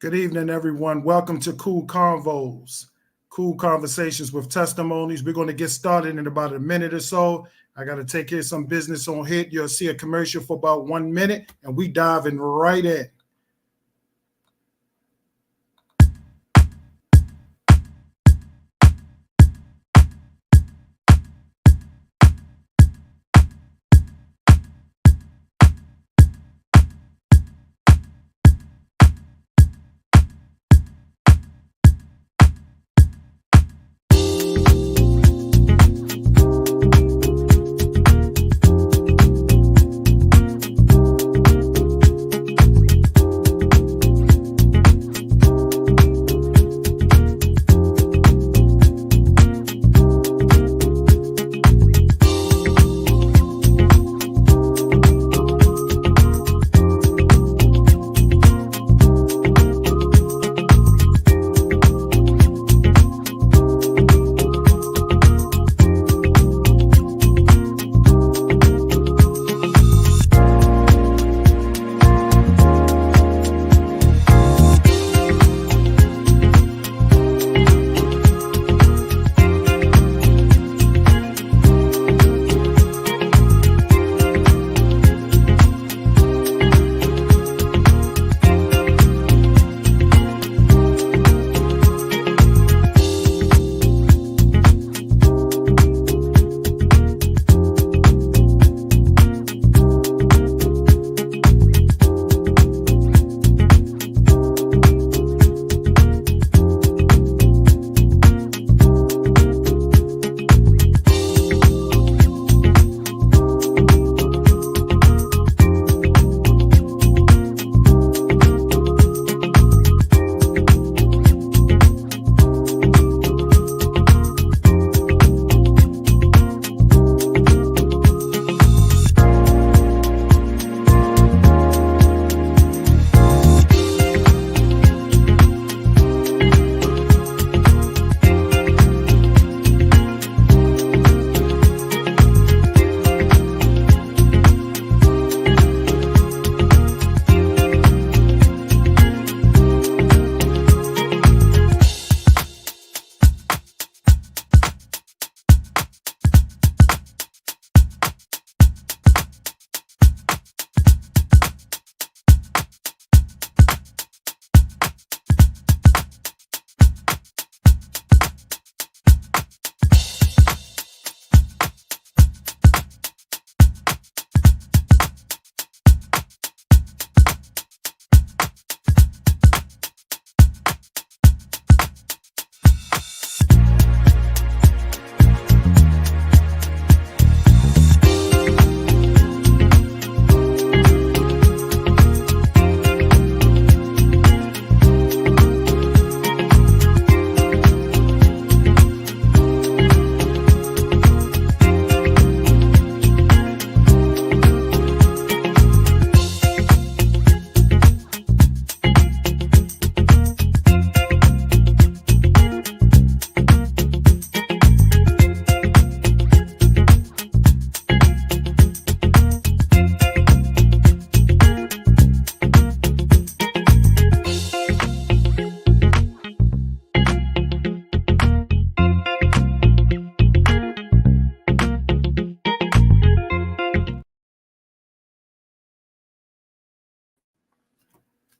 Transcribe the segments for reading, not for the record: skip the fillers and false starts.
Good evening, everyone. Welcome to Kool Convos, Kool Conversations with Testimonies. We're going to get started in about a minute or so. I got to take care of some business on hit. You'll see a commercial for about 1 minute, and we diving right in.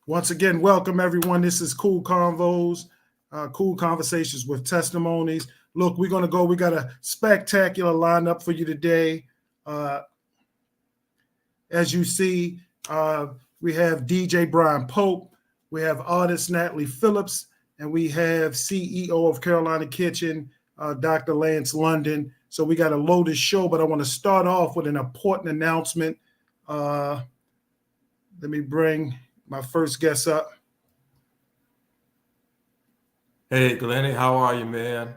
Once again, welcome everyone. This is Kool Convos, Kool Conversations with Testimonies. Look, we're going to go. We got a spectacular lineup for you today. As you see, we have DJ Brian Pope, we have artist Natalie Phillips, and we have CEO of Carolina Kitchen, Dr. Lance London. So we got a loaded show, but I want to start off with an important announcement. Let me bring my first guest up. Hey, Glenny, how are you, man?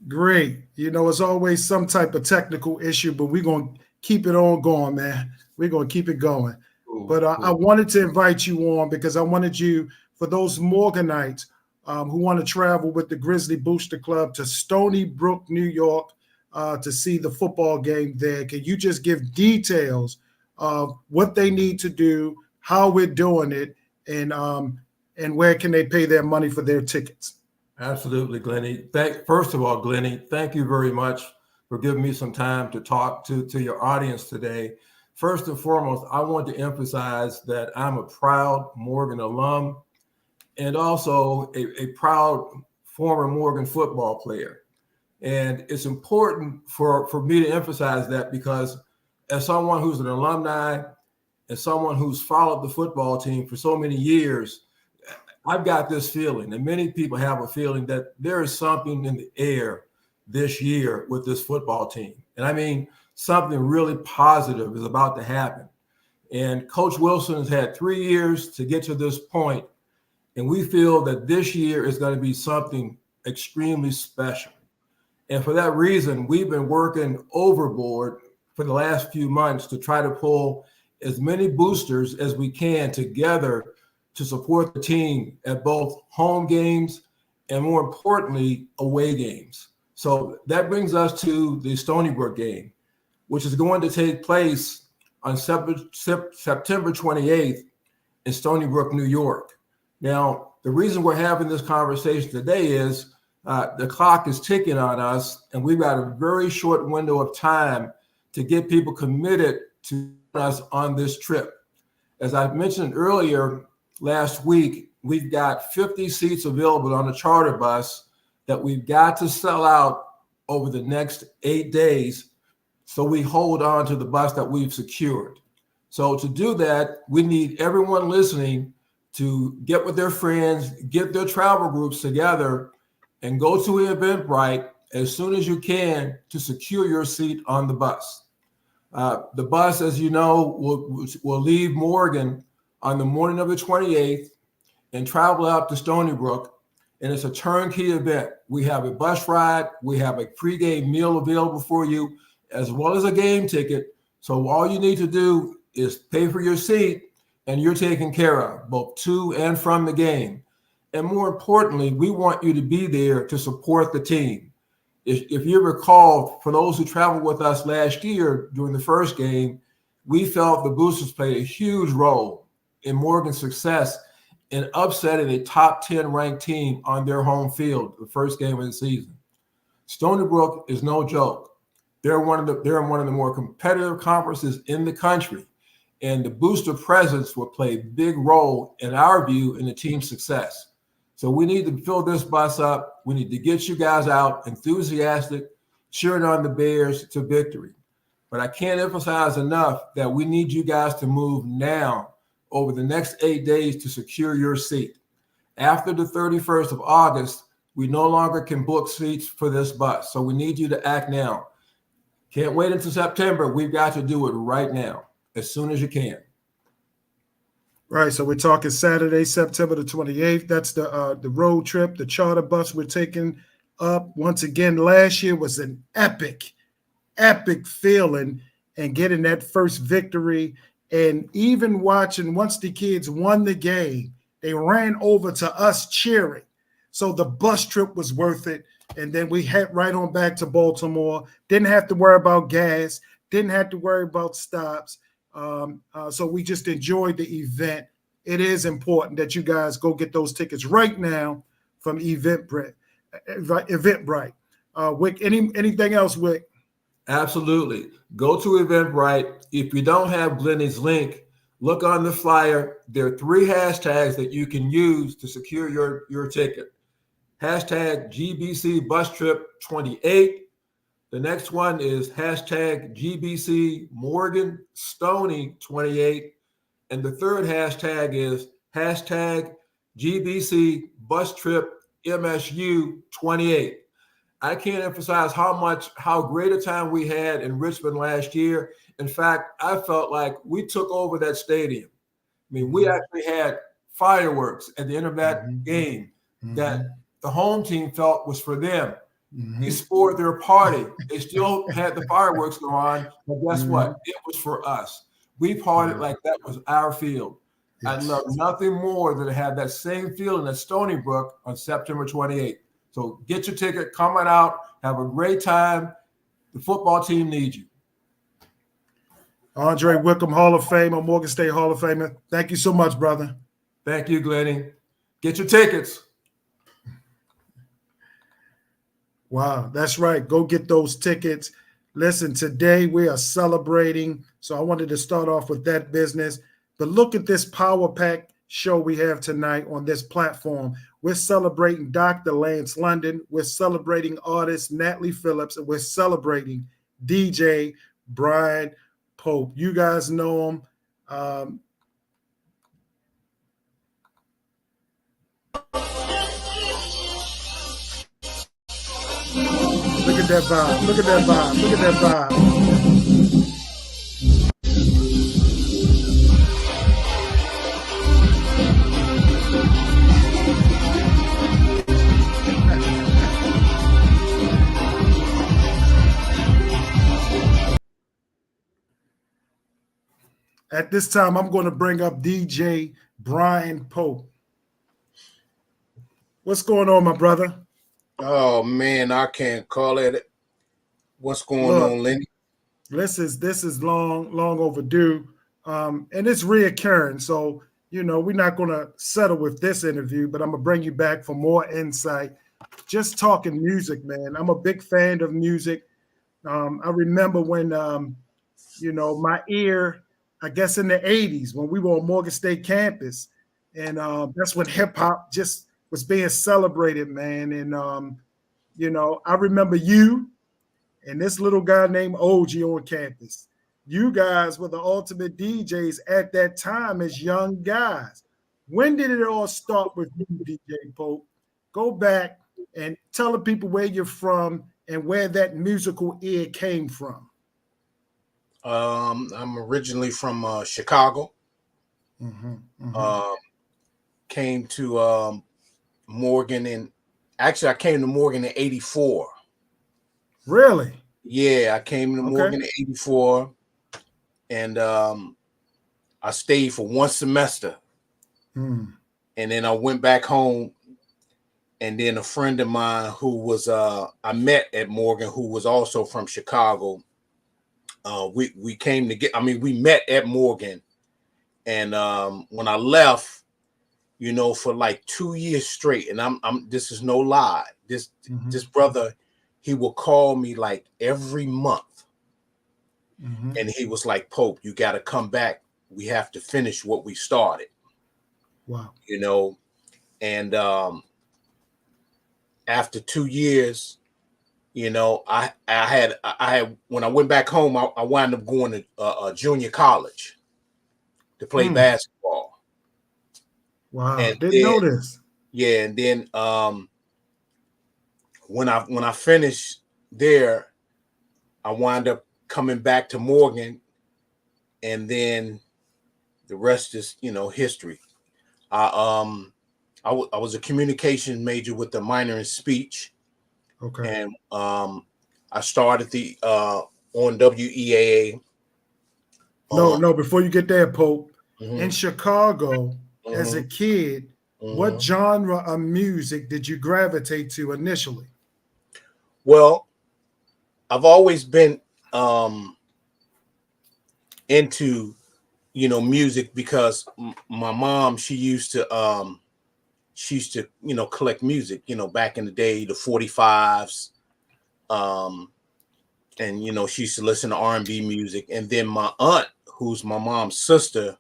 Great. You know, it's always some type of technical issue, but we're going to keep it on going, man. We're going to keep it going. Cool, but cool. I wanted to invite you on because I wanted you, for those Morganites who want to travel with the Grizzly Booster Club to Stony Brook, New York, to see the football game there. Can you just give details of what they need to do, how we're doing it, and and where can they pay their money for their tickets? Absolutely, Glenny. First of all, Glenny, thank you very much for giving me some time to talk to your audience today. First and foremost, I want to emphasize that I'm a proud Morgan alum and also a proud former Morgan football player. And it's important for me to emphasize that because as someone who's an alumni, as someone who's followed the football team for so many years, I've got this feeling, and many people have a feeling that there is something in the air this year with this football team. And I mean, something really positive is about to happen. And Coach Wilson has had 3 years to get to this point, and we feel that this year is going to be something extremely special. And for that reason, we've been working overboard for the last few months to try to pull as many boosters as we can together to support the team at both home games and, more importantly, away games. So that brings us to the Stony Brook game, which is going to take place on September 28th in Stony Brook, New York. Now, the reason we're having this conversation today is the clock is ticking on us, and we've got a very short window of time to get people committed to us on this trip. As I mentioned earlier, last week, we've got 50 seats available on a charter bus that we've got to sell out over the next 8 days. So we hold on to the bus that we've secured. So to do that, we need everyone listening to get with their friends, get their travel groups together, and go to Eventbrite as soon as you can to secure your seat on the bus. The bus, as you know, will leave Morgan on the morning of the 28th and travel out to Stony Brook, and it's a turnkey event. We have a bus ride, we have a pregame meal available for you, as well as a game ticket. So all you need to do is pay for your seat, and you're taken care of, both to and from the game. And more importantly, we want you to be there to support the team. If you recall, for those who traveled with us last year during the first game, we felt the boosters played a huge role in Morgan's success in upsetting a top 10 ranked team on their home field the first game of the season. Stony Brook is no joke. They're one of the more competitive conferences in the country, and the booster presence will play a big role, in our view, in the team's success. So we need to fill this bus up. We need to get you guys out enthusiastic, cheering on the Bears to victory. But I can't emphasize enough that we need you guys to move now over the next 8 days to secure your seat. After the 31st of August, we no longer can book seats for this bus. So we need you to act now. Can't wait until September. We've got to do it right now, as soon as you can. Right. So we're talking Saturday, September the 28th. That's the road trip, the charter bus we're taking up. Once again, last year was an epic feeling, and getting that first victory, and even watching once the kids won the game, they ran over to us cheering. So the bus trip was worth it. And then we head right on back to Baltimore. Didn't have to worry about gas. Didn't have to worry about stops. So we just enjoyed the event. It is important that you guys go get those tickets right now from Eventbrite. Wick, anything else, Wick? Absolutely. Go to Eventbrite. If you don't have Glenny's link, look on the flyer. There are 3 hashtags that you can use to secure your ticket. Hashtag GBC Bus Trip 28. The next one is hashtag GBC Morgan Stoney 28. And the third hashtag is hashtag GBC Bus Trip MSU 28. I can't emphasize how great a time we had in Richmond last year. In fact, I felt like we took over that stadium. I mean, we actually had fireworks at the end of that game that the home team felt was for them. They spoiled their party. They still had the fireworks go on, but guess what? It was for us. We partied like that was our field. Yes. I'd love nothing more than to have that same feeling at Stony Brook on September 28th. So get your ticket, come on out, have a great time. The football team needs you. Andre Wickham, Hall of Famer, Morgan State Hall of Famer. Thank you so much, brother. Thank you, Glenny. Get your tickets. Wow, that's right. Go get those tickets. Listen, today we are celebrating. So I wanted to start off with that business. But look at this Power Pack show we have tonight on this platform. We're celebrating Dr. Lance London. We're celebrating artist Natalie Phillips. And we're celebrating DJ Brian Pope. You guys know him. Look at that vibe. Look at that vibe. Look at that vibe. At this time, I'm going to bring up DJ Brian Pope. What's going on, my brother? Oh man, I can't call it. What's going on, Lenny? This is long overdue, and it's reoccurring. So we're not going to settle with this interview, but I'm gonna bring you back for more insight. Just talking music, man. I'm a big fan of music. I remember when my ear, I guess in the 80s when we were on Morgan State campus, and that's when hip hop just was being celebrated, man. And I remember you and this little guy named OG on campus. You guys were the ultimate DJs at that time as young guys. When did it all start with you, DJ Pope? Go back and tell the people where you're from and where that musical ear came from. I'm originally from Chicago. Came to Morgan I came to Morgan in 84. Really? Yeah, I came to Morgan in 84, and I stayed for one semester. And then I went back home, and then a friend of mine who was I met at Morgan, who was also from Chicago. We came to get. I mean, we met at Morgan, and when I left, for like 2 years straight, and I'm this is no lie. This brother, he will call me like every month, and he was like, "Pope, you got to come back. We have to finish what we started." Wow. And after 2 years, I had when I went back home, I wound up going to a junior college to play basketball. Wow, and didn't know this. Yeah, and then when I finished there, I wound up coming back to Morgan, and then the rest is history. I was a communication major with a minor in speech. Okay. And I started the on WEAA. No, before you get there, Pope, in Chicago, as a kid, what genre of music did you gravitate to initially? Well, I've always been into music because my mom, she used to collect music, back in the day, the 45s, and she used to listen to R&B music. And then my aunt, who's my mom's sister,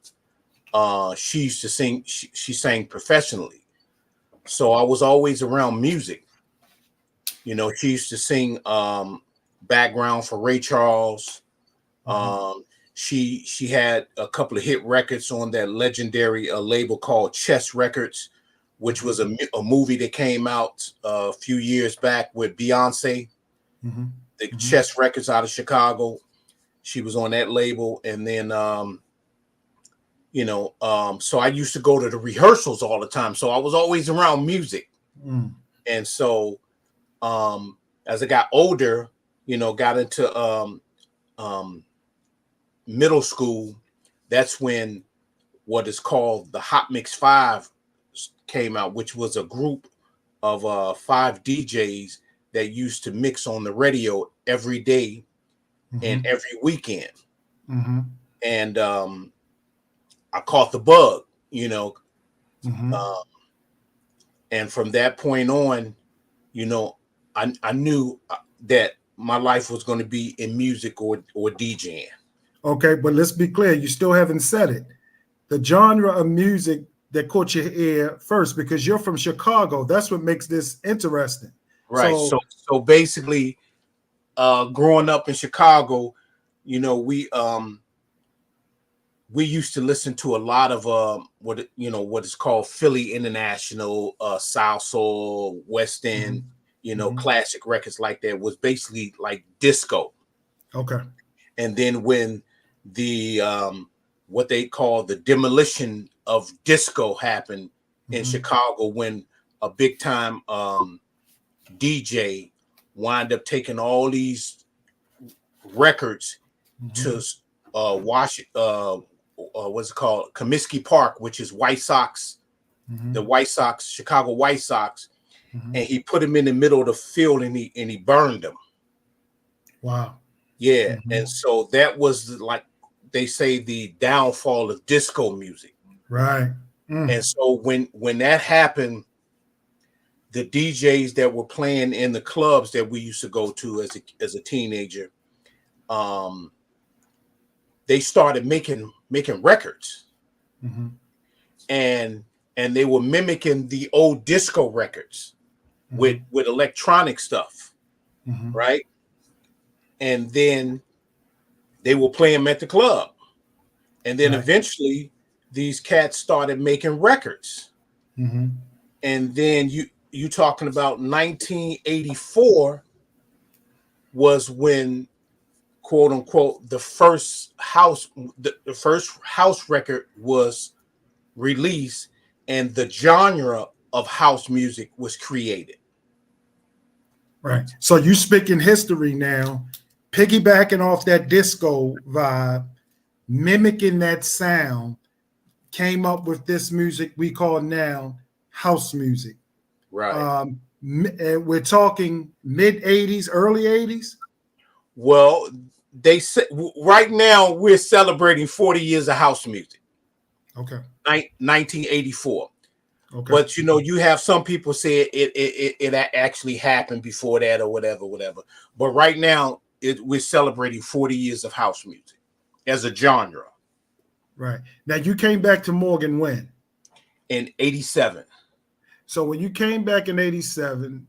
she used to sing. She sang professionally, so I was always around music. She used to sing background for Ray Charles. She had a couple of hit records on that legendary label called Chess Records, which was a movie that came out a few years back with Beyonce. The Chess Records out of Chicago. She was on that label. And then, so I used to go to the rehearsals all the time. So I was always around music. And so as I got older, got into middle school, that's when what is called the Hot Mix 5 came out, which was a group of 5 DJs that used to mix on the radio every day and every weekend. And I caught the bug, And from that point on, you know, I knew that my life was going to be in music or DJing. Okay, but let's be clear. You still haven't said it. The genre of music that caught your ear first, because you're from Chicago. That's what makes this interesting. Right. So basically, growing up in Chicago, you know, we used to listen to a lot of what is called Philly International, South Soul, West End, classic records like that. Was basically like disco. Okay. And then when the what they call the demolition of disco happened in Chicago, when a big time DJ wind up taking all these records to what's it called, Comiskey Park, which is White Sox, the White Sox, Chicago White Sox, and he put them in the middle of the field and he burned them. Wow. Yeah, and so that was like they say the downfall of disco music. Right. And so when that happened, the DJs that were playing in the clubs that we used to go to as a teenager, they started making records, and they were mimicking the old disco records with electronic stuff, right? And then they will play them at the club. And then eventually these cats started making records. And then you talking about 1984 was when, quote unquote, the first house record was released and the genre of house music was created. Right. So you speaking history now, piggybacking off that disco vibe, mimicking that sound, came up with this music we call now house music. Right. And we're talking mid 80s, early 80s. Well, they said right now we're celebrating 40 years of house music. Okay. 1984. Okay. But you have some people say it actually happened before that or whatever. But right now we're celebrating 40 years of house music as a genre. Right. Now you came back to Morgan when? In 87. So when you came back in 87,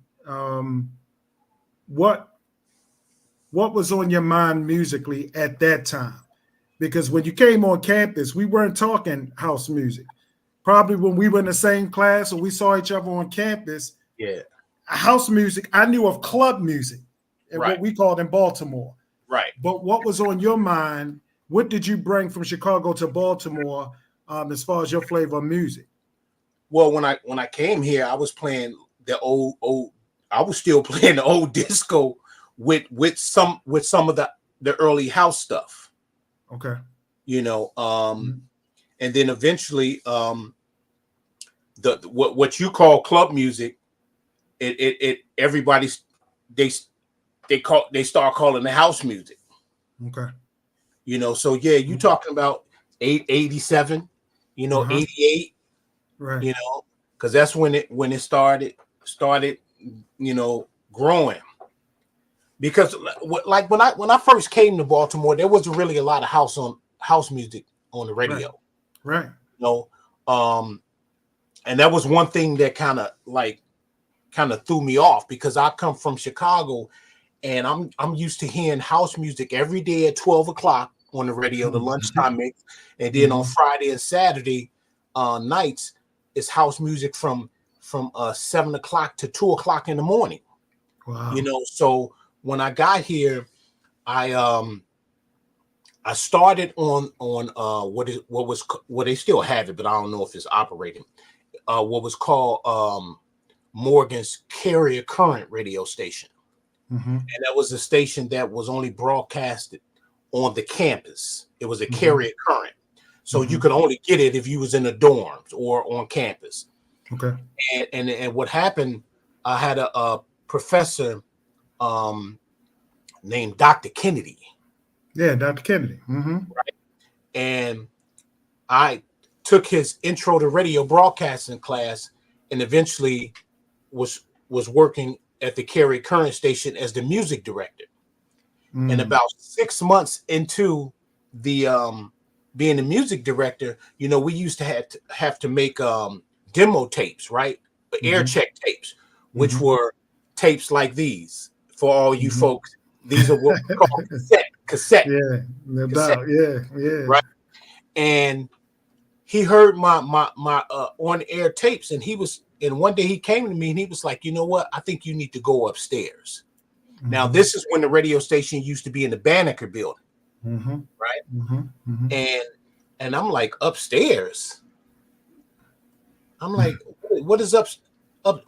what was on your mind musically at that time? Because when you came on campus, we weren't talking house music. Probably when we were in the same class or we saw each other on campus. Yeah. House music, I knew of club music and what we called in Baltimore. Right. But what was on your mind? What did you bring from Chicago to Baltimore as far as your flavor of music? Well, when I came here, I was playing the old I was still playing the old disco with some of the early house stuff. Okay. And then eventually what you call club music, everybody's they start calling the house music. Okay. So yeah, you talking about 87, 88, right? Because that's when it started, growing. Because like when I first came to Baltimore, there wasn't really a lot of house music on the radio, right? And that was one thing that kind of threw me off, because I come from Chicago. And I'm used to hearing house music every day at 12 o'clock on the radio, the lunchtime mix. And then on Friday and Saturday nights, it's house music from 7 o'clock to 2 o'clock in the morning. Wow. So when I got here, I started on what they still have it, but I don't know if it's operating. What was called Morgan's Carrier Current radio station. And that was a station that was only broadcasted on the campus. It was a carrier current. So you could only get it if you was in the dorms or on campus. Okay. And what happened, I had a professor named Dr. Kennedy. Yeah, Dr. Kennedy. Right. And I took his intro to radio broadcasting class, and eventually was working at the Cary Current station as the music director. And about 6 months into the being the music director, you know, we used to have to make demo tapes, right? Air check tapes, which were tapes like these. For all you folks, these are what we call cassette. Yeah, no doubt. Yeah. Right. And he heard my on air tapes, and one day he came to me and he was like, you know what? I think you need to go upstairs. Now, this is when the radio station used to be in the Banneker building, right? And I'm like, upstairs? I'm like, what is up?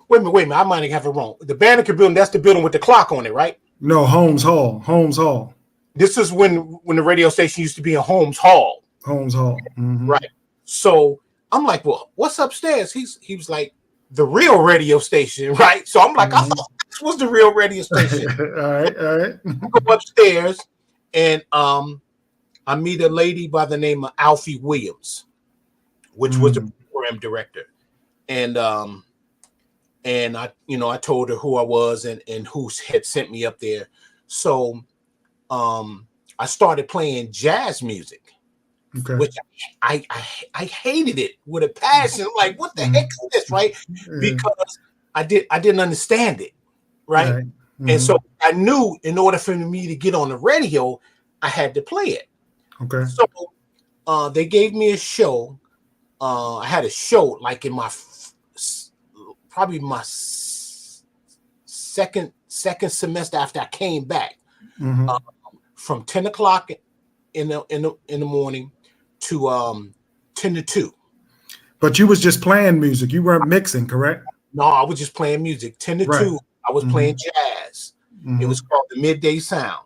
Wait a minute, I might have it wrong. The Banneker building, that's the building with the clock on it, right? No, Holmes Hall. This is when the radio station used to be in Holmes Hall. Right. So I'm like, well, what's upstairs? He was like, the real radio station, right? So I'm like, I thought this was the real radio station. All right. I go upstairs and I meet a lady by the name of Alfie Williams, which was the program director. And I told her who I was and who had sent me up there. So I started playing jazz music. Okay. Which I hated it with a passion. I'm like, what the heck is this, right? Because I didn't understand it, right? And so I knew in order for me to get on the radio, I had to play it. Okay. So they gave me a show. I had a show like in my probably my second semester after I came back, from 10 o'clock in the morning to 10 to 2. But you was just playing music. You weren't mixing, correct? No, I was just playing music. 10 to 2, I was playing jazz. It was called the Midday Sound.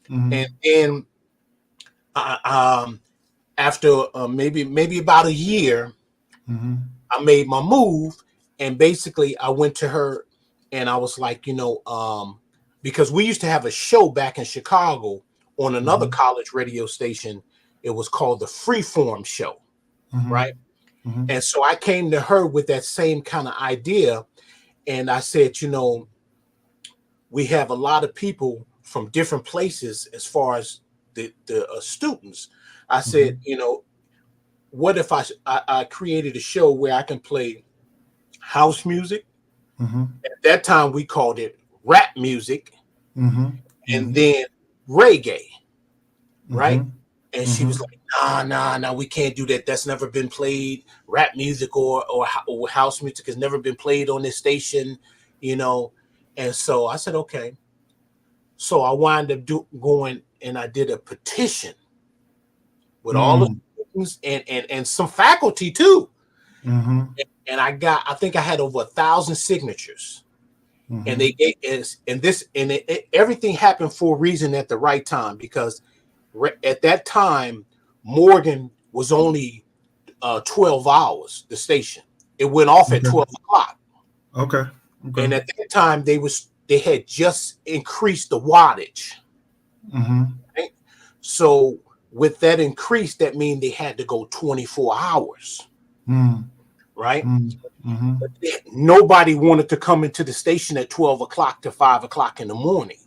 And then after maybe about a year, I made my move. And basically, I went to her and I was like, because we used to have a show back in Chicago on another college radio station. It was called the Freeform Show, right? And so I came to her with that same kind of idea. And I said, we have a lot of people from different places as far as the students. I said, what if I created a show where I can play house music? At that time, we called it rap music, and then reggae, right? And she was like, nah, we can't do that. That's never been played. Rap music or house music has never been played on this station, And so I said, okay. So I wound up going and I did a petition with all the students and some faculty too. And I think I had over 1,000 signatures. And they gave everything happened for a reason at the right time, because at that time, Morgan was only 12 hours, the station. It went off at 12 o'clock. Okay. And at that time, they had just increased the wattage. Right? So with that increase, that means they had to go 24 hours. Right? But nobody wanted to come into the station at 12 o'clock to 5 o'clock in the morning.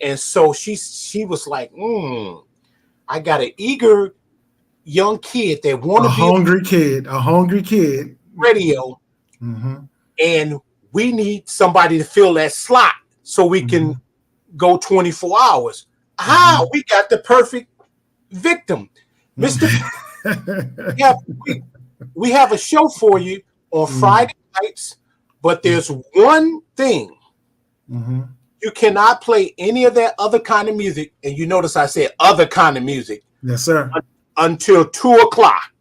And so she was like, I got an eager young kid that want to be a hungry kid, radio, and we need somebody to fill that slot so we can go 24 hours. We got the perfect victim, Mr. we have a show for you on Friday nights, but there's one thing. You cannot play any of that other kind of music. And you notice I said other kind of music. Yes, sir. Until 2 o'clock.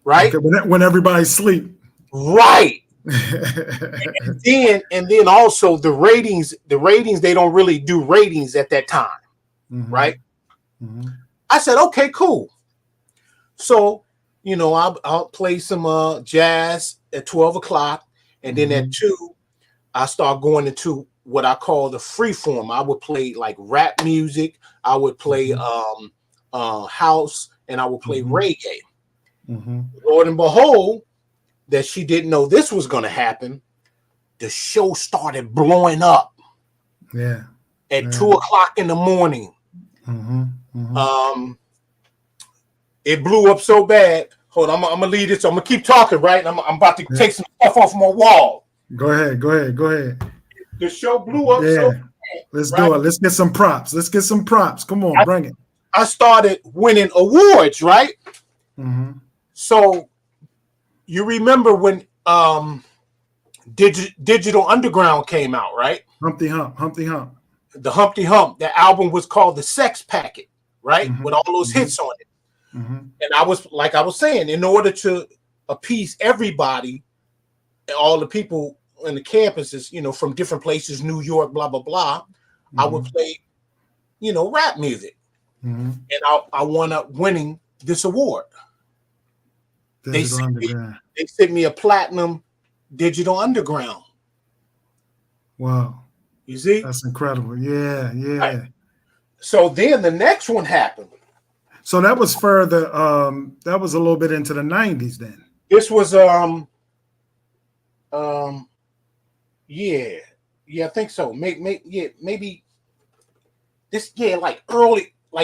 Right? Okay, when everybody's asleep. Right. and then also the ratings, they don't really do ratings at that time. Right? I said, okay, cool. So, I'll play some jazz at 12 o'clock. And then at 2, I start going into what I call the free form. I would play like rap music. I would play house, and I would play reggae. Lord and behold, that she didn't know this was going to happen. The show started blowing up. Yeah. At 2 o'clock in the morning. It blew up so bad. Hold on, I'm gonna leave this. I'm gonna keep talking, right? I'm about to take some stuff off my wall. Go ahead. The show blew up so bad. Let's do it. Let's get some props. Come on, bring it. I started winning awards, right? So you remember when Digital Underground came out, right? Humpty Hump. The Humpty Hump. That album was called The Sex Packet, right? With all those hits on it. And I was saying, in order to appease everybody, all the people in the campuses, from different places, New York, blah, blah, blah, I would play, rap music. And I wound up winning this award. They sent me a platinum Digital Underground. Wow. You see? That's incredible. Yeah. Right. So then the next one happened. So that was further, that was a little bit into the 90s then. This was I think so. Maybe this, like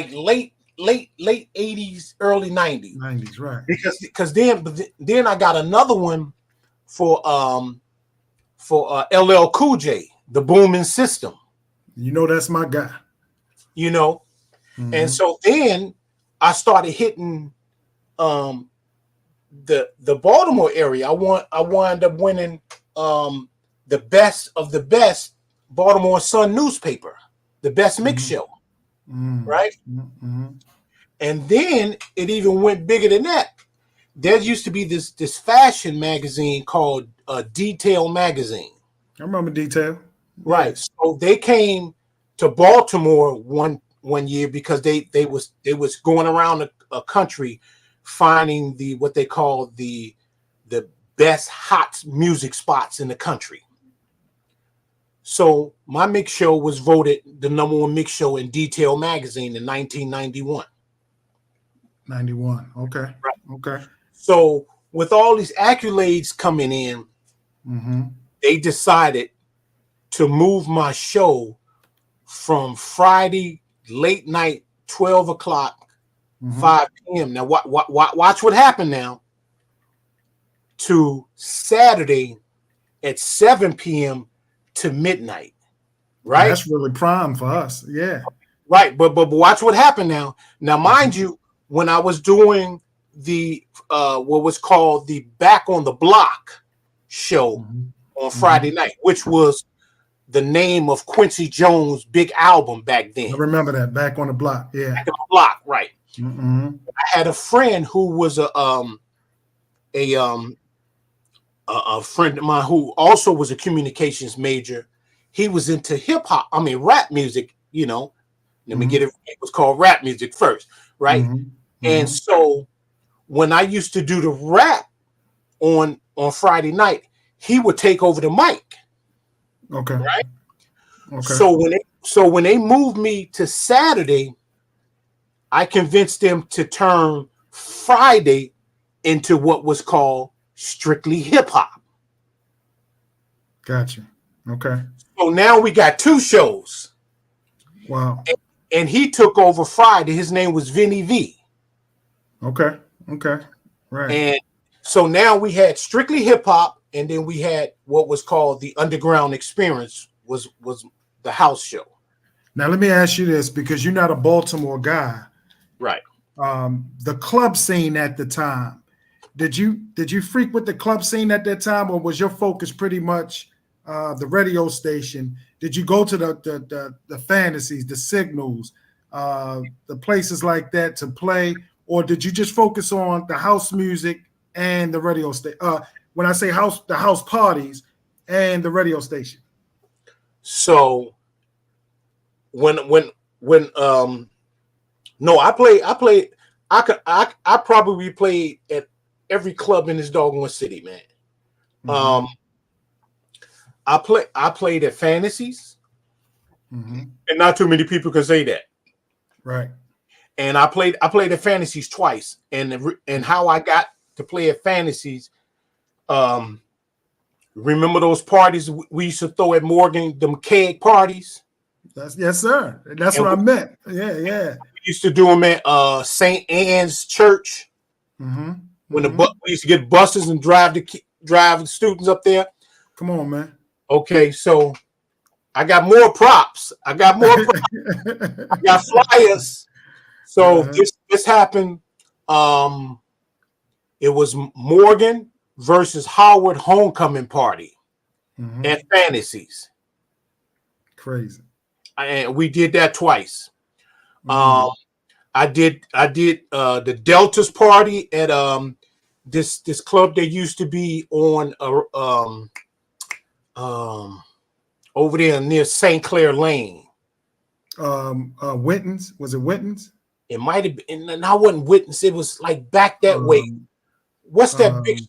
late 80s, early 90s. 90s, right. Because then I got another one for LL Cool J, the Booming System. That's my guy. And so then I started hitting the Baltimore area. I wound up winning the best of the best Baltimore Sun newspaper, the best mix show, right? And then it even went bigger than that. There used to be this fashion magazine called Detail Magazine. I remember Detail. Right. So they came to Baltimore one year because they was going around a country finding what they call the best hot music spots in the country. So my mix show was voted the #1 mix show in Detail Magazine in 1991. 91. Okay. Right. Okay. So with all these accolades coming in, they decided to move my show from Friday late night, 12 o'clock, 5 p.m. Now, watch what happened now, to Saturday at 7 p.m. to midnight, right? That's really prime for us. Yeah. Right. But watch what happened now. Now, mind you, when I was doing the what was called the Back on the Block show on Friday night, which was the name of Quincy Jones' big album back then. I remember that, Back on the Block. Yeah. Back on the Block, right. I had a friend who was a friend of mine who also was a communications major. He was into rap music, Let me get it. It was called rap music first, right? And so when I used to do the rap on Friday night, he would take over the mic. Okay. Right. Okay. So when they moved me to Saturday, I convinced them to turn Friday into what was called strictly hip hop. Gotcha. Okay. So now we got 2 shows. Wow. And he took over Friday. His name was Vinny V. Okay. Okay. Right. And so now we had strictly hip hop. And then we had what was called the Underground Experience, was the house show. Now let me ask you this, because you're not a Baltimore guy, right? The club scene at the time, did you frequent the club scene at that time, or was your focus pretty much the radio station? Did you go to the fantasies, the signals, the places like that to play, or did you just focus on the house music and the radio station? When I say house, the house parties and the radio station. So I probably played at every club in this doggone city, man. I played at Fantasies, and not too many people can say that. Right. And I played at Fantasies twice. And how I got to play at Fantasies, remember those parties we used to throw at Morgan, them keg parties? Yes, sir. That's what I meant. Yeah. We used to do them at St. Anne's Church. Mm-hmm. When we used to get buses and drive the students up there. Come on, man. Okay, so I got more props. I got flyers. So this happened. It was Morgan versus Howard homecoming party at Fantasies. Crazy. And we did that twice. I did the Deltas party at this club that used to be on over there near St. Clair Lane. Winton's. Was it Winton's? It might have been, and I wasn't Winton's. It was like back that way. What's that big?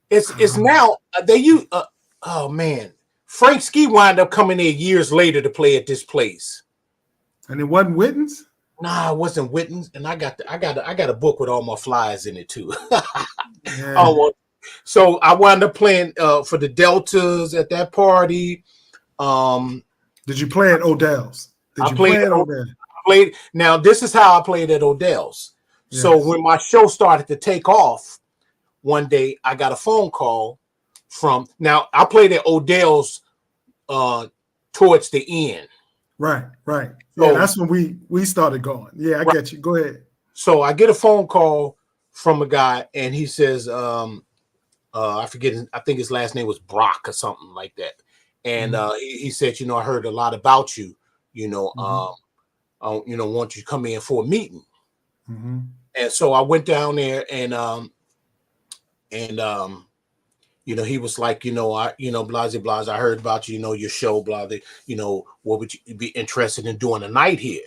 It's now they use. Oh man, Frank Ski wound up coming there years later to play at this place. And it wasn't Winton's? Nah, it wasn't Winton's. And I got a book with all my flyers in it too. Yeah. So I wound up playing for the Deltas at that party. Did you play at Odell's? Now this is how I played at Odell's. Yes. So when my show started to take off, one day I got a phone call from. Now I played at Odell's towards the end. Right. Yeah, that's when we started going. Yeah, I get you. Go ahead. So I get a phone call from a guy, and he says, I forget. I think his last name was Brock or something like that. And he said, I heard a lot about you. I want you to come in for a meeting. And so I went down there, and he was like, blase, I heard about you, your show, blase, what would you be interested in doing a night here?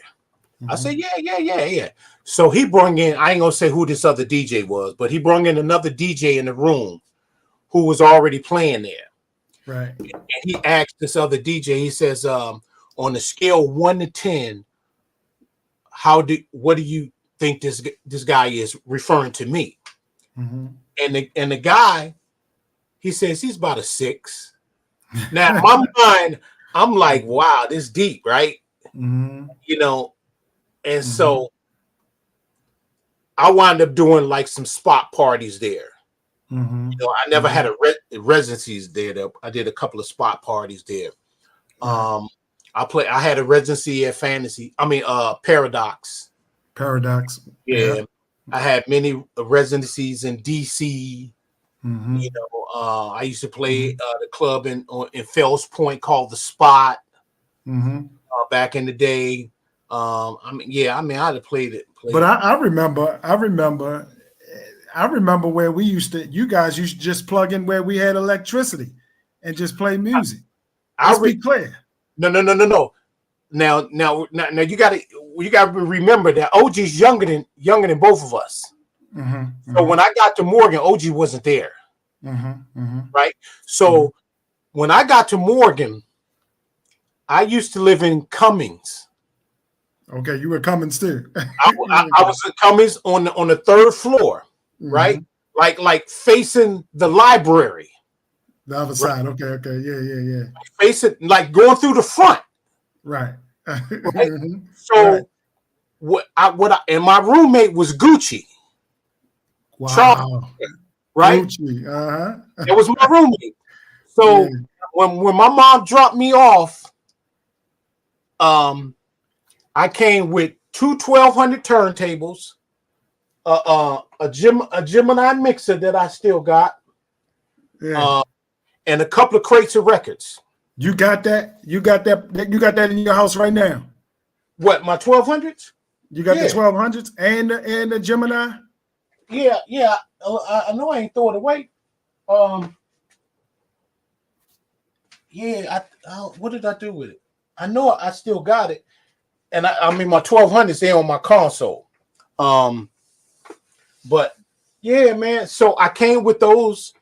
I said, yeah. So he brought in, I ain't gonna say who this other DJ was, but he brought in another DJ in the room who was already playing there. Right. And he asked this other DJ, he says, on a scale 1 to 10, what do you think this guy is referring to me? And the guy, he says he's about a 6. Now, in my mind, I'm like, wow, this deep, right? And so I wound up doing like some spot parties there. I never had a residencies there. I did a couple of spot parties there. I had a residency at Paradox. Yeah. I had many residencies in DC. I used to play the club in Fells Point called The Spot back in the day. I had played it. But I remember where you guys used to just plug in where we had electricity and just play music. Let's be clear. No. Now you gotta remember that OG's younger than both of us. So when I got to Morgan, OG wasn't there. Right. So when I got to Morgan, I used to live in Cummings. Okay, you were Cummings too. I was in Cummings on the 3rd floor, right? Like facing the library. The other side. Okay. Yeah. Facing, like going through the front. Right. Right? So and my roommate was Gucci. Wow. Charles, right? Gucci. It was my roommate. So when my mom dropped me off, I came with 2 1200 turntables, a Gemini mixer that I still got, and a couple of crates of records. You got that? You got that in your house right now? What, my 1200s? You got the 1200s and the Gemini? Yeah. I know I ain't throw it away. What did I do with it? I know I still got it. And my 1200s, they're on my console. But yeah, man. So I came with those,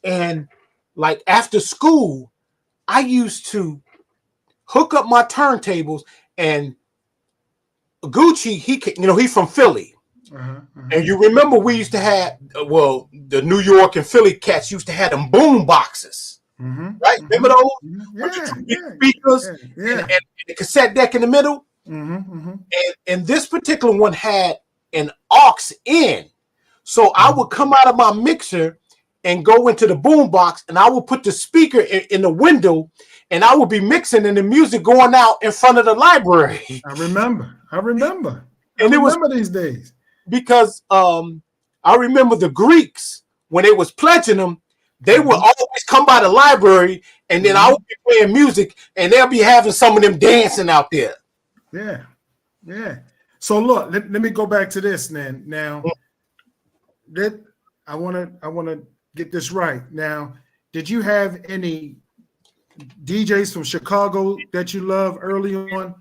and like after school, I used to hook up my turntables and Gucci, he's from Philly. And you remember we used to have, the New York and Philly cats used to have them boom boxes, right? Remember those? With the speakers and the cassette deck in the middle? And this particular one had an aux in. So I would come out of my mixer and go into the boom box, and I would put the speaker in the window, and I would be mixing, and the music going out in front of the library. I remember. And it was these days. Because I remember the Greeks, when they was pledging them, they would always come by the library, and then I would be playing music, and they'll be having some of them dancing out there. Yeah. So look, let me go back to this then. Now, that I wanna get this right. Now, did you have any DJs from Chicago that you love early on,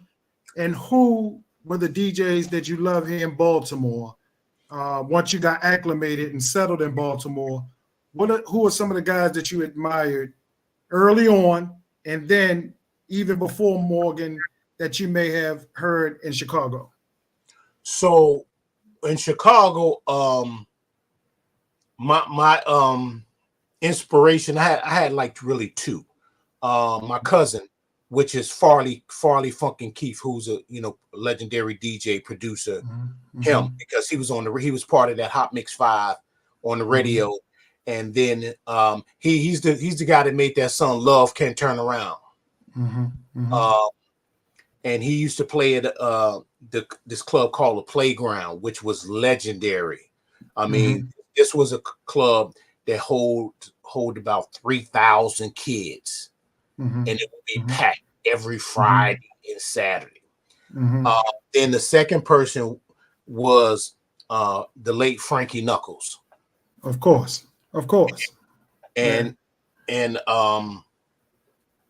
and who were the DJs that you love here in Baltimore? Once you got acclimated and settled in Baltimore, who are some of the guys that you admired early on, and then even before Morgan, that you may have heard in Chicago? So in Chicago, my inspiration, I had like really two. My cousin, which is Farley Funkin' Keith, who's a legendary DJ producer. Him, because he was part of that Hot Mix 5 on the radio, and then he's the guy that made that song "Love Can Turn Around." And he used to play at this club called the Playground, which was legendary. I mean, this was a club that hold about 3,000 kids, and it would be packed every Friday and Saturday. Then the second person was the late Frankie Knuckles. Of course. And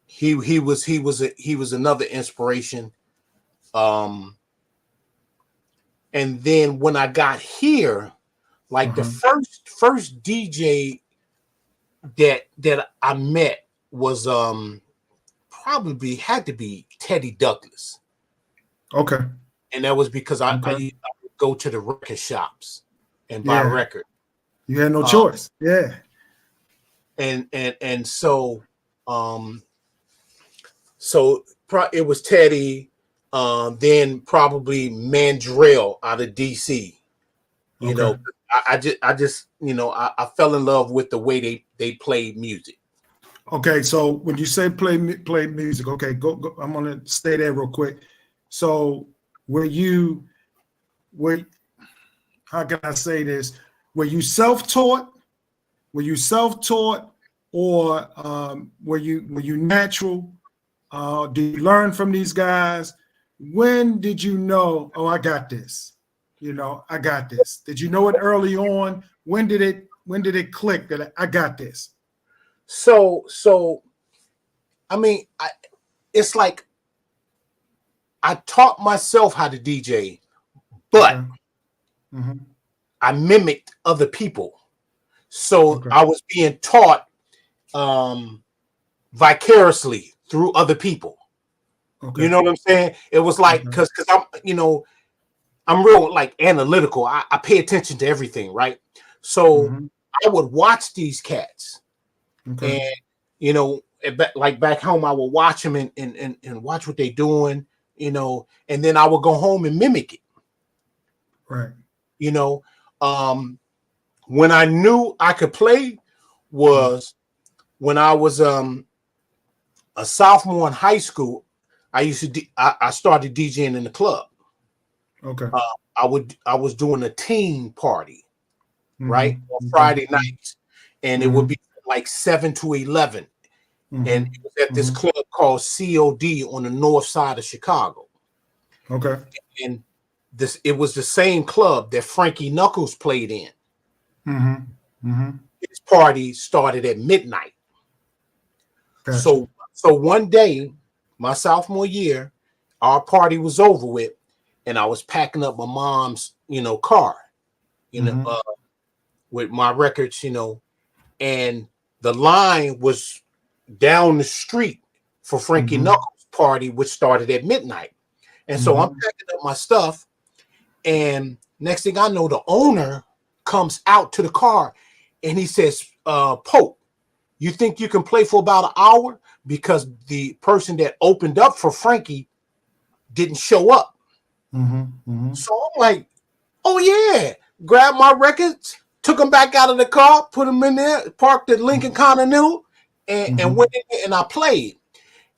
he was another inspiration. And then when I got here, like the first DJ that I met was probably had to be Teddy Douglas. Okay. And that was because I would go to the record shops and buy a record. You had no choice. Yeah. And so it was Teddy, then probably Mandrell out of DC. You know, I just I fell in love with the way they played music. Okay, so when you say play music, okay, go. I'm gonna stay there real quick. So how can I say this? Were you self-taught? Or were you natural? Did you learn from these guys? When did you know, oh, I got this? I got this. Did you know it early on? When did it click that I got this? So I mean, it's like I taught myself how to DJ, but I mimicked other people. So I was being taught vicariously through other people. You know what I'm saying? It was like because I'm real like analytical. I pay attention to everything, right? So I would watch these cats, and like back home, I would watch them and watch what they're doing, and then I would go home and mimic it. Right. When I knew I could play was when I was a sophomore in high school. I started DJing in the club. Okay. I was doing a team party, right, on Friday nights, and it would be like 7 to 11, and it was at this club called COD on the north side of Chicago. Okay. And it was the same club that Frankie Knuckles played in. His party started at midnight. Gotcha. So one day, my sophomore year, our party was over with, and I was packing up my mom's, car, with my records, and the line was down the street for Frankie Knuckles' party, which started at midnight. And so I'm packing up my stuff, and next thing I know, the owner comes out to the car, and he says, Pope, you think you can play for about an hour? Because the person that opened up for Frankie didn't show up. So I'm like, oh yeah, grab my records, took them back out of the car, put them in there, parked at Lincoln Continental, and went in there and I played.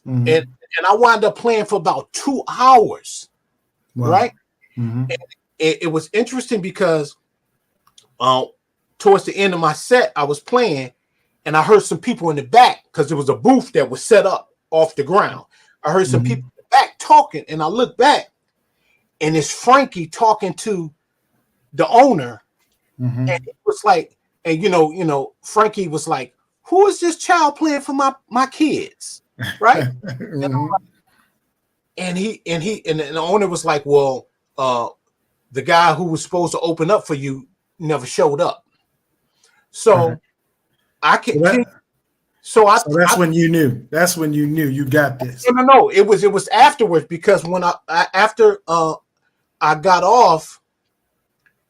And I wound up playing for about 2 hours. Wow. Right? And it was interesting because towards the end of my set, I was playing and I heard some people in the back because there was a booth that was set up off the ground. I heard some people in the back talking, and I looked back, and it's Frankie talking to the owner. And it was like, and you know, Frankie was like, who is this child playing for my kids? Right? And the owner was like, well, the guy who was supposed to open up for you never showed up. So I can. So that's when you knew. That's when you knew you got this. No. It was afterwards, because when after I got off,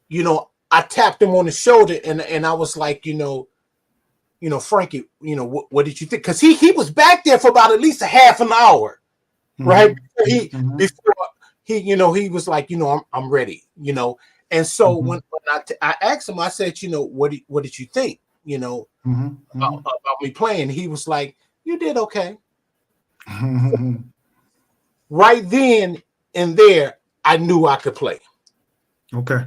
you know, I tapped him on the shoulder and I was like, you know, Frankie, you know, what did you think? Because he was back there for about at least a half an hour, right? Before he, you know, he was like, you know, I'm ready, you know. And so when I asked him, I said, you know, what did you think, you know, about me playing? He was like, you did okay. Right then and there, I knew I could play. Okay.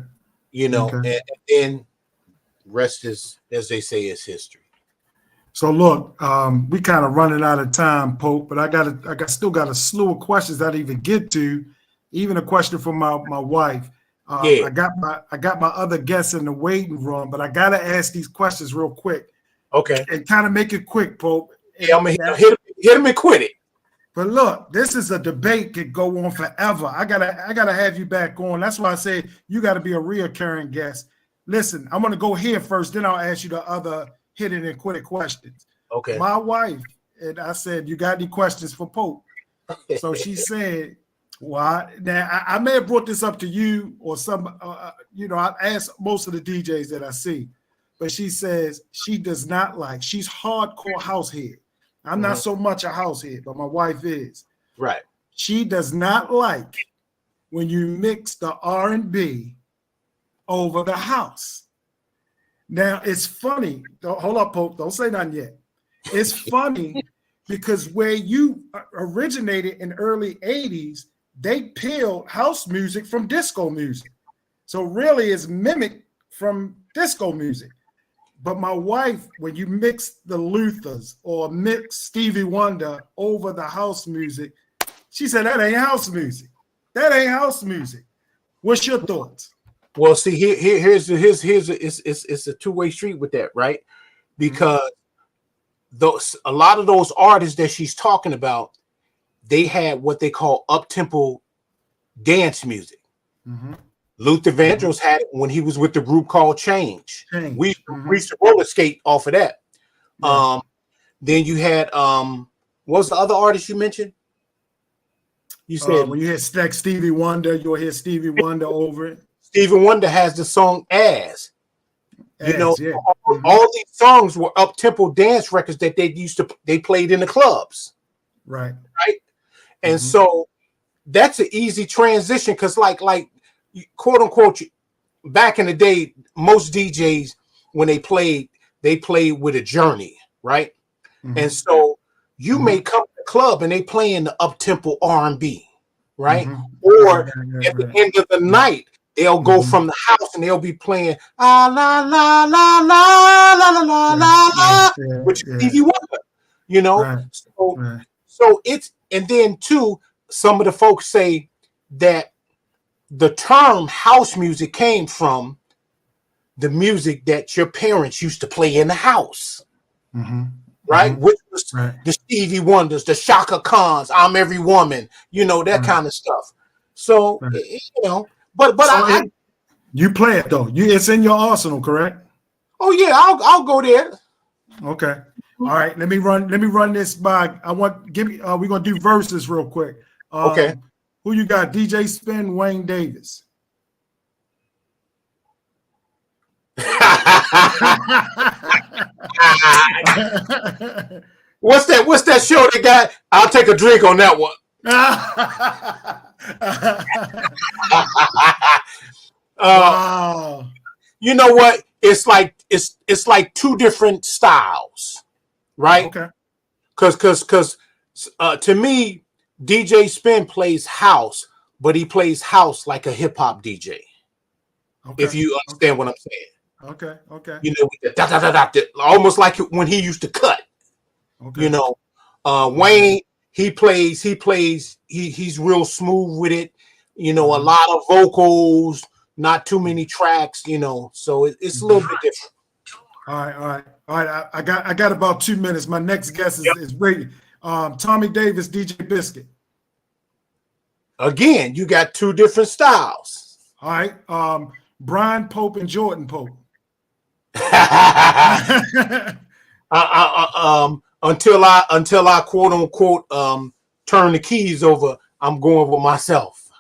You know, and then rest is, as they say, is history. So look, we kind of running out of time, Pope, but I still got a slew of questions that I didn't even get to, even a question from my wife. I got my other guests in the waiting room, but I gotta ask these questions real quick. Okay. And kind of make it quick, Pope. Yeah, I'm gonna hit him and quit it. But look, this is a debate could go on forever. I gotta have you back on. That's why I say you got to be a reoccurring guest. Listen, I'm gonna go here first, then I'll ask you the other hit it and quit it questions. Okay. My wife, and I said, you got any questions for Pope? So she said, why? Now I may have brought this up to you or some, you know, I've asked most of the DJs that I see, but she says she does not like, she's hardcore house head. I'm not so much a house head, but my wife is. Right. She does not like when you mix the R&B over the house. Now, it's funny. Hold up, Pope. Don't say nothing yet. It's funny because where you originated in early 80s, they peeled house music from disco music. So really it's mimicked from disco music. But my wife, when you mix the Luthers or mix Stevie Wonder over the house music, she said, that ain't house music. That ain't house music. What's your thoughts? Well, see, here's it's a two-way street with that, right? Because a lot of those artists that she's talking about, they had what they call up-tempo dance music. Luther Vandross had it when he was with the group called Change. We used to roller skate off of that. Then you had what was the other artist you mentioned? You said when you hear like Stevie Wonder, you'll hear Stevie Wonder over it. Stevie Wonder has the song As. You know, all these songs were up-tempo dance records that they played in the clubs. Right. And so that's an easy transition because like quote unquote, back in the day, most DJs, when they played with a journey, right? And so you may come to the club and they playing the up-tempo R&B, right? Or at the end of the night, they'll go from the house and they'll be playing la la la la la la la la, which is Stevie Wonder, you know. So it's, and then too, some of the folks say that the term house music came from the music that your parents used to play in the house, right? Which was the Stevie Wonders, the Shaka Khans, I'm Every Woman, you know, that kind of stuff. So, you know, but so you play it though. It's in your arsenal, correct? Oh yeah, I'll go there. Okay. All right. Let me run this by. We're gonna do verses real quick. Okay. Who you got? DJ Spin, Wayne Davis. What's that show they got? I'll take a drink on that one. Wow. You know what? It's like two different styles, right? Okay. Because to me, DJ Spin plays house, but he plays house like a hip hop DJ. Okay. If you understand what I'm saying. Okay. You know, with the almost like when he used to cut. Okay. You know, Wayne, he's real smooth with it. You know, a lot of vocals, not too many tracks. You know, so it's a little bit different. All right. I got about 2 minutes. My next guest is Brady. Tommy Davis, DJ Biscuit. Again, you got two different styles. All right. Brian Pope and Jordan Pope. Until I quote unquote turn the keys over, I'm going with myself.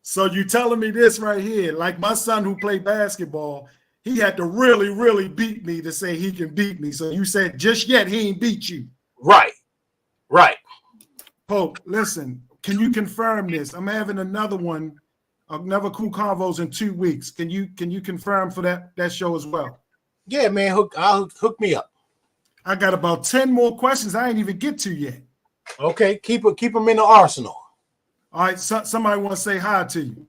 So you telling me this right here, like my son who played basketball, he had to really, really beat me to say he can beat me. So you said just yet he ain't beat you. Right. Pope, listen, can you confirm this? I'm having another one, another Kool Convos in 2 weeks. Can you confirm for that show as well? Yeah, man, hook me up. I got about 10 more questions I ain't even get to yet. Okay, keep them in the arsenal. All right, somebody want to say hi to you.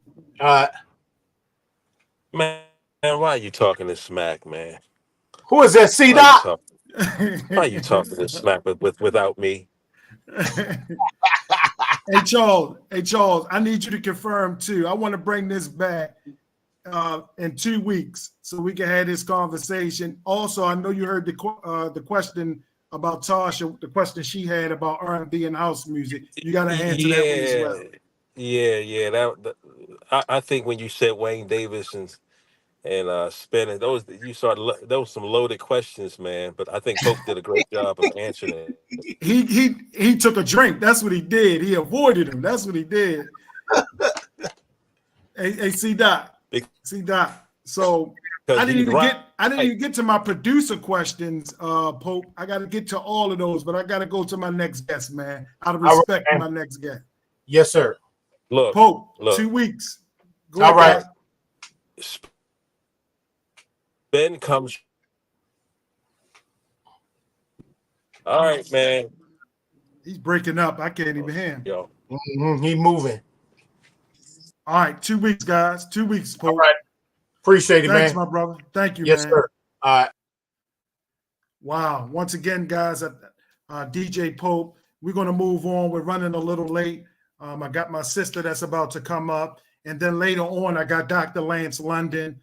Man, why are you talking this smack, man? Who is that, C-Dot? Why are you talking this smack without me? Hey Charles, I need you to confirm too. I want to bring this back in 2 weeks so we can have this conversation. Also, I know you heard the question about Tasha, the question she had about R&B and house music. You got to answer that one as well. Yeah. I think when you said Wayne Davis and Spin, those was some loaded questions, man. But I think Pope did a great job of answering it. He took a drink. That's what he did. He avoided him. That's what he did. Hey, C-Dot. So I didn't even get to my producer questions, Pope. I got to get to all of those, but I got to go to my next guest, man. Out of respect for my next guest. Yes, sir. Look, Pope, 2 weeks. Go all right. Ben comes. All right, man. He's breaking up. I can't even hear him. Yo. He moving. All right, 2 weeks, guys. 2 weeks, Pope. All right. Appreciate it, Thanks, man. my brother. Thank you, yes, man. Yes, sir. All right. Wow. Once again, guys, DJ Pope, we're going to move on. We're running a little late. I got my sister that's about to come up. And then later on, I got Dr. Lance London.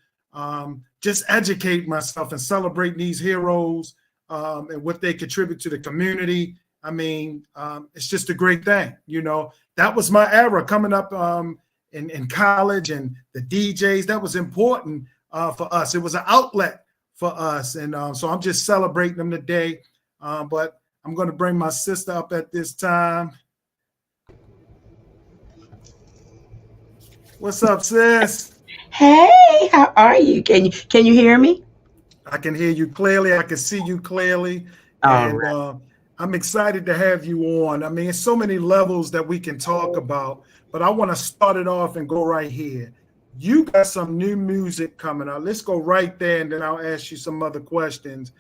Just educate myself and celebrate these heroes and what they contribute to the community. I mean, it's just a great thing. You know, that was my era coming up in college, and the DJs, that was important for us. It was an outlet for us. And so I'm just celebrating them today. But I'm going to bring my sister up at this time. What's up, sis? Hey, how are you? Can you hear me? I can hear you clearly. I can see you clearly. Right. I'm excited to have you on. I mean, it's so many levels that we can talk about, but I want to start it off and go right here. You got some new music coming out. Let's go right there, and then I'll ask you some other questions.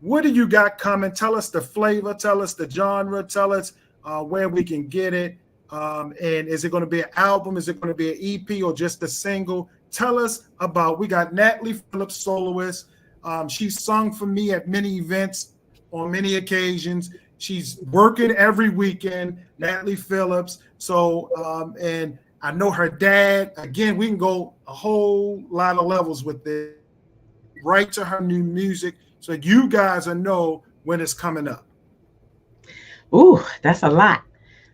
What do you got coming? Tell us the flavor. Tell us the genre. Tell us where we can get it. And is it going to be an album? Is it going to be an EP or just a single? Tell us about, we got Natalie Phillips, soloist. She's sung for me at many events on many occasions. She's working every weekend, Natalie Phillips. So, and I know her dad. Again, we can go a whole lot of levels with this. Right to her new music, so you guys will know when it's coming up. Ooh, that's a lot.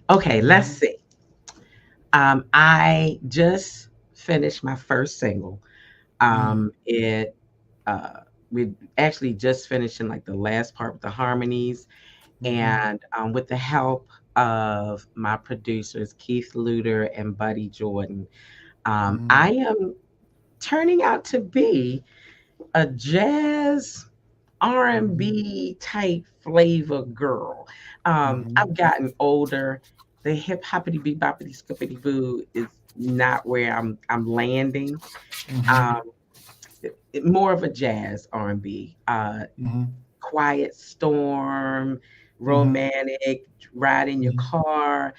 Okay, let's see. I just finished my first single. We actually just finished in like the last part with the harmonies, and with the help of my producers, Keith Luter and Buddy Jordan. I am turning out to be a jazz R&B type flavor girl. I've gotten older. The hip hoppity bee boppity skippity boo is not where I'm landing. More of a jazz R&B. Quiet Storm, romantic, ride in your car,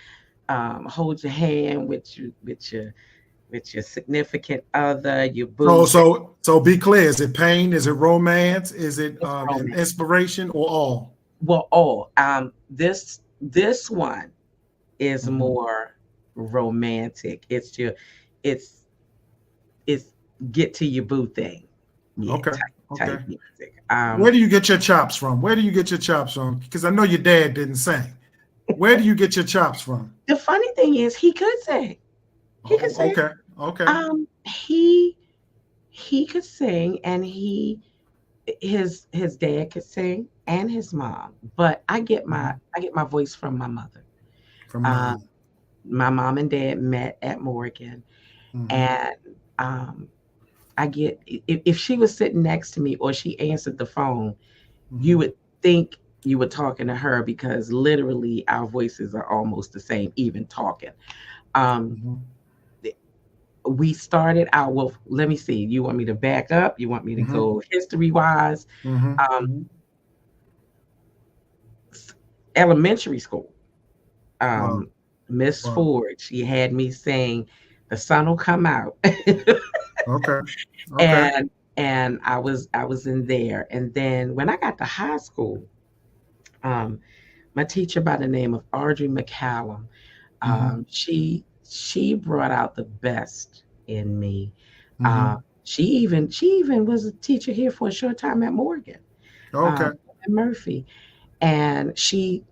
hold your hand with your significant other, your boo. So be clear. Is it pain? Is it romance? Is it an inspiration or all? Well, all. This one is more romantic. It's get to your boo thing. Yeah, type music. Where do you get your chops from? Because I know your dad didn't sing. Where do you get your chops from? The funny thing is, he could sing. He could sing. Okay. He could sing, and his dad could sing, and his mom. But I get my voice from my mother. From mom. My mom and dad met at Morgan, and I get, if she was sitting next to me or she answered the phone, you would think you were talking to her, because literally our voices are almost the same, even talking. We started out, well, let me see. You want me to back up? You want me to go history-wise? Elementary school. Miss Ford, she had me sing "The Sun Will Come Out." And I was in there. And then when I got to high school, my teacher by the name of Audrey McCallum, she brought out the best in me. She even was a teacher here for a short time at Morgan. At Murphy. And she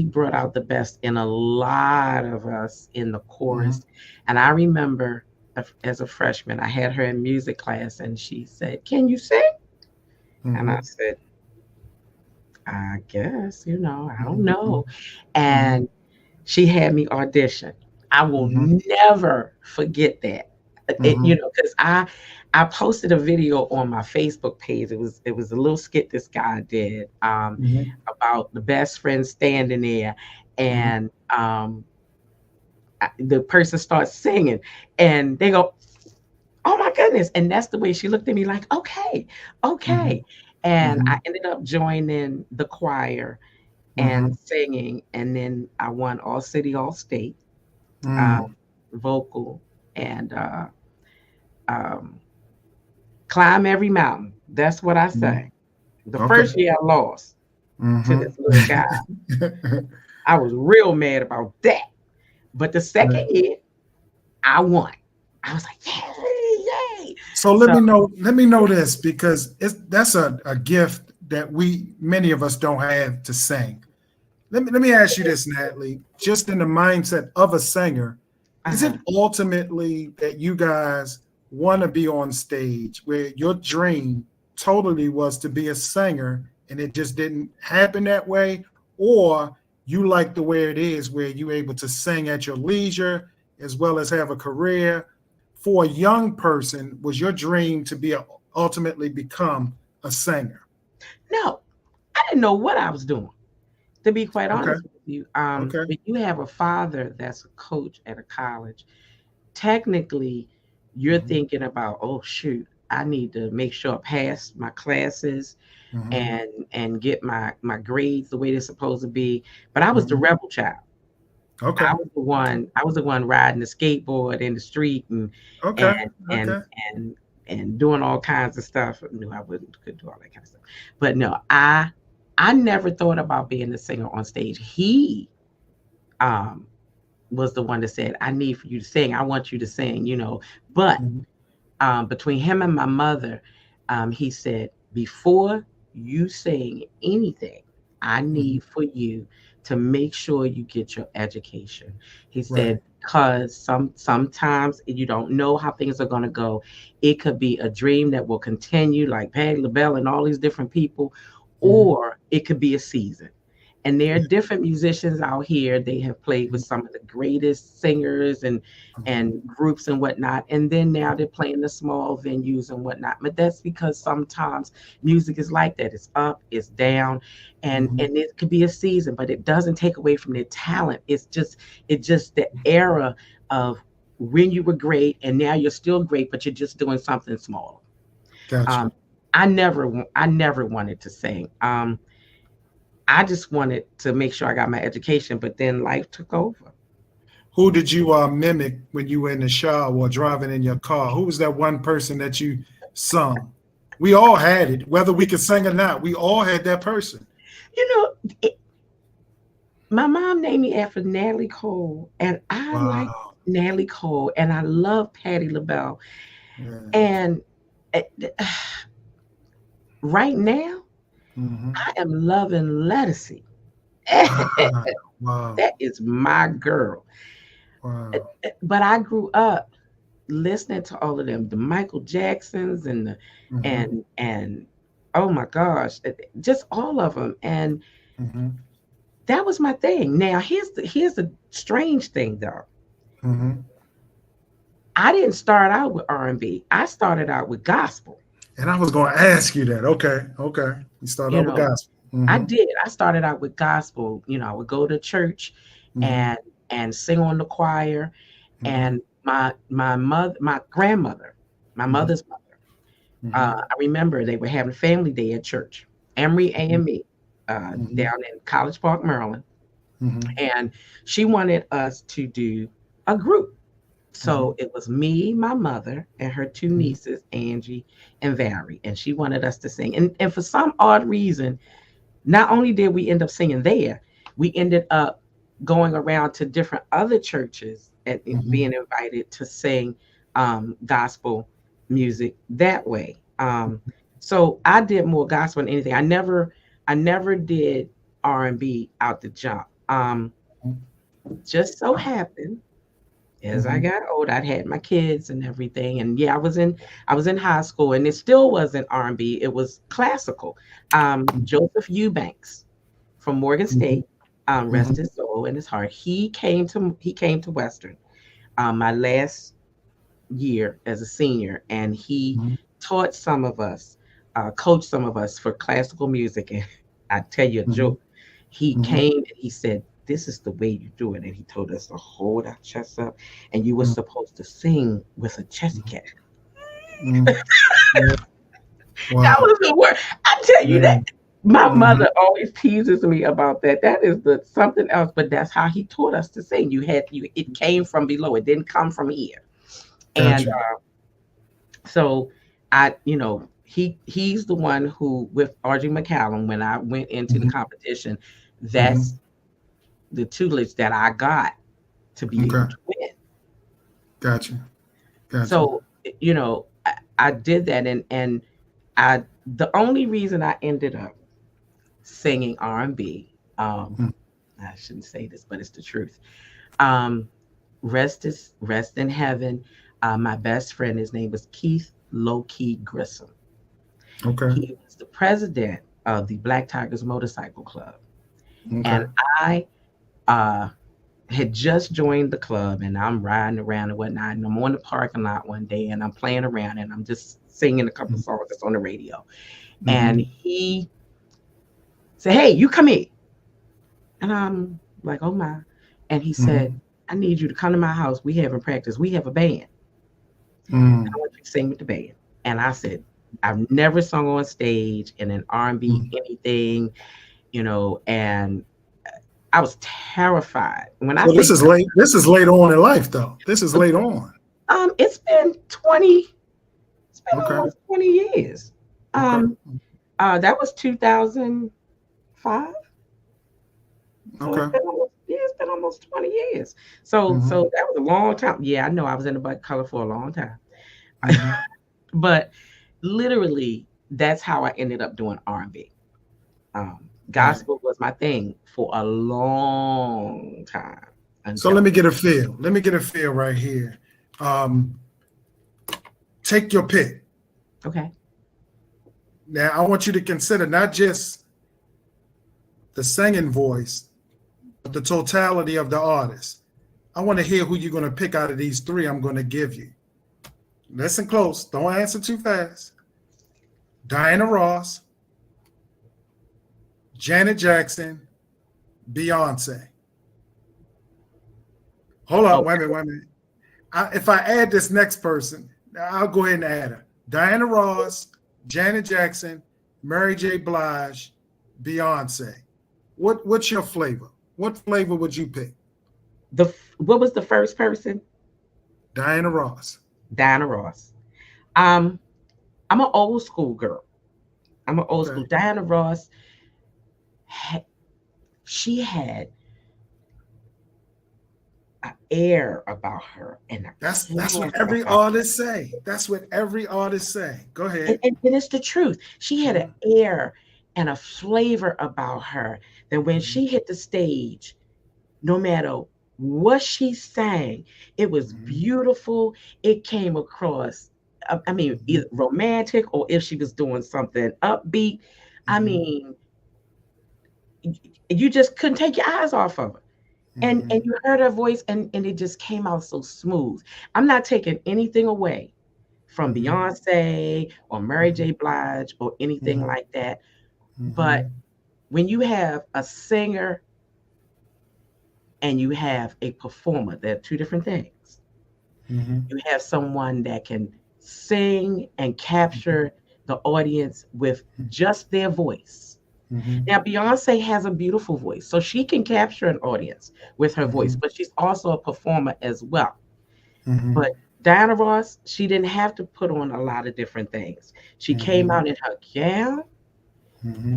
brought out the best in a lot of us in the chorus. And I remember as a freshman, I had her in music class, and she said, "Can you sing?" And I said, "I guess, I don't know." And she had me audition. I will never forget that. Because I posted a video on my Facebook page. It was a little skit this guy did about the best friend standing there, and the person starts singing, and they go, "Oh my goodness!" And that's the way she looked at me, like, "Okay." And I ended up joining the choir and singing, and then I won all city, all state vocal, and climb every mountain. That's what I sang. The first year I lost to this little guy. I was real mad about that. But the second year, I won. I was like, yay. So let me know this, because that's a gift that many of us don't have, to sing. Let me ask you this, Natalie, just in the mindset of a singer, is it ultimately that you guys want to be on stage, where your dream totally was to be a singer and it just didn't happen that way? Or you like the way it is, where you're able to sing at your leisure as well as have a career? For a young person, was your dream to ultimately become a singer? No, I didn't know what I was doing, to be quite honest with you. But you have a father that's a coach at a college. Technically, you're thinking about, oh shoot, I need to make sure I pass my classes and get my grades the way they're supposed to be. But I was the rebel child. I was the one riding the skateboard in the street and doing all kinds of stuff. I knew I could do all that kind of stuff. But no, I never thought about being a singer on stage. He was the one that said, "I need for you to sing. I want you to sing," But between him and my mother, he said, "Before you sing anything, I need for you to make sure you get your education." He said, because sometimes you don't know how things are going to go. It could be a dream that will continue, like Patti LaBelle and all these different people, or it could be a season. And there are different musicians out here. They have played with some of the greatest singers and groups and whatnot. And then now they're playing the small venues and whatnot. But that's because sometimes music is like that. It's up, it's down, and it could be a season, but it doesn't take away from their talent. It's just the era of when you were great and now you're still great, but you're just doing something small. Gotcha. I never wanted to sing. I just wanted to make sure I got my education, but then life took over. Who did you mimic when you were in the shower or driving in your car? Who was that one person that you sung? We all had it, whether we could sing or not. We all had that person. You know, my mom named me after Natalie Kool, and I like Natalie Kool, and I love Patti LaBelle. Yeah. And right now, I am loving Lettucey. Wow. That is my girl. Wow. But I grew up listening to all of them, the Michael Jacksons and and oh my gosh, just all of them. And that was my thing. Now here's the strange thing though. I didn't start out with R&B. I started out with gospel. And I was going to ask you that. Okay. You started out with gospel. I did. I started out with gospel. I would go to church and sing on the choir. And my grandmother, my mother's mother, I remember they were having family day at church, Emory AME, down in College Park, Maryland. And she wanted us to do a group. So it was me, my mother, and her two nieces, Angie and Valerie, and she wanted us to sing. And for some odd reason, not only did we end up singing there, we ended up going around to different other churches and being invited to sing gospel music that way. So I did more gospel than anything. I never did R&B out the jump. Just so happened, as I got old, I'd had my kids and everything, and yeah, I was in high school, and it still wasn't R&B; it was classical. Joseph Eubanks from Morgan State, rest his soul and his heart. He came to Western my last year as a senior, and he taught some of us, coached some of us for classical music. And I tell you a joke. He came and he said, "This is the way you do it." And he told us to hold our chests up, and you were supposed to sing with a chesty cat. Wow. That was the word. I tell you that. My mother always teases me about that. That is something else, but that's how he taught us to sing. It came from below. It didn't come from here. Gotcha. And so he's the one who, with R.G. McCallum, when I went into the competition, that's the tutelage that I got to be able to win. Gotcha. So, I did that, and the only reason I ended up singing R&B, I shouldn't say this, but it's the truth. Rest in heaven. My best friend, his name was Keith Low-Key Grissom. Okay. He was the president of the Black Tigers Motorcycle Club. And I had just joined the club, and I'm riding around and whatnot, and I'm on the parking lot one day, and I'm playing around, and I'm just singing a couple songs that's on the radio. And he said, "Hey, you come here." And I'm like, "Oh my." And he said, "I need you to come to my house. We having practice. We have a band. I want you to sing with the band." And I said, I've never sung on stage in an R&B anything, and I was terrified. This is late on in life, though. This is late on. It's been almost 20 years. That was 2005. So it's been almost 20 years. So that was a long time. Yeah, I know I was in the Black color for a long time. But literally, that's how I ended up doing R&B. Gospel was my thing for a long time. So let me get a feel. Right here. Take your pick. Okay. Now I want you to consider not just the singing voice, but the totality of the artist. I want to hear who you're going to pick out of these three I'm going to give you. Listen close. Don't answer too fast. Diana Ross, Janet Jackson, Beyonce. Hold on, wait a minute. If I add this next person, I'll go ahead and add her. Diana Ross, Janet Jackson, Mary J. Blige, Beyonce. What's your flavor? What flavor would you pick? What was the first person? Diana Ross. Diana Ross. I'm an old school girl. I'm an old school. Diana Ross, she had an air about her, and that's what every artist say. That's what every artist say. Go ahead. And it's the truth. She had an air and a flavor about her that when she hit the stage, no matter what she sang, it was beautiful. It came across, I mean, either romantic or if she was doing something upbeat. I mean, you just couldn't take your eyes off of her. And you heard her voice and it just came out so smooth. I'm not taking anything away from Beyonce or Mary J. Blige or anything like that. But when you have a singer and you have a performer, they're two different things. You have someone that can sing and capture the audience with just their voice. Now, Beyonce has a beautiful voice, so she can capture an audience with her voice, but she's also a performer as well. But Diana Ross, she didn't have to put on a lot of different things. She came out in her gown,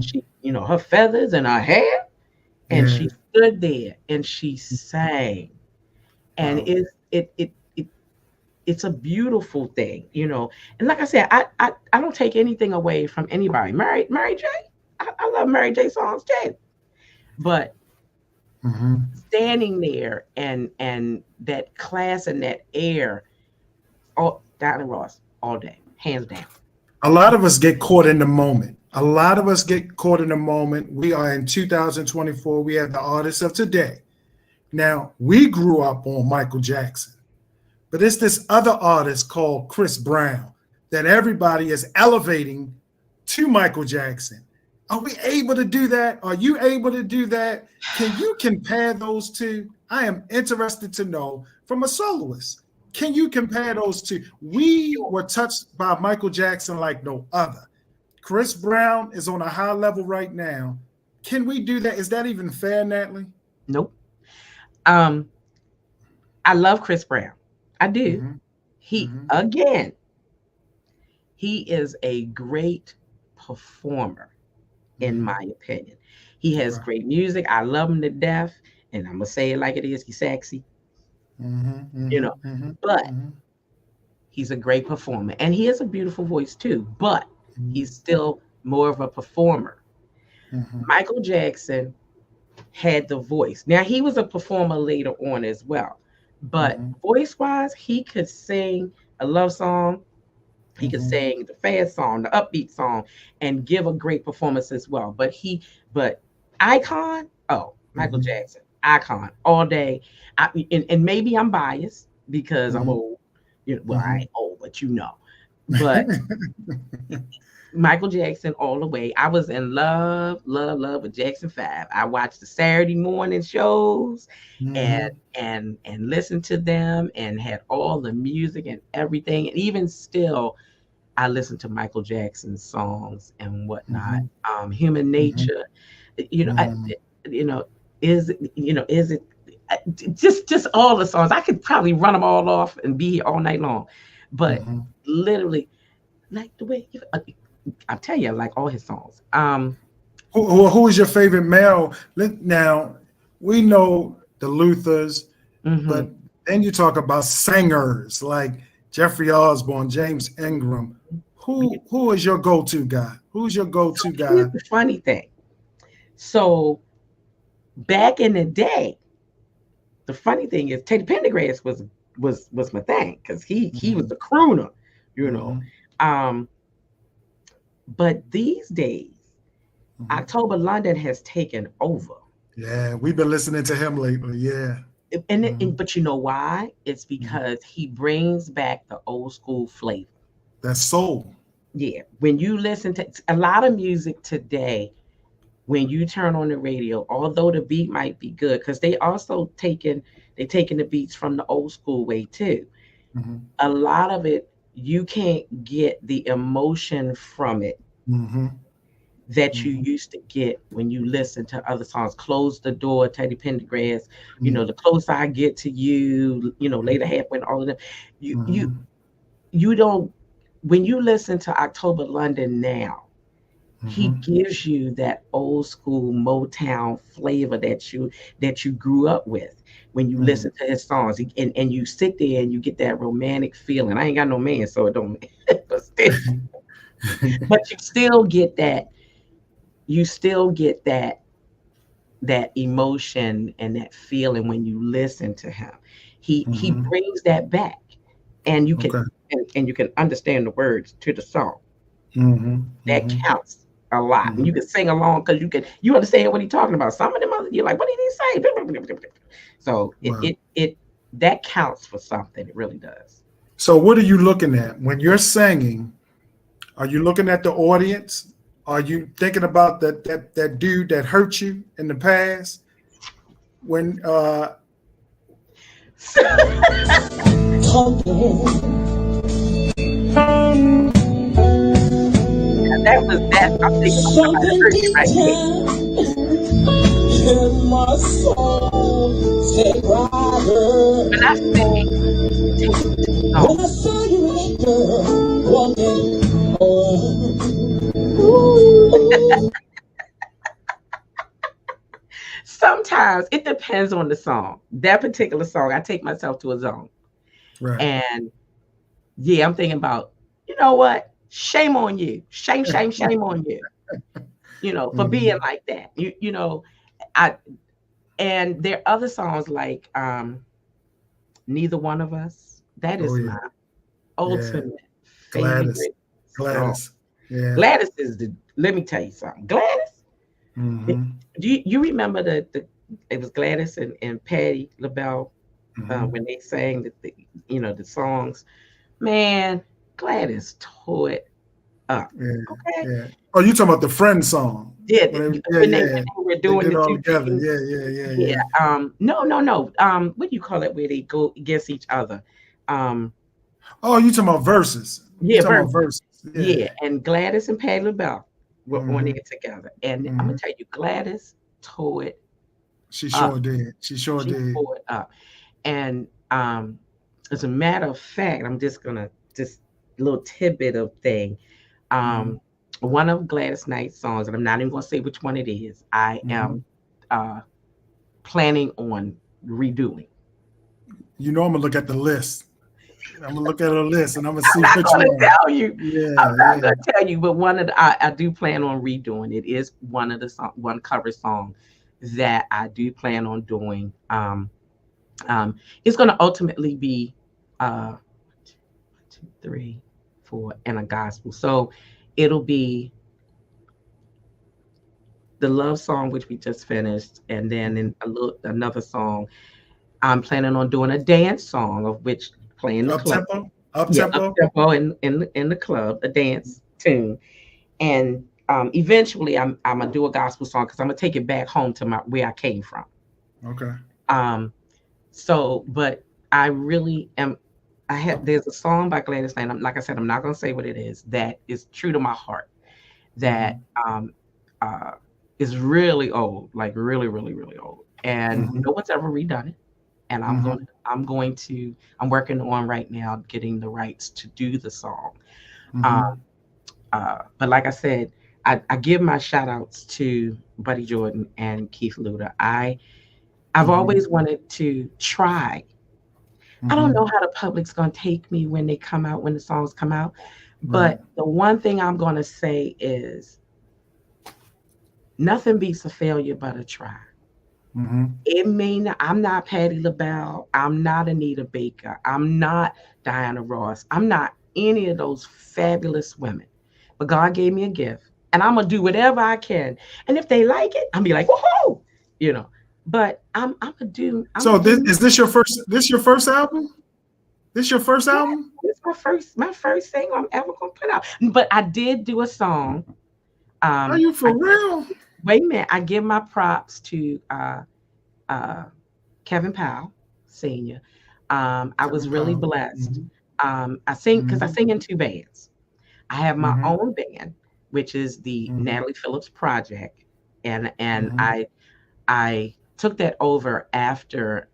she, her feathers and her hair, and she stood there and she sang. And it's a beautiful thing, And like I said, I don't take anything away from anybody. Mary J. I love Mary J. songs too, but standing there and that class and that air, Diana Ross all day, hands down. A lot of us get caught in the moment. We are in 2024. We have the artists of today. Now, we grew up on Michael Jackson, but it's this other artist called Chris Brown that everybody is elevating to Michael Jackson. Are we able to do that? Are you able to do that? Can you compare those two? I am interested to know from a soloist. Can you compare those two? We were touched by Michael Jackson like no other. Chris Brown is on a high level right now. Can we do that? Is that even fair, Natalie? Nope. I love Chris Brown. I do. He is a great performer. In my opinion, he has great music. I love him to death, and I'm gonna say it like it is. He's sexy, but he's a great performer, and he has a beautiful voice too. But he's still more of a performer. Michael Jackson had the voice. Now he was a performer later on as well, but voice-wise, he could sing a love song. He could sing the fast song, the upbeat song, and give a great performance as well. But icon, Michael Jackson, icon all day. And maybe I'm biased because I'm old. I ain't old, but But Michael Jackson all the way. I was in love with Jackson 5. I watched the Saturday morning shows and listened to them and had all the music and everything. And even still, I listen to Michael Jackson's songs and whatnot. Human Nature, is it just all the songs. I could probably run them all off and be here all night long, but literally, like the way I'm telling you, I like all his songs. Who is your favorite male? Now we know the Luthers, but then you talk about singers like Jeffrey Osborne, James Ingram. Who is your go-to guy? Who's your go-to guy? Here's the funny thing. So back in the day, the funny thing is Teddy Pendergrass was my thing because he was the crooner, But these days, October London has taken over. Yeah, we've been listening to him lately. Yeah. But you know why? It's because he brings back the old school flavor. That's soul. Yeah. When you listen to a lot of music today, when you turn on the radio, although the beat might be good, because they also taking the beats from the old school way too. A lot of it you can't get the emotion from it that you used to get when you listen to other songs. Close the Door, Teddy Pendergrass, The Closer I Get to You, Later Halfway, and all of them. You don't, when you listen to October London now, he gives you that old school Motown flavor that you grew up with when you listen to his songs, and you sit there and you get that romantic feeling. I ain't got no man, so it don't but still, but you still get that emotion and that feeling when you listen to him. He brings that back, and you can and you can understand the words to the song. That counts a lot. And you can sing along because you understand what he's talking about. Some of them you're like, what did he say? So it that counts for something. It really does. So what are you looking at when you're singing? Are you looking at the audience? Are you thinking about that dude that hurt you in the past? When that was that. I'm thinking about the hurt you right here. When I sing, sometimes it depends on the song. That particular song, I take myself to a zone. Right. And yeah, I'm thinking about, you know what? Shame on you. Shame on you. For being like that. And there are other songs like Neither One of Us. That is my ultimate favorite. Gladys. Yeah. Gladys is let me tell you something. Gladys. Do you remember it was Gladys and Patti LaBelle when they sang the songs? Man, Gladys tore it up. Yeah. Okay. Yeah. Oh, you talking about the Friend song? Yeah. When they were doing it all two together. things. Yeah. No. What do you call it where they go against each other? Oh, you talking about verses? Yeah, verses. Yeah. And Gladys and Patti LaBelle were on it together, and I'm gonna tell you, Gladys tore it. She sure did. She tore it up. And as a matter of fact, I'm just a little tidbit of thing. One of Gladys Knight's songs, and I'm not even gonna say which one it is, I am planning on redoing. I'm gonna look at the list. I'm gonna look at a list and I'm gonna see which one. I'm tell you. I'm not gonna tell you, but one of I do plan on redoing. It is one of the one cover song that I do plan on doing. It's gonna ultimately be 1, 2, 3, 4, and a gospel. So it'll be the love song, which we just finished, and then in another song. I'm planning on doing a dance song, of which playing the club. Up tempo in the club, a dance tune, and eventually I'm gonna do a gospel song because I'm gonna take it back home to where I came from. Okay. So, but I really am. There's a song by Gladys Knight. Like I said, I'm not gonna say what it is. That is true to my heart. That is really old, like really, really, really old, and no one's ever redone it. And I'm working on right now getting the rights to do the song. But like I said, I give my shout outs to Buddy Jordan and Keith Luda. I've always wanted to try. I don't know how the public's gonna take me when the songs come out. But the one thing I'm gonna say is nothing beats a failure but a try. It may not, I'm not Patti LaBelle. I'm not Anita Baker. I'm not Diana Ross. I'm not any of those fabulous women. But God gave me a gift, and I'm gonna do whatever I can. And if they like it, I'll be like, whoa, you know. But I'm gonna do. I'm So gonna do. this your first? This your first album? This your first Yeah, album? it's my first thing I'm ever gonna put out. But I did do a song. Are you for I real? wait a minute. I give my props to uh, Kevin Powell, Senior. I was Kevin really Powell. blessed. Mhm. I sing because I Mhm. sing in two bands. I have my Mhm. own band, which is the Mhm. Natalie Phillips Project, and Mhm. I took that over after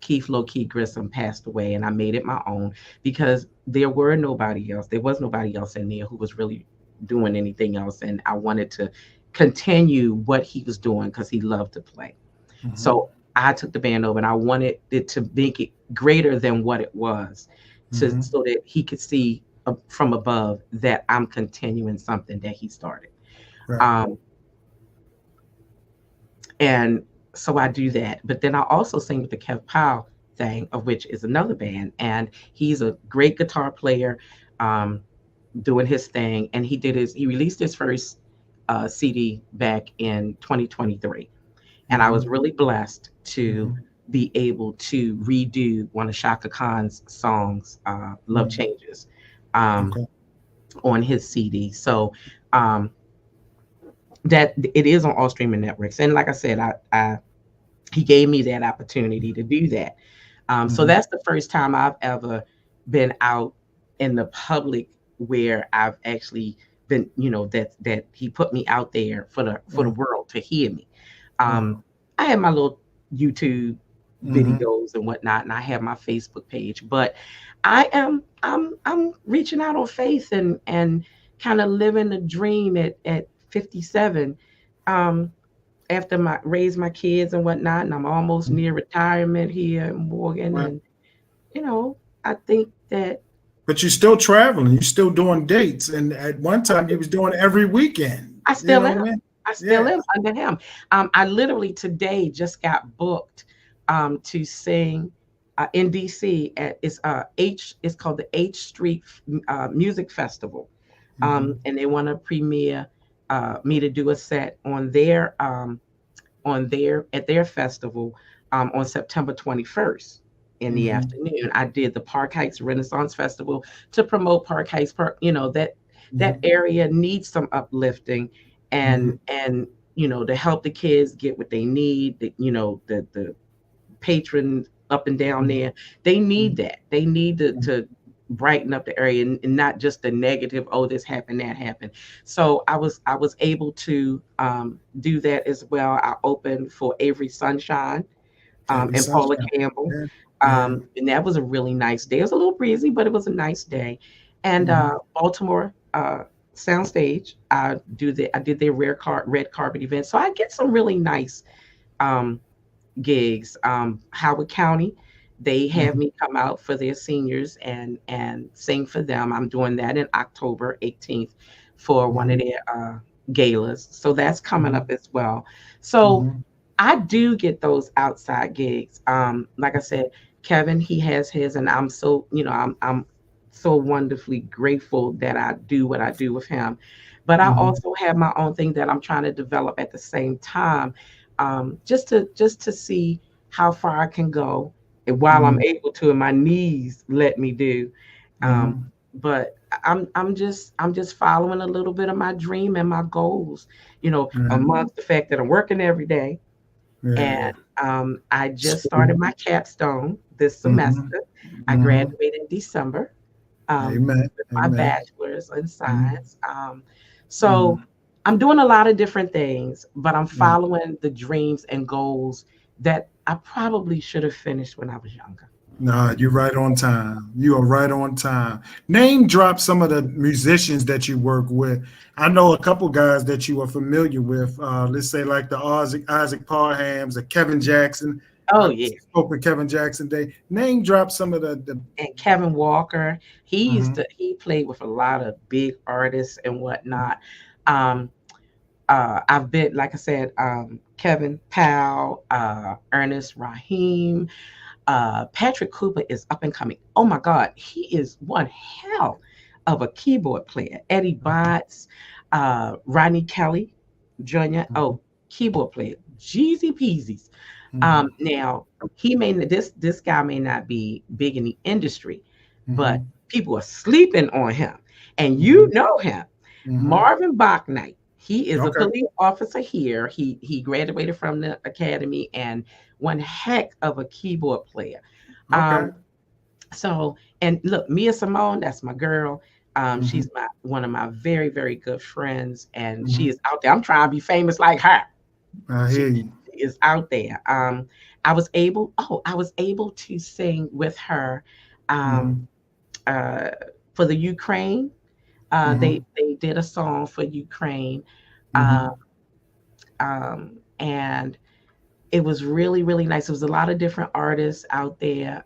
Keith Low Key Grissom passed away, and I made it my own because there were nobody else. There was nobody else in there who was really doing anything else, and I wanted to continue what he was doing because he loved to play. Mhm. So I took the band over, and I wanted it to make it greater than what it was, to Mhm. so that he could see from above that I'm continuing something that he started. Right. Um, and so I do that. But then I also sing with the Kev Powell thing, of which is another band, and he's a great guitar player, um, doing his thing. And he released his first CD back in 2023, and I was Mhm. really blessed to Mhm. be able to redo one of Shaka Khan's songs, "Love Mhm. Changes," um, Okay. on his CD. So um, that it is on all streaming networks. And like I said, I he gave me that opportunity to do that. So Mhm. that's the first time I've ever been out in the public where I've actually been, that he put me out there for the Wow. world to hear me. Um, Wow. I had my little YouTube Mhm. videos and whatnot, and I have my Facebook page, but I'm reaching out on faith and kind of living the dream at 57. Um, after my raise my kids and whatnot, and I'm almost Mhm. near retirement here in Morgan, Wow. and I think that But you're still traveling. You're still doing dates, and at one time you was doing every weekend. I You still know am. what I mean? I still Yeah. am under him. I literally today just got booked to sing in DC at it's called the H Street Music Festival, Mhm. and they want to premiere me to do a set on their at their festival on September 21st in the Mhm. afternoon. I did the Park Heights Renaissance Festival to promote Park Heights Park. That Mhm. area needs some uplifting, Mhm. and to help the kids get what they need. The patrons up and down Mhm. there, they need Mhm. that. They need to brighten up the area, and not just the negative, oh, this happened, that happened. So I was able to do that as well. I opened for Avery Sunshine, Every and Paula sunshine. Campbell. Yeah. Yeah. And that was a really nice day. It was a little breezy, but it was a nice day. And Mhm. Baltimore Soundstage, I did their red carpet event. So I get some really nice um, gigs. Howard County, they have Mhm. me come out for their seniors and sing for them. I'm doing that in October 18th for one of Mhm. their galas. So that's coming up Mhm. as well. So Mhm. I do get those outside gigs. Like I said, Kevin, he has his, and I'm so, I'm so wonderfully grateful that I do what I do with him. But I Mhm. also have my own thing that I'm trying to develop at the same time, just to see how far I can go, and while I'm Mhm. able to, and my knees let me do. Um, Mhm. but I'm just following a little bit of my dream and my goals, Yeah. amongst the fact that I'm working every day, Yeah. and I just started School. my capstone this Mhm. semester. I Mhm. graduated in December Amen. with my Amen. bachelor's in Mhm. science. So Mhm. I'm doing a lot of different things, but I'm Yeah. following the dreams and goals that I probably should have finished when I was younger. Nah, you're right on time. You are right on time. Name drop some of the musicians that you work with. I know a couple guys that you are familiar with. Let's say like the Isaac Parhams, or Kevin Jackson. Oh I yeah, spoke with Kevin Jackson today. Name drop some of the and Kevin Walker. mhm, He played with a lot of big artists and whatnot. Um, I've been, like I said, Kevin Powell, Ernest Raheem, Patrick Cooper is up and coming. Oh my God, he is one hell of a keyboard player. Eddie Botts, Rodney Kelly Jr. Oh, keyboard player, Jeezy Peasies. Now he may this guy may not be big in the industry, but people are sleeping on him, and you know him, Marvin Bachnight. He is a police officer here. He graduated from the academy and one heck of a keyboard player. So, and look, Mia Simone, that's my girl. She's one of my very, very good friends, and she is out there. I'm trying to be famous like her. I hear you. She is out there. I was able to sing with her for the Ukraine. They did a song for Ukraine, and it was really, really nice. It was a lot of different artists out there.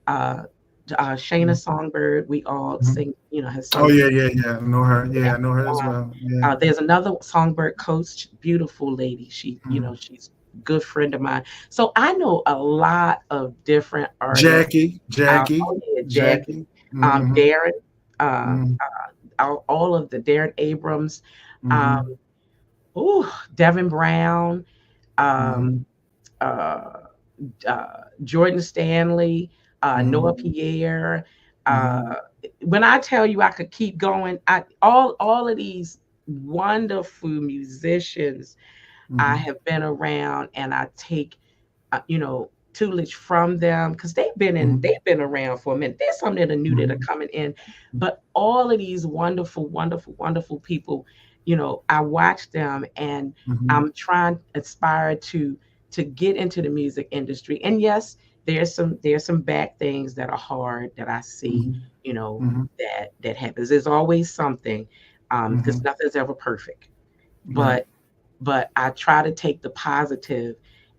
Shayna Songbird, we all sing, her song. Oh yeah. I know her. Yeah, I know her as well. Yeah. There's another Songbird coach, beautiful lady. She, she's a good friend of mine. So I know a lot of different artists. Jackie. Darren, all of the Darren Abrams, Devin Brown, Jordan Stanley, Noah Pierre. When I tell you I could keep going, all of these wonderful musicians I have been around, and I take tutelage from them because they've been around for a minute. There's some that are new that are coming in, but all of these wonderful, wonderful, wonderful people, I watch them, and I'm trying to aspire to get into the music industry. And yes, there's some bad things that are hard that I see, that happens. There's always something, because nothing's ever perfect. But I try to take the positive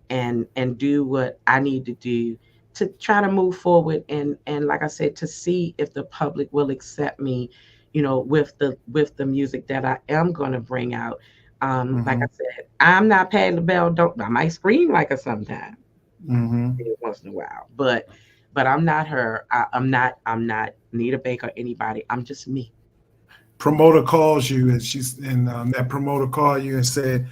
and do what I need to do to try to move forward, and like I said, to see if the public will accept me, with the music that I am going to bring out. Like I said, I'm not Patti LaBelle. I might scream like her sometime, once in a while, but I'm not her. I'm not Nita Baker or anybody. I'm just me. Promoter calls you, and that promoter called you and said,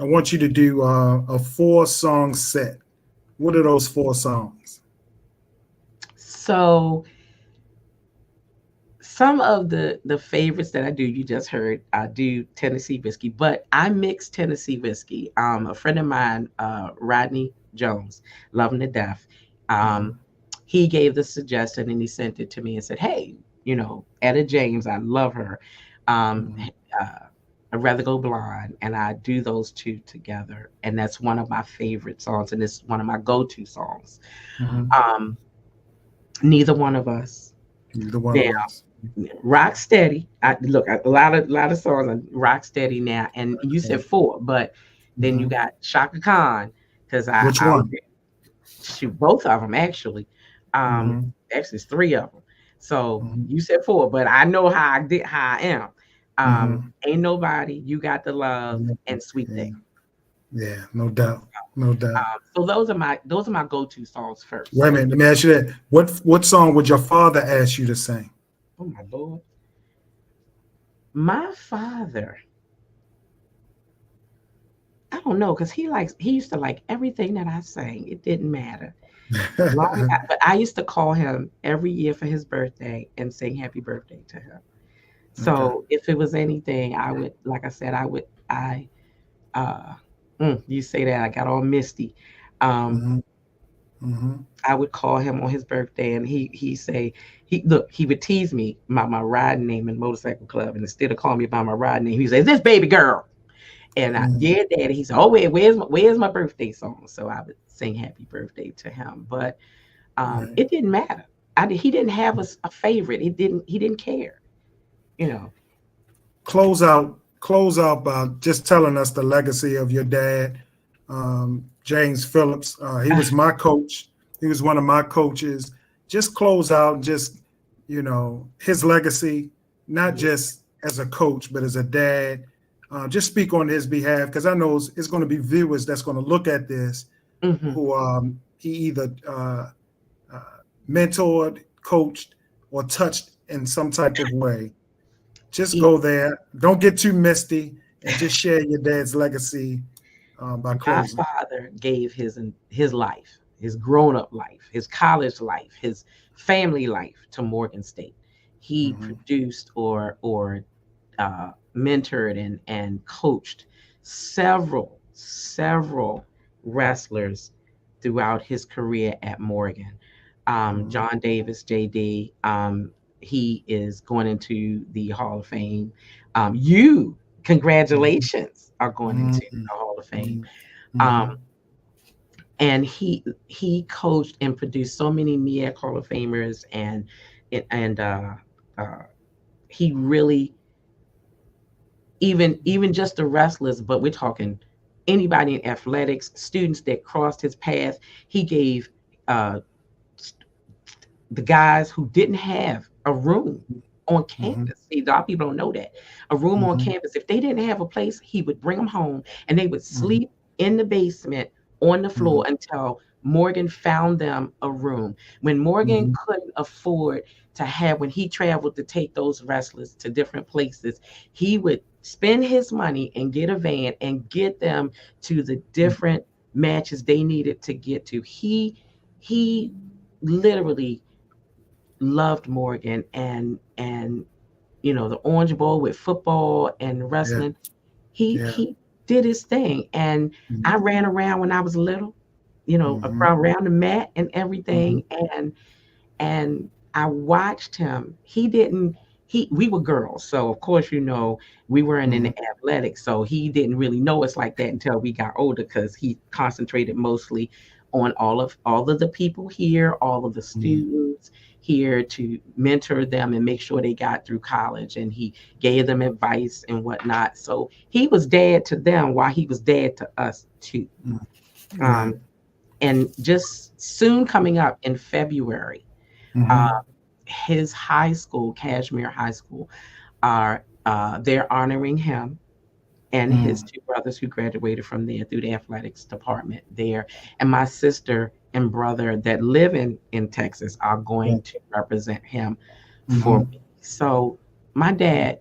I want you to do a 4-song set. What are those 4 songs? So some of the favorites that I do, you just heard, I do Tennessee Whiskey, but I mix Tennessee Whiskey. A friend of mine, Rodney Jones, love him to death. He gave the suggestion and he sent it to me and said, hey, Etta James, I love her. I'd rather go blonde, and I do those 2 together, and that's one of my favorite songs, and it's one of my go-to songs. Neither one of us. Rock Steady. A lot of songs are Rock Steady now, and you said 4, but then you got Shaka Khan, because Which one? Shoot, both of them actually. Actually, it's 3 of them. So you said 4, but I know how I am. Ain't Nobody, You Got the Love, and Sweet Thing. Yeah, no doubt. So those are my go-to songs first. Wait a minute, let me ask you that. What song would your father ask you to sing? Oh my Lord. My father, I don't know, because he used to like everything that I sang. It didn't matter. But I used to call him every year for his birthday and sing happy birthday to him. So if it was anything, I would, like I said, you say that, I got all misty. I would call him on his birthday, and he would tease me about my riding name in Motorcycle Club, and instead of calling me by my riding name, he'd say, "This baby girl." And yeah, Daddy. He said, "Oh, where's my birthday song?" So I would sing happy birthday to him. But it didn't matter. He didn't have a favorite. He didn't care. Close out by just telling us the legacy of your dad, James Phillips. He was my coach. He was one of my coaches. Just close out, his legacy, not just as a coach, but as a dad. Just speak on his behalf, because I know it's going to be viewers that's going to look at this who he either mentored, coached, or touched in some type of way. just go there. Don't get too misty, and just share your dad's legacy by My closing. father gave his life, his grown-up life, his college life, his family life to Morgan State. He produced or mentored and coached several wrestlers throughout his career at Morgan. John Davis, JD, he is going into the Hall of Fame. Congratulations, are going into the Hall of Fame. And he coached and produced so many MEAC Hall of Famers, and he really, even just the wrestlers, but we're talking anybody in athletics, students that crossed his path. He gave the guys who didn't have a room on campus. See, a lot of people don't know that. A room on campus, if they didn't have a place, he would bring them home and they would sleep in the basement on the floor until Morgan found them a room. When Morgan couldn't afford to have, when he traveled to take those wrestlers to different places, he would spend his money and get a van and get them to the different matches they needed to get to. He literally loved Morgan, and you know, the Orange Bowl with football and wrestling. He did his thing, and I ran around when I was little, you know, around the mat and everything, and I watched him. We were girls, so of course, you know, we weren't in the athletics, so he didn't really know us like that until we got older, because he concentrated mostly on all of the people here, all of the students here, to mentor them and make sure they got through college, and he gave them advice and whatnot. So he was dad to them while he was dad to us too. And just soon coming up in February, his high school, Kashmir High School, they're honoring him and his two brothers who graduated from there through the athletics department there. And my sister and brother that live in Texas are going to represent him for me. So my dad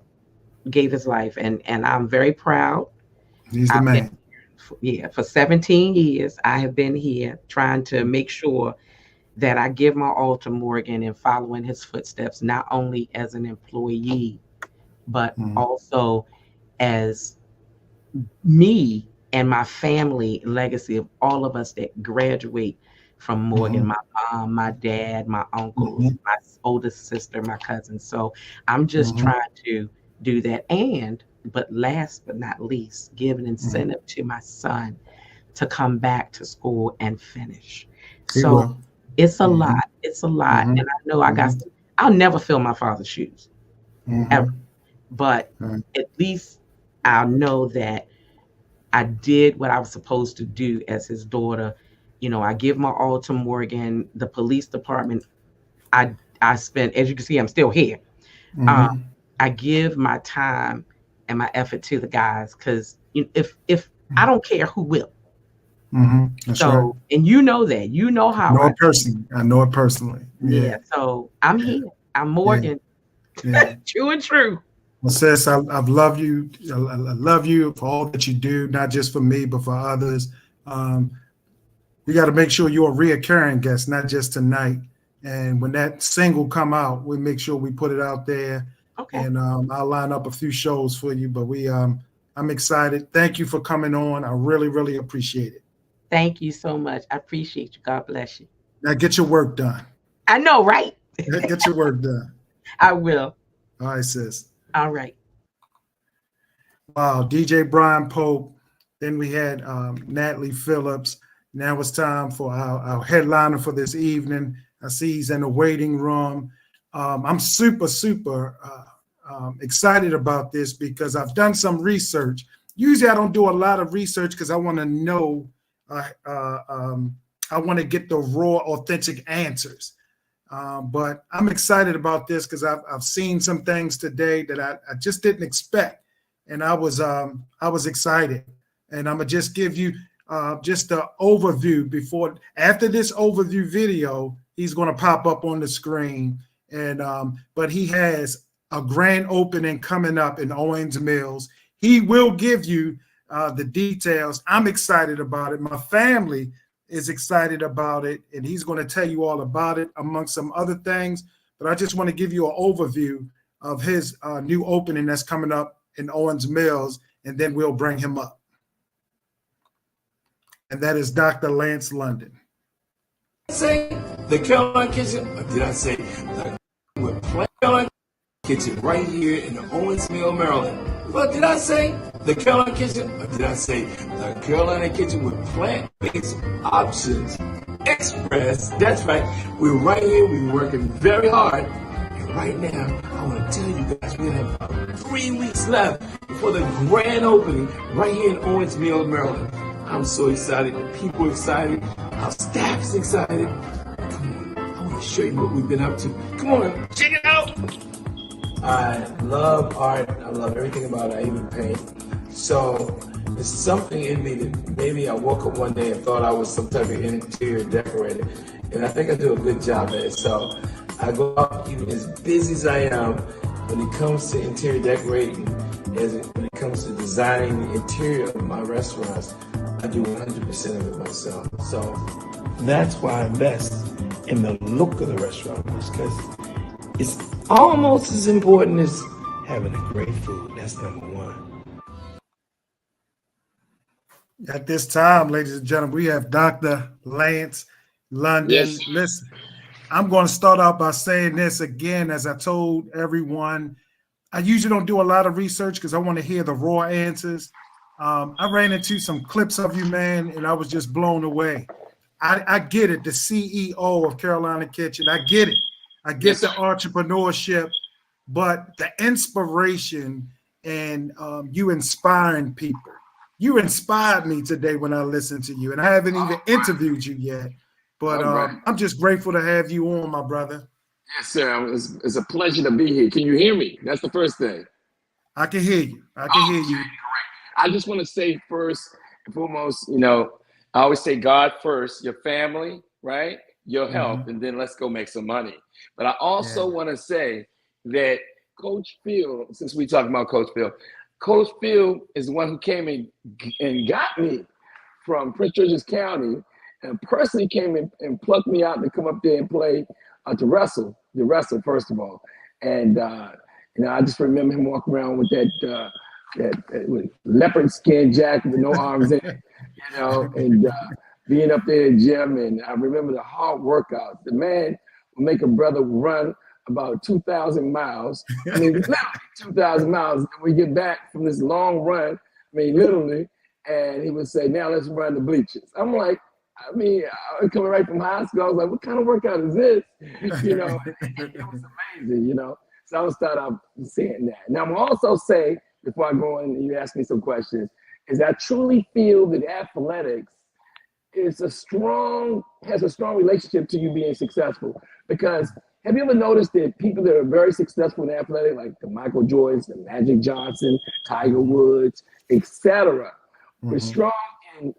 gave his life, and I'm very proud. He's the man. For 17 years, I have been here trying to make sure that I give my all to Morgan and follow in his footsteps, not only as an employee, but also as me and my family legacy of all of us that graduate from Morgan, my mom, my dad, my uncles, my oldest sister, my cousins. So I'm just trying to do that. But last but not least, give an incentive to my son to come back to school and finish. So it's a lot. It's a lot. And I know I'll never fill my father's shoes, ever. But at least I'll know that I did what I was supposed to do as his daughter. You know, I give my all to Morgan. The police department, I spent, as you can see, I'm still here. I give my time and my effort to the guys, because if I don't care, who will? That's right. And you know that. You know how I know it personally. Yeah. So I'm here. I'm Morgan. True and true. Well, sis, I've loved you. I love you for all that you do, not just for me, but for others. We got to make sure you're a reoccurring guest, not just tonight. And when that single come out, we'll make sure we put it out there. Okay. And I'll line up a few shows for you. But I'm excited. Thank you for coming on. I really, really appreciate it. Thank you so much. I appreciate you. God bless you. Now get your work done. I know, right? Get your work done. I will. All right, sis. All right. Wow, DJ Brian Pope. Then we had Natalie Phillips. Now it's time for our headliner for this evening. I see he's in the waiting room. I'm super excited about this because I've done some research. Usually I don't do a lot of research because I want to know, I want to get the raw, authentic answers. But I'm excited about this because I've seen some things today that I just didn't expect. And I was excited. And I'm gonna just give you just the overview after this overview video, he's gonna pop up on the screen. And but he has a grand opening coming up in Owings Mills. He will give you the details. I'm excited about it. My family is excited about it, and he's going to tell you all about it, among some other things. But I just want to give you an overview of his new opening that's coming up in Owings Mills, and then we'll bring him up. And that is Dr. Lance London. Say the Carolina Kitchen, or did I say the Carolina Kitchen right here in the Owings Mill, Maryland? What did I say? The Carolina Kitchen, or did I say the Carolina Kitchen with plant-based options express? That's right. We're right here. We're working very hard. And right now, I want to tell you guys we're going to have about 3 weeks left before the grand opening right here in Owings Mill, Maryland. I'm so excited. People are excited. Our staff's excited. Come on. I want to show you what we've been up to. Come on. Check it out. I love art. I love everything about it. I even paint. So there's something in me that maybe I woke up one day and thought I was some type of interior decorator. And I think I do a good job at it. So I go out, even as busy as I am, when it comes to interior decorating, when it comes to designing the interior of my restaurants, I do 100% of it myself. So that's why I invest in the look of the restaurant, because it's almost as important as having a great food. That's number one. At this time, ladies and gentlemen, we have Dr. Lance London. Yes. Listen, I'm going to start out by saying this again, as I told everyone. I usually don't do a lot of research because I want to hear the raw answers. I ran into some clips of you, man, and I was just blown away. I get it, the CEO of Carolina Kitchen. I get it. I get the entrepreneurship, but the inspiration and you inspiring people. You inspired me today when I listened to you, and I haven't even interviewed you yet. But I'm just grateful to have you on, my brother. Yes, sir. It's a pleasure to be here. Can you hear me? That's the first thing. I can hear you. I can hear you. Great. I just want to say first and foremost, I always say God first, your family, right? Your health, and then let's go make some money. But I also want to say that Coach Phil, since we talking about Coach Phil is the one who came and got me from Prince George's County, and personally came and plucked me out to come up there and play to wrestle first of all. And I just remember him walking around with that leopard skin jacket with no arms in it, and being up there in the gym. And I remember the hard workouts. The man would make a brother run about 2,000 miles. I mean, literally 2,000 miles. And we get back from this long run, literally, and he would say, now let's run the bleachers. I'm like, I was coming right from high school. I was like, what kind of workout is this? It was amazing, So I would start out saying that. Now, I'm also say, before I go in and you ask me some questions, is I truly feel that athletics has a strong relationship to you being successful. Because have you ever noticed that people that are very successful in athletics, like the Michael Jordans, the Magic Johnson, Tiger Woods, etc., are strong in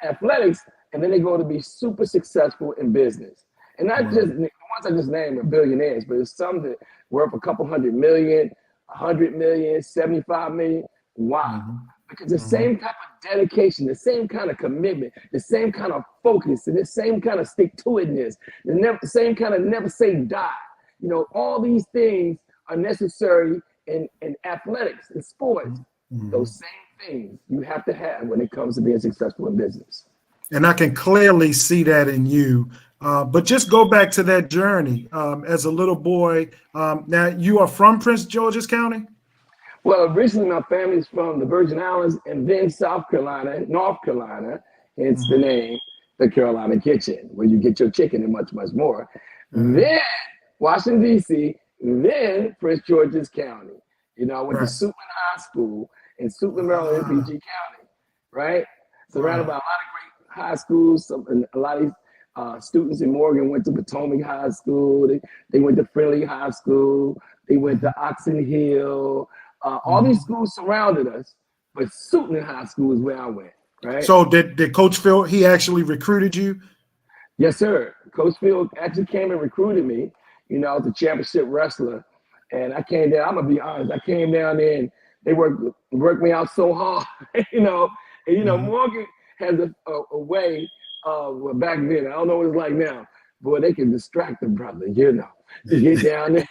athletics, and then they go to be super successful in business. And not just the ones I just named are billionaires, but it's some that worth a couple $100 million, 100 million, 75 million. Why? Because the same type of dedication, the same kind of commitment, the same kind of focus, and the same kind of stick-to-itness, the same kind of never say die. All these things are necessary in athletics, in sports. Those same things you have to have when it comes to being successful in business. And I can clearly see that in you. But just go back to that journey as a little boy. Now, you are from Prince George's County? Well, originally my family's from the Virgin Islands and then South Carolina, North Carolina, hence the name, the Carolina Kitchen, where you get your chicken and much, much more. Then Washington, D.C., then Prince George's County. I went to Suitland High School in Suitland, Maryland, PG County, right? Surrounded by a lot of great high schools. A lot of these students in Morgan went to Potomac High School. They went to Friendly High School. They went to Oxon Hill. All these schools surrounded us, but Suitland High School is where I went, right? So did Coach Phil, he actually recruited you? Yes, sir. Coach Phil actually came and recruited me. I was a championship wrestler. And I came down, I'm gonna be honest, I came down there and they worked me out so hard, you know. And you know, Morgan has a way of, well, back then, I don't know what it's like now, boy, they can distract the brother, you know. You get down there.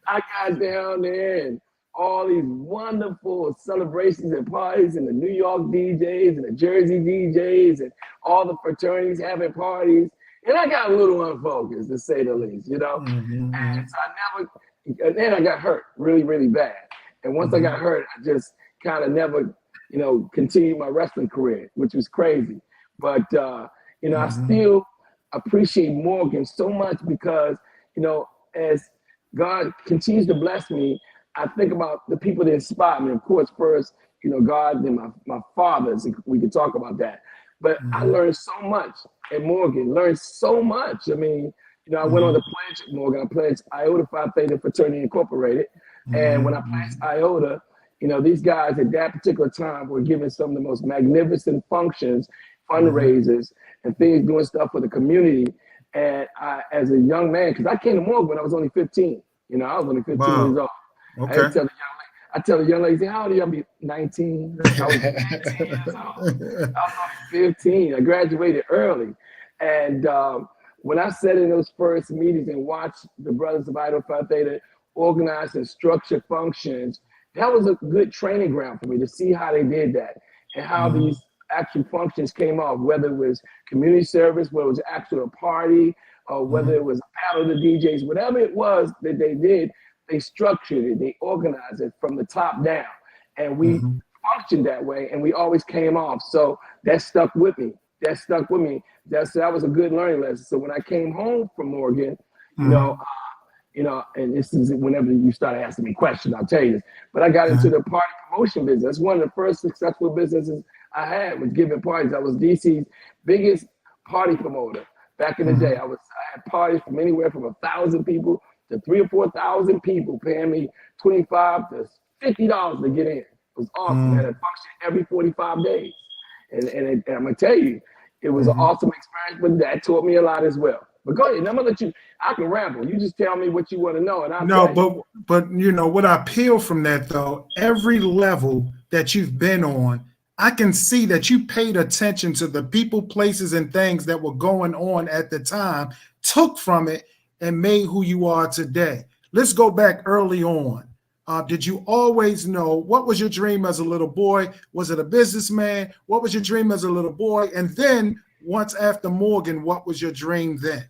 I got down there and all these wonderful celebrations and parties, and the New York DJs and the Jersey DJs and all the fraternities having parties. And I got a little unfocused, to say the least, you know. And so and then I got hurt really, really bad. And once I got hurt, I just kind of never, you know, continued my wrestling career, which was crazy. But, you know, I still appreciate Morgan so much because, you know, as God continues to bless me, I think about the people that inspire me. Of course, first, you know, God, then my fathers, we could talk about that. But I learned so much at Morgan, learned so much. I mean, you know, I went on the pledge at Morgan. I pledged Iota Phi Theta Fraternity Incorporated. And when I pledged Iota, you know, these guys at that particular time were giving some of the most magnificent functions, fundraisers, and things, doing stuff for the community. And I, as a young man, because I came to Morgan when I was only 15. You know, I was only 15 years old. Okay. I tell the young lady, how old are you? I'll be 19. I was 15 years old. I was only 15. I graduated early. And when I sat in those first meetings and watched the brothers of Iota Phi Theta organize and structure functions, that was a good training ground for me to see how they did that and how these actual functions came off, whether it was community service, whether it was actually a party, or whether it was a battle of the DJs, whatever it was that they did, they structured it, they organized it from the top down. And we functioned that way, and we always came off. So that stuck with me. That stuck with me. That was a good learning lesson. So when I came home from Morgan, you know, and this is whenever you start asking me questions, I'll tell you this. But I got into the party promotion business. That's one of the first successful businesses I had, was giving parties. I was DC's biggest party promoter back in the day. I had parties from anywhere from 1,000 people to 3,000 or 4,000 people paying me $25 to $50 to get in. It was awesome. I had a function every 45 days. And I'm gonna tell you, it was an awesome experience, but that taught me a lot as well. But go ahead, I'm gonna let you, I can ramble. You just tell me what you want to know, and I'll tell you. But you know what I peel from that though, every level that you've been on, I can see that you paid attention to the people, places, and things that were going on at the time, took from it, and made who you are today. Let's go back early on. Did you always know, what was your dream as a little boy? Was it a businessman? What was your dream as a little boy? And then once after Morgan, what was your dream then?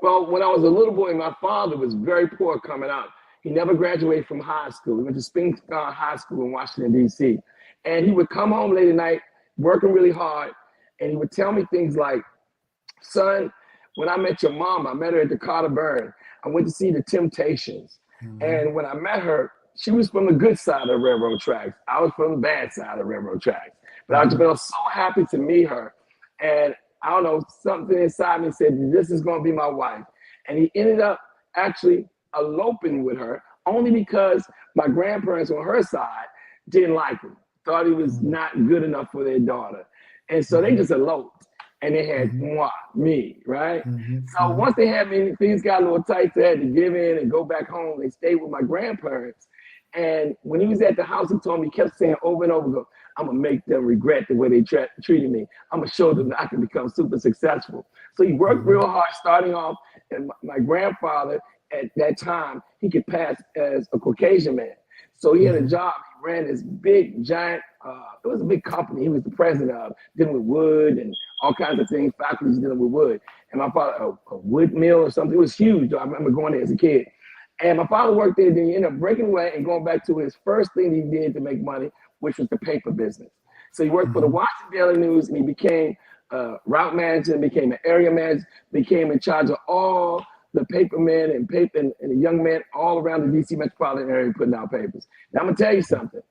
Well, when I was a little boy, my father was very poor coming up. He never graduated from high school. He went to Spring High School in Washington, D.C. And he would come home late at night, working really hard, and he would tell me things like, son, when I met your mom, I met her at the Carter Burn. I went to see the Temptations. And when I met her, she was from the good side of the railroad tracks. I was from the bad side of the railroad tracks. But I was so happy to meet her. And I don't know, something inside me said, this is going to be my wife. And he ended up actually eloping with her only because my grandparents on her side didn't like him, thought he was not good enough for their daughter. And so they just eloped. And they had me, right? So once they had me, things got a little tight, so I had to give in and go back home. They stayed with my grandparents. And when he was at the house, he told me, he kept saying over and over, I'm gonna make them regret the way they treated me. I'm gonna show them that I can become super successful. So he worked real hard, starting off, and my grandfather at that time, he could pass as a Caucasian man. So he had a job. He ran this big, giant, it was a big company. He was the president of, dealing with wood and all kinds of things, faculties dealing with wood. And my father, a wood mill or something, it was huge. I remember going there as a kid. And my father worked there, then he ended up breaking away and going back to his first thing he did to make money, which was the paper business. So he worked for the Washington Daily News, and he became a route manager, became an area manager, became in charge of all the paper men and the young men all around the DC metropolitan area putting out papers. Now I'm gonna tell you something.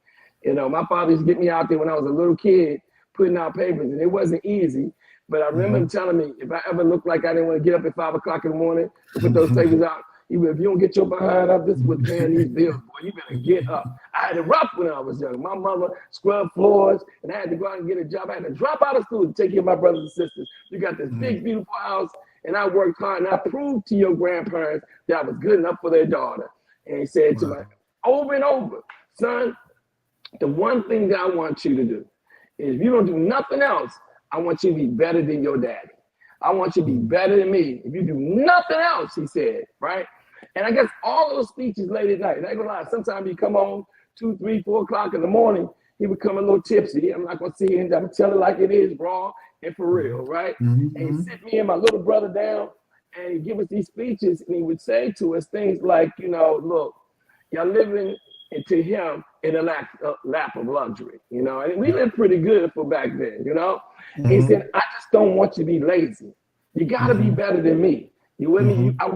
You know, my father used to get me out there when I was a little kid putting out papers, and it wasn't easy. But I remember him telling me, if I ever looked like I didn't want to get up at 5 o'clock in the morning to put those papers out, he would, if you don't get your behind up, this is what's paying these bills, boy. You better get up. I had it rough when I was young. My mother scrubbed floors, and I had to go out and get a job. I had to drop out of school to take care of my brothers and sisters. We got this big, beautiful house and I worked hard, and I proved to your grandparents that I was good enough for their daughter. And he said to me over and over, son, the one thing that I want you to do is if you don't do nothing else, I want you to be better than your daddy. I want you to be better than me. If you do nothing else, he said, right? And I guess all those speeches late at night, and I ain't gonna lie, sometimes he come on 2, 3, 4 o'clock in the morning, he would come a little tipsy. I'm not gonna see him, I'm telling it like it is, raw and for real, right? And he sit me and my little brother down and he'd give us these speeches and he would say to us things like, you know, look, y'all living into him in a lap of luxury, you know, and we lived pretty good for back then, you know. He said, I just don't want you to be lazy. You gotta be better than me. You with me? I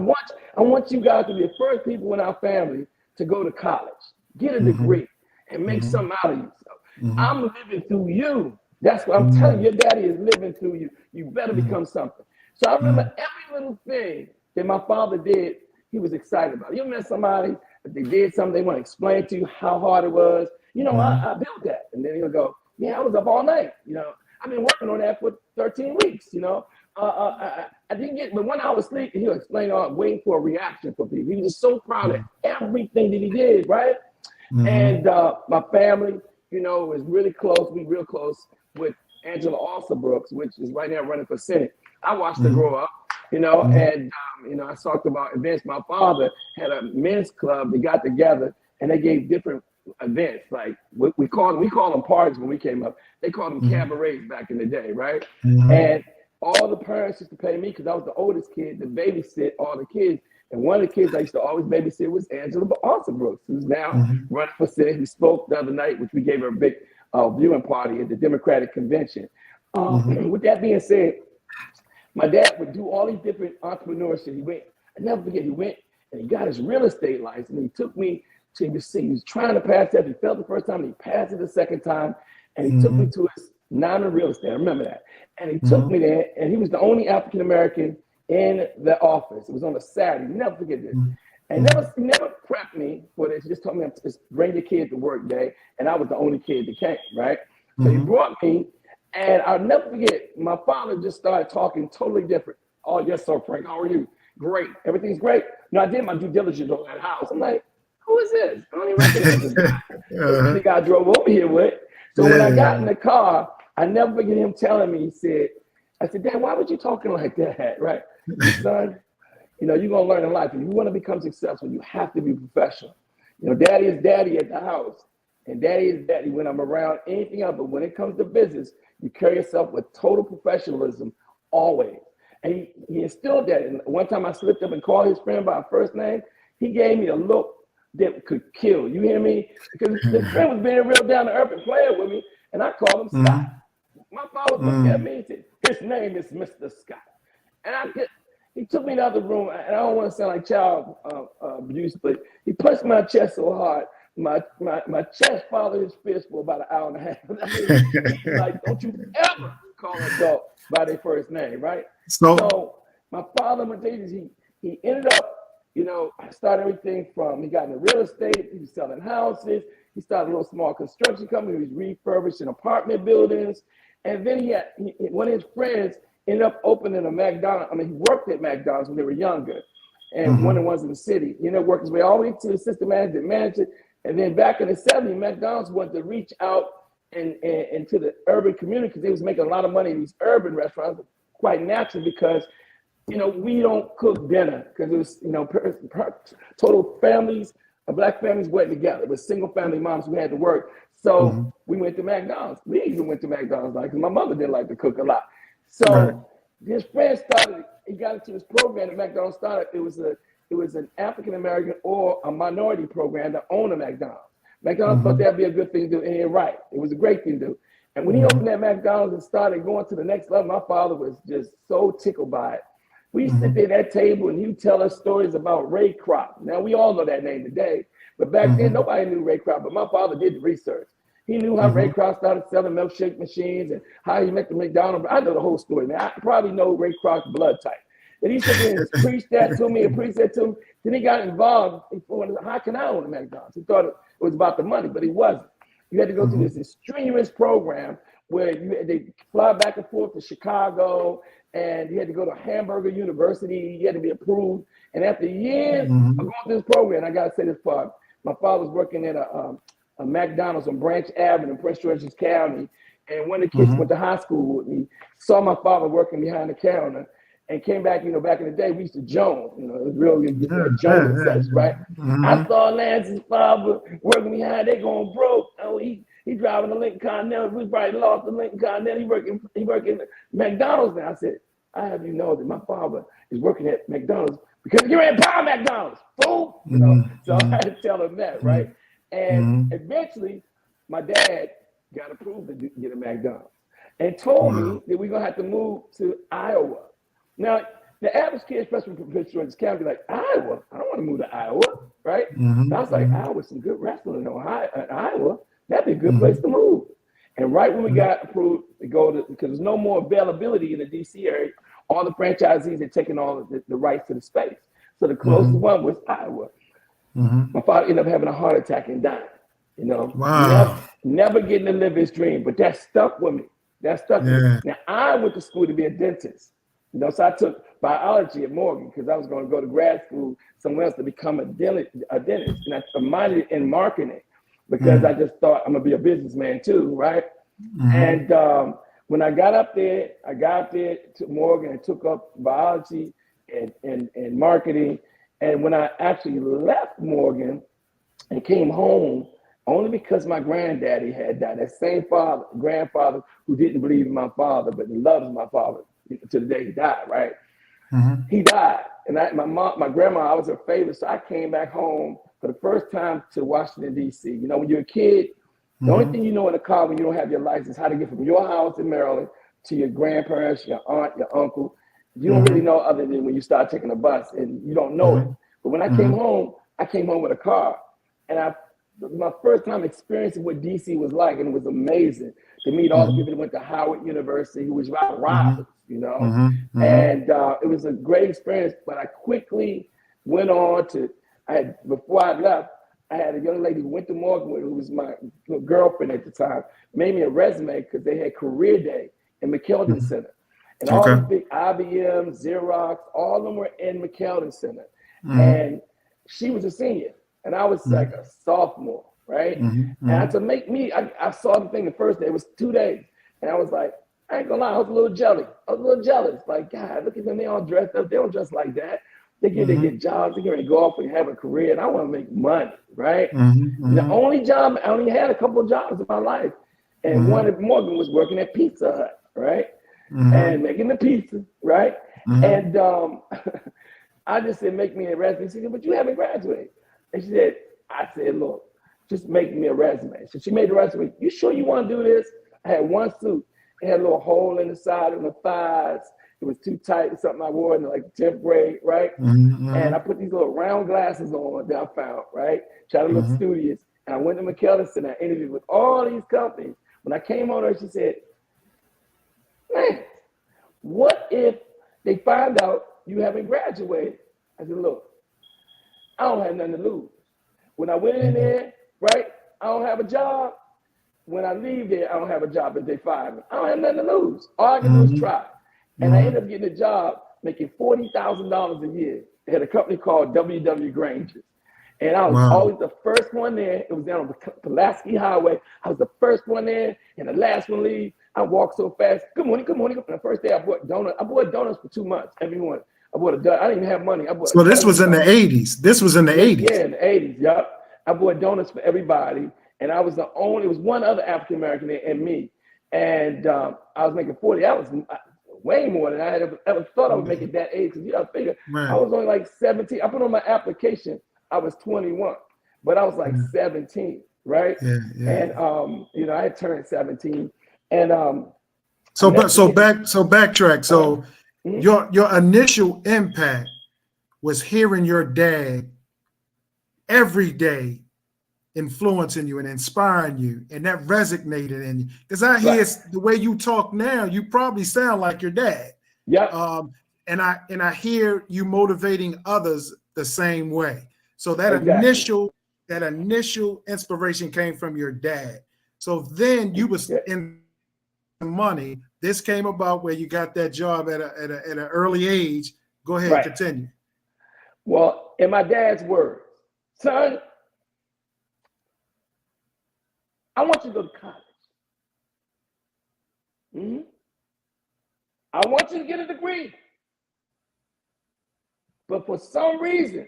want you guys to be the first people in our family to go to college, get a degree, and make something out of yourself. I'm living through you. That's what I'm telling you. Your daddy is living through you. You better become something. So I remember every little thing that my father did, he was excited about. You met somebody, if they did something, they want to explain to you how hard it was. You know, I built that. And then he'll go, yeah, I was up all night. You know, I've been working on that for 13 weeks, you know. I didn't get, but when I was sleeping, he'll explain waiting for a reaction from people. He was just so proud of everything that he did, right? And my family, you know, was really close. We real close with Angela Alston-Brooks, which is right now running for Senate. I watched her grow up, you know, and, you know, I talked about events. My father had a men's club. They got together and they gave different events. Like we call them parties when we came up. They called them cabarets back in the day, right? And all the parents used to pay me because I was the oldest kid to babysit all the kids. And one of the kids I used to always babysit was Angela Alston-Brooks, who's now running for Senate. He spoke the other night, which we gave her a big viewing party at the Democratic Convention. With that being said, my dad would do all these different entrepreneurship. He went, I never forget, he went and he got his real estate license. He took me to, he was trying to pass that. He failed the first time, and he passed it the second time. And he took me to his non-real estate. I remember that. And he took me there, and he was the only African-American in the office. It was on a Saturday. Never forget this. And he never prepped me for this. He just told me, just bring your kid to work day. And I was the only kid that came, right? So he brought me, and I'll never forget, my father just started talking totally different. Oh, yes, sir, Frank, how are you? Great. Everything's great. You know, I did my due diligence on that house. I'm like, who is this? I don't even recognize this guy. This is the guy I drove over here with. So when I got in the car, I never forget him telling me, I said, Dad, why was you talking like that, right? Son, you know, you're going to learn in life. If you want to become successful, you have to be professional. You know, daddy is daddy at the house, and daddy is daddy when I'm around anything else. But when it comes to business, you carry yourself with total professionalism always. And he instilled that. And one time I slipped up and called his friend by first name. He gave me a look that could kill. You hear me? Because the friend was being real down to earth and playing with me, and I called him Scott. My father looked at me and said, his name is Mr. Scott. And he took me in the other room, and I don't want to sound like child abuse, but he punched my chest so hard, my chest followed his fist for about an hour and a half. I mean, he's like, don't you ever call an adult by their first name, right? So my father, he ended up, you know, started everything from, he got into real estate, he was selling houses, he started a little small construction company, he was refurbishing apartment buildings, and then one of his friends ended up opening a McDonald's. I mean, he worked at McDonald's when they were younger, and one of the ones in the city. He ended up working his way all the way to the assistant manager, and then back in the 70s, McDonald's wanted to reach out into the urban community because they was making a lot of money in these urban restaurants, quite naturally because, you know, we don't cook dinner because it was, you know, total families, black families went together with single family moms who had to work. So we went to McDonald's. We even went to McDonald's because my mother didn't like to cook a lot. So his friend he got into this program that McDonald's started. It was an African American or a minority program to own a McDonald's. McDonald's thought that'd be a good thing to do, and they're right. It was a great thing to do. And when he opened that McDonald's and started going to the next level, my father was just so tickled by it. We used to sit there at that table and he would tell us stories about Ray Kroc. Now we all know that name today, but back then nobody knew Ray Kroc, but my father did the research. He knew how Ray Kroc started selling milkshake machines and how he met the McDonald's. I know the whole story, man. I probably know Ray Kroc's blood type. And he said, and preached that to me and preached that to him. Then he got involved. How can I own a McDonald's? He thought it was about the money, but it wasn't. You had to go through this strenuous program where they fly back and forth to Chicago and you had to go to Hamburger University. You had to be approved. And after years of going through this program, I got to say this part. My father was working at a McDonald's on Branch Avenue in Prince George's County. And one of the kids went to high school with me, saw my father working behind the counter, and came back, back in the day, we used to Jones, it was really Jones and such, right? I saw Lance's father working behind, they going broke. Oh, he driving a Lincoln Continental. We probably lost the Lincoln Continental. He working at McDonald's now. I said, I have you know that my father is working at McDonald's because you're in power McDonald's, fool. So I had to tell him that, right? And eventually, my dad got approved to get a McDonald's and told me that we're gonna have to move to Iowa. Now, the average kid, especially from Prince George's County, like, Iowa? I don't want to move to Iowa, right? So I was like, Iowa's some good wrestling in Iowa. That'd be a good place to move. And right when we got approved to go to, because there's no more availability in the DC area, all the franchisees had taken all of the rights to the space. So the closest one was Iowa. My father ended up having a heart attack and dying. Never getting to live his dream, but that stuck with me. With me. Now, I went to school to be a dentist. So I took biology at Morgan because I was going to go to grad school somewhere else to become a dentist. And I minored in marketing because I just thought I'm going to be a businessman too, right? And when I got up there, to Morgan and took up biology and marketing. And when I actually left Morgan and came home, only because my granddaddy had died, that same grandfather who didn't believe in my father, but loves my father to the day he died, right? He died. And my grandma, I was her favorite, so I came back home for the first time to Washington, D.C. When you're a kid, the only thing you know in a car when you don't have your license, how to get from your house in Maryland to your grandparents, your aunt, your uncle. You don't really know other than when you start taking a bus and you don't know it. But when I came home with a car. And my first time experiencing what DC was like, and it was amazing to meet all the people that went to Howard University, who was robbers, and it was a great experience. But I quickly went on to, before I left, I had a young lady who went to Morgan, who was my girlfriend at the time, made me a resume because they had career day in McKeldin Center. And all the big IBM, Xerox, all of them were in McKeldin Center. And she was a senior. And I was like a sophomore, right? And to make me, I saw the thing the first day, it was 2 days. And I was like, I ain't gonna lie, I was a little jealous. Like, God, look at them, they all dressed up. They don't dress like that. They get jobs, they're gonna go off and have a career, and I wanna make money, right? The only job, I only had a couple of jobs in my life. And one at Morgan was working at Pizza Hut, right? And making the pizza, right? And I just said, make me a resume. She said, but you haven't graduated. And I said, look, just make me a resume. So she made the resume. You sure you want to do this? I had one suit. It had a little hole in the side of the thighs. It was too tight. It's something I wore in like 10th grade, right? And I put these little round glasses on that I found, right? Try to look studious. And I went to McKeldin Center. I interviewed with all these companies. When I came on her, she said, man, what if they find out you haven't graduated? I said, look, I don't have nothing to lose. When I went in there, right, I don't have a job. When I leave there, I don't have a job if they fire me. I don't have nothing to lose. All I can do is try. And I ended up getting a job making $40,000 a year. They had a company called W.W. Granger. And I was always the first one there. It was down on the Pulaski Highway. I was the first one there and the last one leave. I walked so fast. Good morning, good morning. And the first day I bought donuts. I bought donuts for 2 months, every morning. I bought a donut. I didn't even have money. So this was in the 80s. This was in the 80s. Yeah, in the 80s. Yep. I bought donuts for everybody. And I was the only, it was one other African-American there and me. And I was making 40. That was way more than I had ever thought I would make at that age. Because you got to figure, I was only like 17. I put on my application, I was 21. But I was like 17, right? And, I had turned 17. And backtrack. So your initial impact was hearing your dad every day influencing you and inspiring you, and that resonated in you. Because I hear the way you talk now, you probably sound like your dad. Yeah. And I hear you motivating others the same way. So that initial inspiration came from your dad. So then you was in money this came about where you got that job at an early age. Go ahead, continue. Well, in my dad's words, son, I want you to go to college. I want you to get a degree. But for some reason,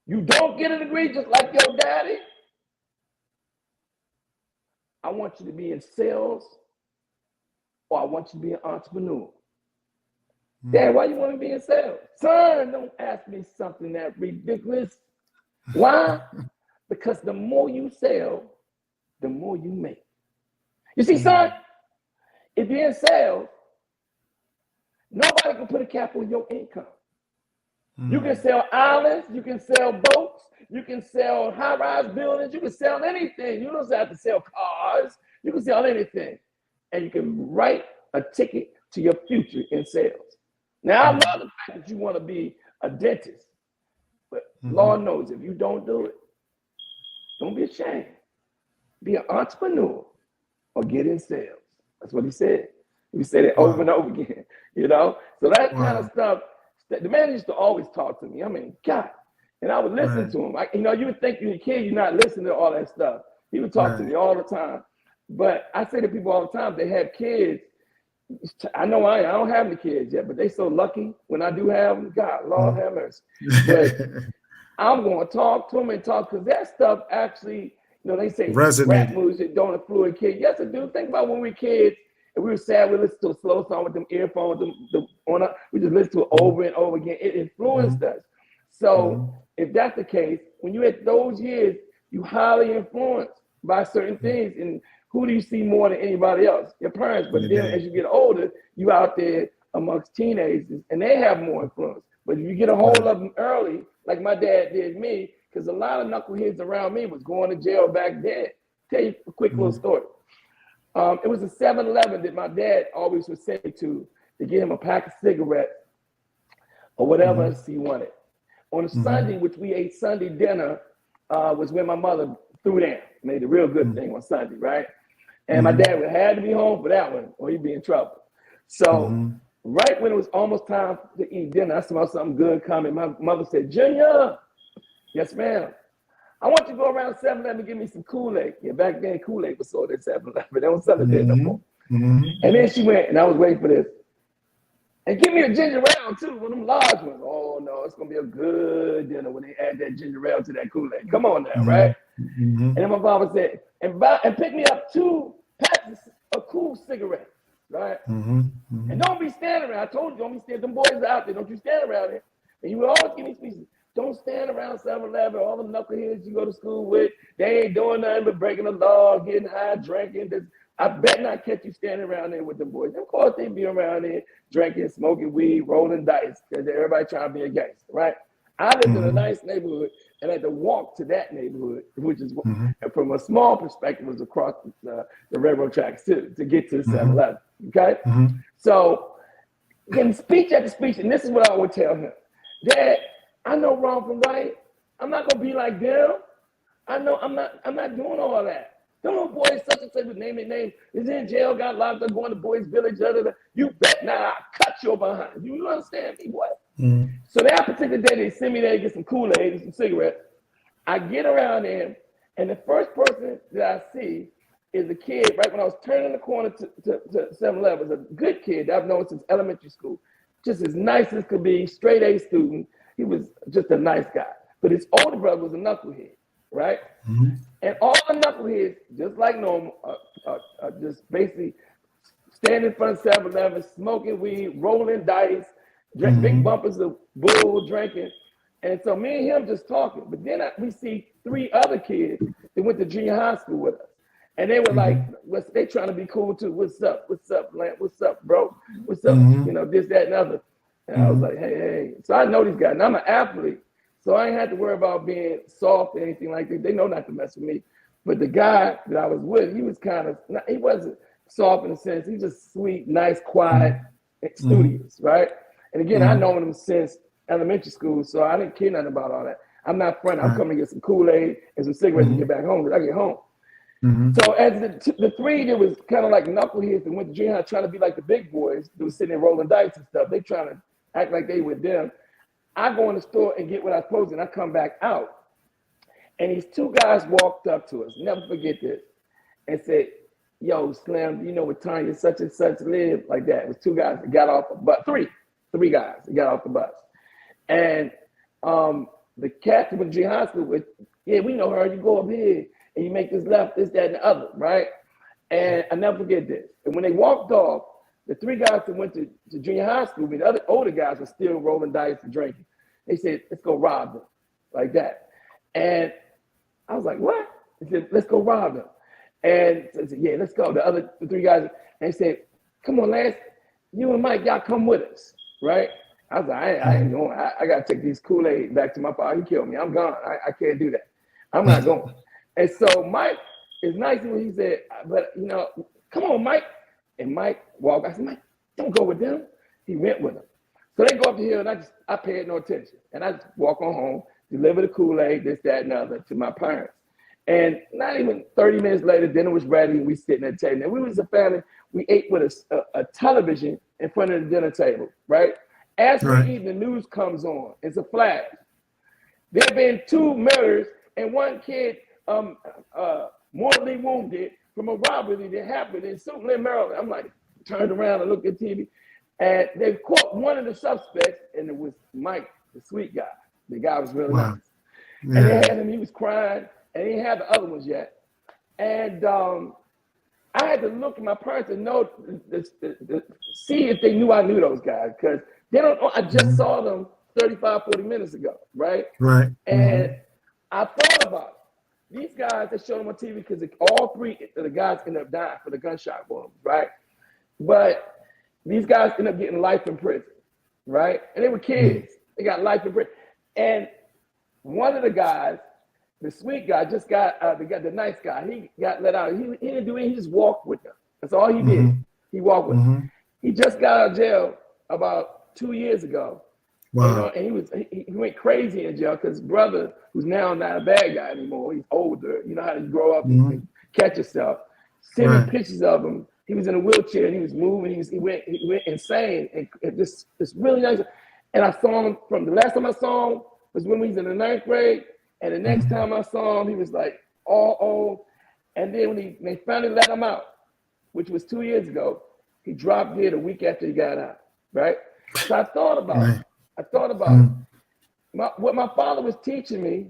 you don't get a degree just like your daddy. I want you to be in sales, or I want you to be an entrepreneur. Dad, why you want to be in sales? Son, don't ask me something that ridiculous. Why? Because the more you sell, the more you make. You see, son, if you're in sales, nobody can put a cap on your income. You can sell islands, you can sell boats, you can sell high-rise buildings, you can sell anything. You don't have to sell cars, you can sell anything. And you can write a ticket to your future in sales. Now, I love the fact that you want to be a dentist, but Lord knows if you don't do it, don't be ashamed. Be an entrepreneur or get in sales. That's what he said. He said it over and over again, you know? So that kind of stuff, the man used to always talk to me. I mean, God. And I would listen to him. You would think you're a kid, you're not listening to all that stuff. He would talk to me all the time. But I say to people all the time, they have kids. I know I don't have any kids yet, but they so lucky when I do have them. God, Lord have mercy. But I'm going to talk to them and talk, because that stuff actually, they say rap music don't influence kids. Yes, it do. Think about when we were kids and we were sad, we listened to a slow song with them earphones, we just listened to it over and over again. It influenced us. So if that's the case, when you're at those years, you highly influenced by certain things. And who do you see more than anybody else? Your parents. But then as you get older, you out there amongst teenagers and they have more influence. But if you get a hold of them early, like my dad did me, because a lot of knuckleheads around me was going to jail back then. Tell you a quick little story. It was a 7-Eleven that my dad always would say to get him a pack of cigarettes or whatever else he wanted. On a Sunday, which we ate Sunday dinner, was when my mother threw down, made a real good thing on Sunday, right? And my dad would have to be home for that one or he'd be in trouble. So right when it was almost time to eat dinner, I smelled something good coming. My mother said, Junior, yes, ma'am. I want you to go around 7-Eleven and give me some Kool-Aid. Yeah, back then Kool-Aid was sold at 7-Eleven. They don't sell it there no more. And then she went, and I was waiting for this. And give me a ginger ale too, one of them large ones. Oh no, it's gonna be a good dinner when they add that ginger ale to that Kool-Aid. Come on now, right? And then my father said, and pick me up 2 packs of Kool cigarettes, right? And don't be standing around. I told you, don't be standing. Them boys are out there. Don't you stand around here. And you would always give me speeches. Don't stand around 7-Eleven. All the knuckleheads you go to school with, they ain't doing nothing but breaking the law, getting high, drinking. I bet not catch you standing around there with the boys. Of course, they be around there drinking, smoking weed, rolling dice, because everybody trying to be a gangster, right? I lived in a nice neighborhood and I had to walk to that neighborhood, which is from a small perspective was across the railroad tracks too, to get to the 7-Eleven. Okay, so in speech after speech, and this is what I would tell him: Dad, I know wrong from right. I'm not gonna be like them. I know I'm not doing all that. Them little boys, such and such, with name and name, is in jail, got locked up, going to boys' village. You bet now, I cut your behind. You understand me, boy? So that particular day, they send me there to get some Kool-Aid and some cigarettes. I get around there, and the first person that I see is a kid, right when I was turning the corner to 7-Eleven, was a good kid that I've known since elementary school. Just as nice as could be, straight A student. He was just a nice guy. But his older brother was a knucklehead, right? And all the knuckleheads, just like normal, just basically standing in front of 7-Eleven, smoking weed, rolling dice, drink big bumpers of bull, drinking. And so me and him just talking. But then we see 3 other kids that went to junior high school with us. And they were like, they trying to be cool too. What's up? What's up, Lance? What's up, bro? What's up? This, that, and other. And I was like, hey. So I know these guys. And I'm an athlete. So I ain't had to worry about being soft or anything like that. They know not to mess with me. But the guy that I was with, he was he wasn't soft in a sense. He's just sweet, nice, quiet, and studious, right? And again, I known him since elementary school, so I didn't care nothing about all that. I'm not front. I'm coming to get some Kool-Aid and some cigarettes and get back home. When I get home, So as the three that was kind of like knuckleheads and went to junior high trying to be like the big boys, they were sitting there rolling dice and stuff. They trying to act like they with them. I go in the store and get what I was supposed to, and I come back out. And these two guys walked up to us, never forget this, and said, yo, Slim, you know what Tanya such and such live? Like that. It was two guys that got off the bus, three guys that got off the bus. And the cat went to high school with, yeah, we know her. You go up here and you make this left, this, that, and the other, right? And I never forget this. And when they walked off, the three guys that went to junior high school, the other older guys were still rolling dice and drinking. They said, let's go rob them, like that. And I was like, what? They said, let's go rob them. And I said, yeah, let's go. The three guys, they said, come on, Lance, you and Mike, y'all come with us, right? I was like, I ain't going. I got to take these Kool-Aid back to my father. He killed me. I'm gone. I can't do that. I'm not going. And so Mike is nice when he said, but, you know, come on, Mike. And Mike walked. I said, Mike, don't go with them. He went with them. So they go up the hill, and I paid no attention. And I just walk on home, deliver the Kool-Aid, this, that, and other to my parents. And not even 30 minutes later, dinner was ready, and we sitting at the table. And we was a family. We ate with a television in front of the dinner table, right? As we eat, the news comes on. It's a flash. There have been 2 murders and 1 kid mortally wounded from a robbery that happened in Suitland, Maryland. I'm like, turned around and looked at TV. And they caught one of the suspects, and it was Mike, the sweet guy. The guy was really nice. Yeah. And they had him, he was crying, and he didn't have the other ones yet. And I had to look at my parents and know, see if they knew I knew those guys, because they don't know. I just saw them 35, 40 minutes ago, right? Right. And I thought about it. These guys, they showed them on TV because all 3 of the guys ended up dying for the gunshot wounds, right? But these guys ended up getting life in prison, right? And they were kids. They got life in prison. And one of the guys, the sweet guy, just got the nice guy. He got let out. He didn't do anything. He just walked with them. That's all he did. He walked with them. He just got out of jail about 2 years ago. Wow. You know, and he went crazy in jail because his brother, who's now not a bad guy anymore, he's older. You know how to grow up and catch yourself. Send me pictures of him. He was in a wheelchair and he was moving. He went insane and just really nice. And I saw him from the last time I saw him was when we was in the 9th grade. And the next time I saw him, he was like all old. And then when they finally let him out, which was 2 years ago, he dropped dead a week after he got out, right? So I thought about it. I thought about it. What my father was teaching me,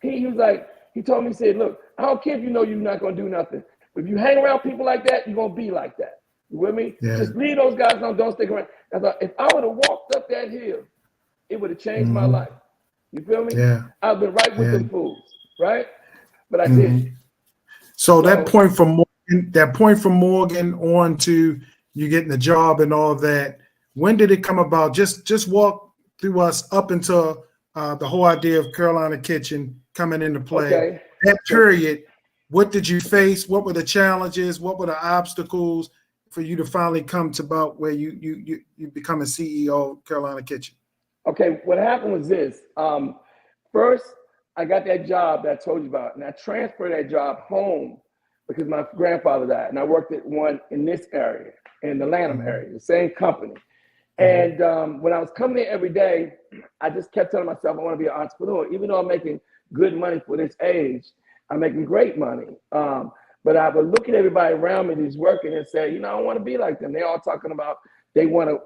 he was like, he told me, he said, look, I don't care if you know you're not going to do nothing. But if you hang around people like that, you're going to be like that. You with me? Yeah. Just leave those guys alone. Don't stick around. I thought, if I would have walked up that hill, it would have changed my life. You feel me? Yeah. I've been right with them fools, right? But I didn't. So that point from Morgan on to you getting the job and all that, when did it come about? Just walk through us up until the whole idea of Carolina Kitchen coming into play. Okay. That period, what did you face? What were the challenges? What were the obstacles for you to finally come to about where you become a CEO of Carolina Kitchen? Okay, what happened was this. First, I got that job that I told you about, and I transferred that job home because my grandfather died, and I worked at one in this area, in the Lanham area, the same company. And when I was coming in every day, I just kept telling myself I want to be an entrepreneur. Even though I'm making good money for this age, I'm making great money. But I would look at everybody around me who's working and say, you know, I don't want to be like them. They all talking about they want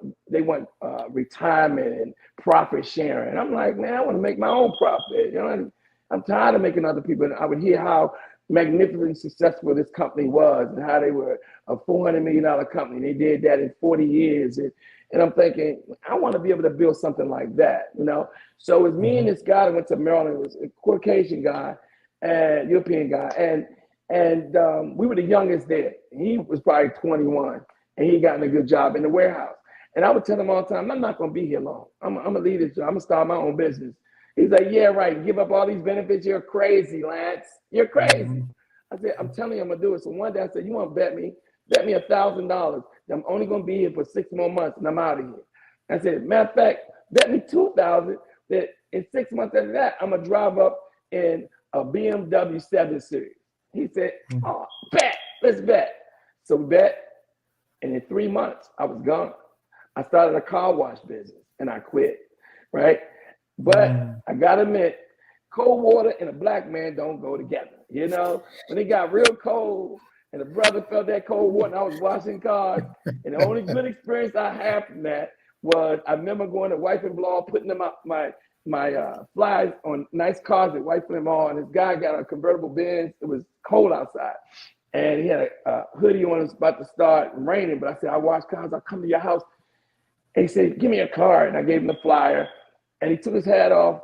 retirement and profit sharing. And I'm like, man, I want to make my own profit. You know, I'm tired of making other people. And I would hear how magnificently successful this company was and how they were a $400 million company. They did that in 40 years. And I'm thinking, I want to be able to build something like that, you know? So it was me and this guy that went to Maryland. It was a Caucasian guy and European guy. And we were the youngest there. He was probably 21 and he got a good job in the warehouse. And I would tell him all the time, I'm not going to be here long. I'm going to leave this job. I'm going to start my own business. He's like, yeah, right. Give up all these benefits. You're crazy, Lance. You're crazy. I said, I'm telling you, I'm going to do it. So one day I said, you want to bet me $1,000. I'm only going to be here for 6 more months and I'm out of here. I said, matter of fact, bet me $2,000 that in 6 months after that, I'm going to drive up in a BMW 7 Series. He said, oh, bet, let's bet. So we bet, and in 3 months, I was gone. I started a car wash business, and I quit, right? But I gotta admit, cold water and a black man don't go together. You know, when it got real cold and the brother felt that cold water and I was washing cars, and the only good experience I had from that was I remember going to Wife and Blow, putting them up my flies on nice cars at Wife and Blow, and this guy got a convertible Benz. It was cold outside, and he had a hoodie on. It was about to start raining, but I said, I wash cars. I'll come to your house. And he said, give me a card, and I gave him the flyer, and he took his hat off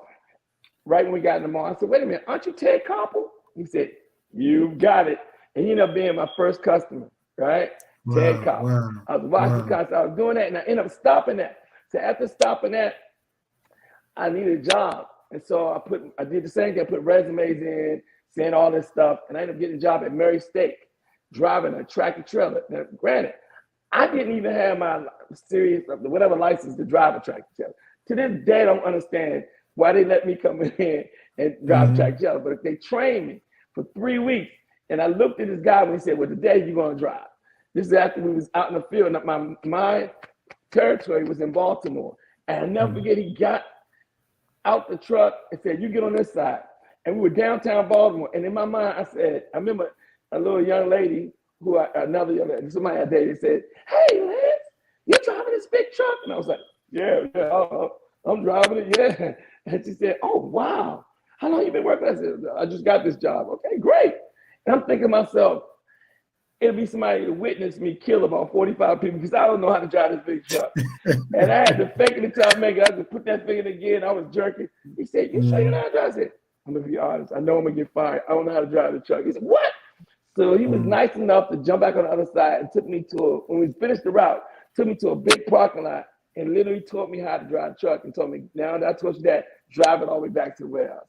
right when we got in the mall. I said, wait a minute, aren't you Ted Koppel? He said, you got it. And he ended up being my first customer, right? Wow, Ted Koppel. Wow, I was watching cars. I was doing that, and I ended up stopping that. So after stopping that, I needed a job. And so I did the same thing. I put resumes in, saying all this stuff, and I ended up getting a job at Mary Steak, driving a tractor trailer. Now, granted, I didn't even have my whatever license to drive a tractor trailer. To this day, I don't understand why they let me come in and drive a tractor trailer. But they trained me for 3 weeks, and I looked at this guy when he said, well, today you're going to drive. This is after we was out in the field. And my territory was in Baltimore. And I'll never forget, he got out the truck and said, you get on this side. And we were downtown Baltimore. And in my mind, I remember a little young lady another young lady, somebody I dated, said, hey, Lance, you're driving this big truck? And I was like, yeah, I'm driving it, yeah. And she said, oh, wow. How long you been working? I said, I just got this job. Okay, great. And I'm thinking to myself, it'll be somebody to witness me kill about 45 people because I don't know how to drive this big truck. And I had to fake it until I make it. I had to put that thing in again. I was jerking. He said, you sure you know how to drive? I said, I'm going to be honest. I know I'm going to get fired. I don't know how to drive the truck. He said, what? So he was nice enough to jump back on the other side and took me when we finished the route, took me to a big parking lot and literally taught me how to drive a truck and told me, now that I taught you that, drive it all the way back to the warehouse.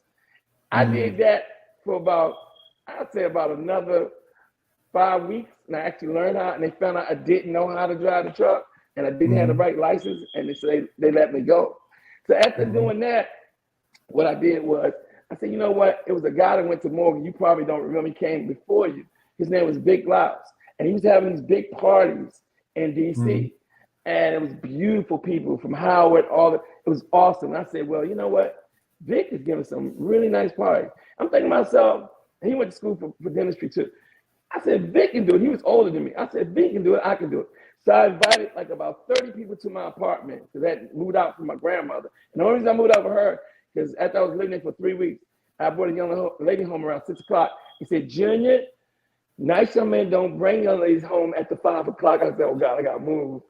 I did that for I'd say about another 5 weeks, and I actually learned how, and they found out I didn't know how to drive the truck and I didn't have the right license, and they let me go. So after doing that, what I did was, I said, you know what? It was a guy that went to Morgan. You probably don't remember. He came before you. His name was Big Louse. And he was having these big parties in D.C. And it was beautiful people from Howard, it was awesome. And I said, well, you know what? Vic is giving some really nice parties. I'm thinking to myself, and he went to school for dentistry too. I said, Vic can do it. He was older than me. I said, Vic can do it. I can do it. So I invited like about 30 people to my apartment because I had moved out from my grandmother. And the only reason I moved out with her, because after I was living there for 3 weeks, I brought a young lady home around 6 o'clock. He said, Junior, nice young men don't bring young ladies home after 5 o'clock. I said, oh God, I gotta move,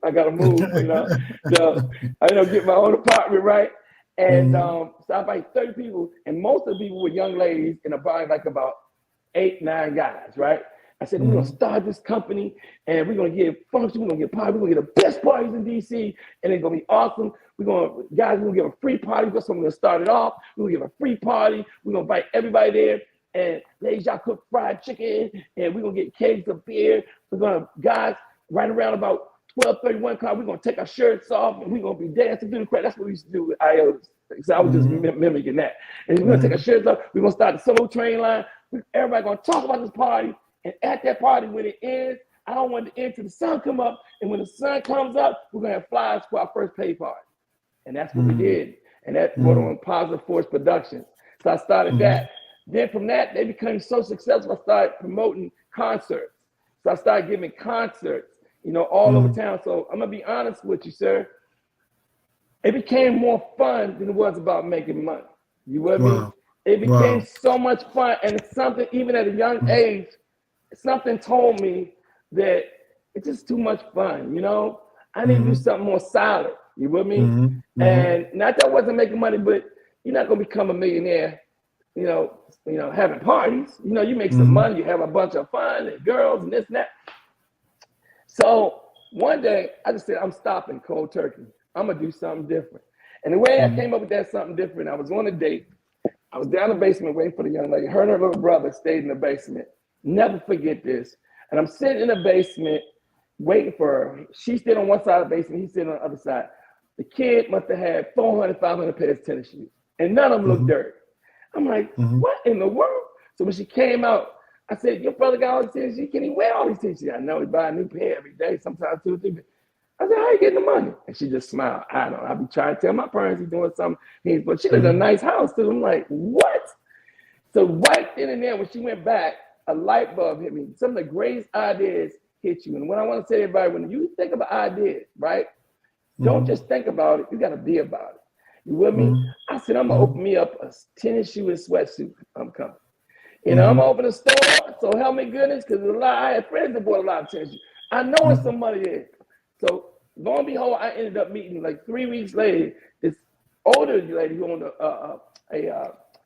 you know. So I ended up getting my own apartment, right? And so I invited 30 people, and most of the people were young ladies, and about like about 8, 9 guys, right? I said, we're gonna start this company, and we're gonna get function, we're gonna get parties, we're gonna get the best parties in DC, and it's gonna be awesome. We're gonna give a free party. That's when we're gonna start it off. We're gonna give a free party. We're gonna invite everybody there. And ladies, y'all cook fried chicken, and we're gonna get kegs of beer. Guys, right around about 12:31 o'clock, we're gonna take our shirts off, and we're gonna be dancing through the crowd. That's what we used to do with IOs. So I was just mimicking that. And we're gonna take our shirts off. We're gonna start the solo train line. Everybody gonna talk about this party. And at that party, when it ends, I don't want it to end till the sun come up. And when the sun comes up, we're gonna have flyers for our first pay party. And that's what we did. And that brought on Positive Force Productions. So I started that. Then from that, they became so successful, I started promoting concerts. So I started giving concerts, you know, all over town. So I'm gonna be honest with you, sir. It became more fun than it was about making money. You with me? It became so much fun. And it's something, even at a young age, something told me that it's just too much fun, you know? I need to do something more solid. You with me? And not that I wasn't making money, but you're not gonna become a millionaire, you know, having parties. You know, you make some money, you have a bunch of fun and girls and this and that. So one day I just said, I'm stopping cold turkey. I'm gonna do something different. And the way I came up with that something different, I was on a date. I was down in the basement waiting for the young lady. Her and her little brother stayed in the basement. Never forget this. And I'm sitting in the basement waiting for her. She stayed on one side of the basement, he stayed on the other side. The kid must have had 400, 500 pairs of tennis shoes, and none of them looked dirty. I'm like, what in the world? So when she came out I said, your brother got all these t-shirts. You can't even wear all these t-shirts. I know he buy a new pair every day, sometimes 2 or 3. I said, how you getting the money? And she just smiled. I don't know. I be trying to tell my parents he's doing something. But she lives in a nice house too. I'm like, what? So right then and there, when she went back, a light bulb hit me. Some of the greatest ideas hit you. And what I want to say to everybody, when you think about ideas, right? Don't just think about it. You got to be about it. You with me? I said, I'm going to open me up a tennis shoe and sweatsuit. I'm coming. You know, I'm going to open a store. So help me goodness, because I had friends that bought a lot of tennis shoes. I know it's some money there. So lo and behold, I ended up meeting like 3 weeks later, this older lady who owned a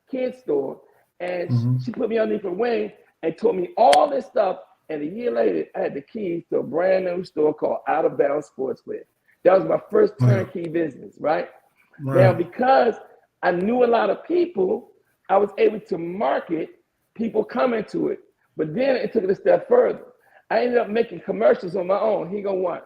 kid's store. And she put me underneath her wing and taught me all this stuff. And a year later, I had the keys to a brand new store called Out of Bounds Sportswear. That was my first turnkey business, right? Now, because I knew a lot of people, I was able to market people coming to it. But then it took it a step further. I ended up making commercials on my own. Here go one.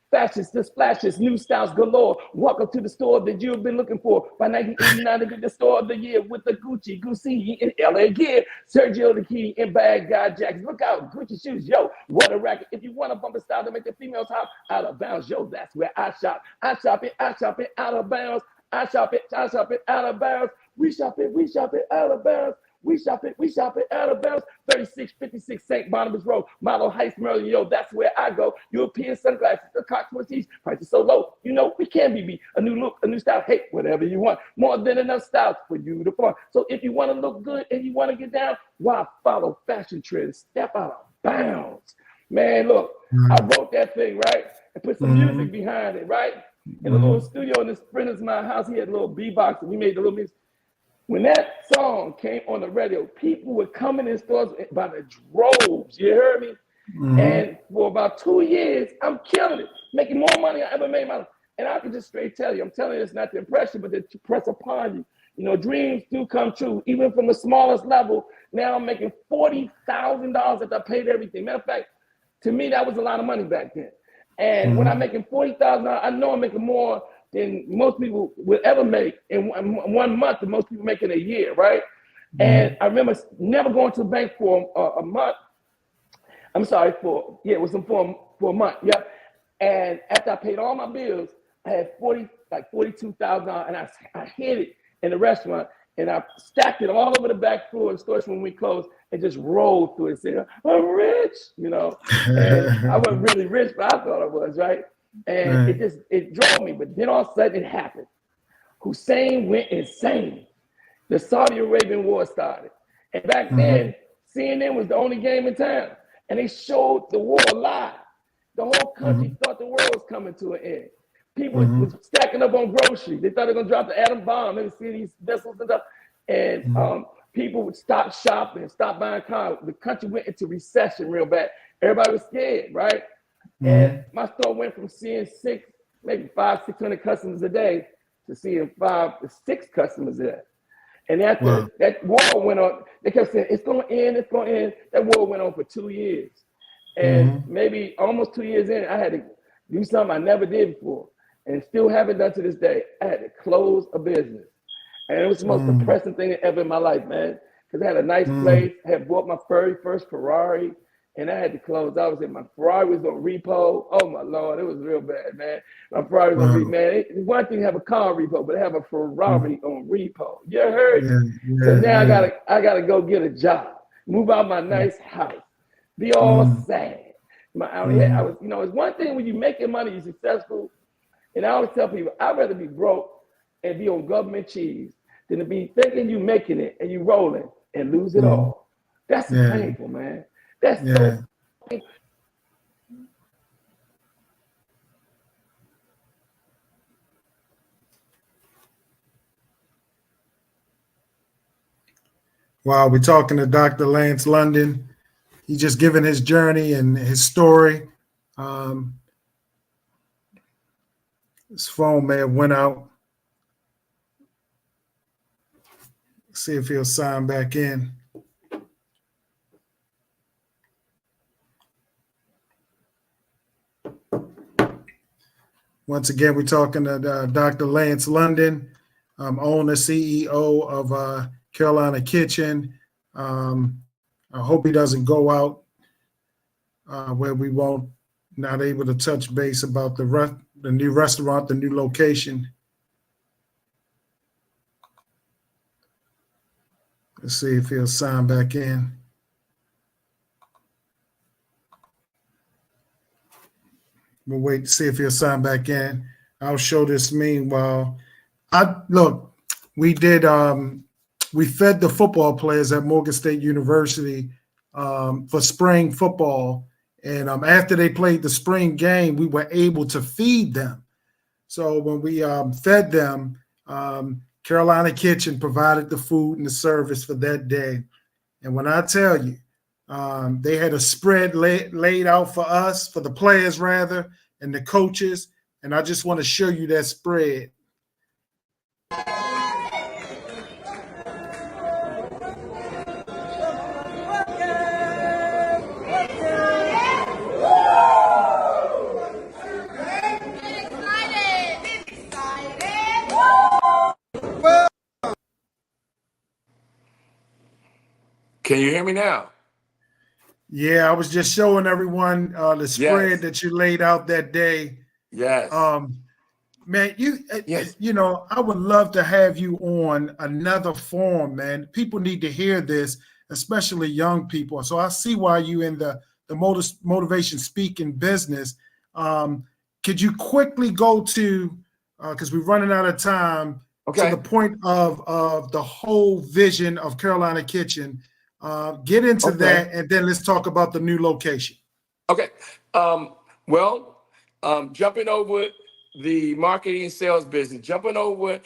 Fashions to splashes, new styles galore. Welcome to the store that you've been looking for. By 1989, to be the store of the year with the Gucci in LA gear. Sergio the Key in bag guy jackets. Look out, Gucci shoes, yo, what a racket. If you want a bumper style to make the females hop, Out of Bounds, yo, that's where I shop. I shop it out of bounds. I shop it out of bounds. We shop it out of bounds. We shop it out of bounds. 3656 St. Barnabas Road, Model Heights, Maryland. Yo, that's where I go. European sunglasses, the cock tees, prices so low. You know, we can be beat. A new look, a new style. Hey, whatever you want. More than enough styles for you to find. So if you want to look good and you want to get down, why follow fashion trends? Step out of bounds. Man, look, I wrote that thing, right? And put some music behind it, right? In a little studio in this friend of my house, he had a little beatbox and we made the little music. When that song came on the radio, people were coming in stores by the droves. You heard me? And for about 2 years, I'm killing it, making more money I ever made in my life. And I can just straight tell you, I'm telling you, it's not to impress you, but to press upon you. You know, dreams do come true, even from the smallest level. Now I'm making $40,000 after I paid everything. Matter of fact, to me, that was a lot of money back then. And when I'm making $40,000, I know I'm making more than most people would ever make in 1 month than most people make in a year, right? And I remember never going to the bank for a month. I'm sorry, for a month, yep. And after I paid all my bills, I had $42,000, and I hid it in the restaurant, and I stacked it all over the back floor of the store when we closed, and just rolled through it, saying, I'm rich, you know. And I wasn't really rich, but I thought I was, right? And it drove me, but then all of a sudden it happened. Hussein went insane. The Saudi Arabian war started. And back then, CNN was the only game in town. And they showed the war live. The whole country thought the world was coming to an end. People was stacking up on groceries. They thought they were going to drop the atom bomb. They would see these missiles and stuff. And people would stop shopping, stop buying cars. The country went into recession real bad. Everybody was scared, right? And my store went from seeing 600 customers a day to seeing 5 to 6 customers a day. And after that war went on, they kept saying, it's going to end, it's going to end. That war went on for 2 years. And maybe almost 2 years in, I had to do something I never did before and still haven't done to this day. I had to close a business. And it was the most depressing thing ever in my life, man. Because I had a nice place. I had bought my very first Ferrari. And I had to close. I was in my Ferrari was on repo. Oh my Lord, it was real bad, man. My Ferrari was on repo, man. It's one thing to have a car on repo, but I have a Ferrari on repo. You heard? So now I gotta go get a job, move out my nice house, be all sad. I was, you know, it's one thing when you're making money, you're successful. And I always tell people, I'd rather be broke and be on government cheese than to be thinking you making it and you rolling and lose it all. That's painful, man. That's so painful. Wow, we're talking to Dr. Lance London. He's just given his journey and his story. His phone may have went out. Let's see if he'll sign back in. Once again, we're talking to Dr. Lance London. owner, CEO of Carolina Kitchen. I hope he doesn't go out where we won't not able to touch base about the new restaurant, the new location. Let's see if he'll sign back in. We'll wait to see if he'll sign back in. I'll show this meanwhile. We did we fed the football players at Morgan State University for spring football. And after they played the spring game, we were able to feed them. So when we fed them, Carolina Kitchen provided the food and the service for that day. And when I tell you, they had a spread laid out for us, for the players rather, and the coaches. And I just want to show you that spread. Can you hear me now? Yeah, I was just showing everyone the spread that you laid out that day. Yes. Man, you know, I would love to have you on another forum, man. People need to hear this, especially young people. So I see why you in the motivation speaking business. Could you quickly go to, because we're running out of time, to the point of the whole vision of Carolina Kitchen. Get into that, and then let's talk about the new location. Okay. Jumping over the marketing and sales business, jumping over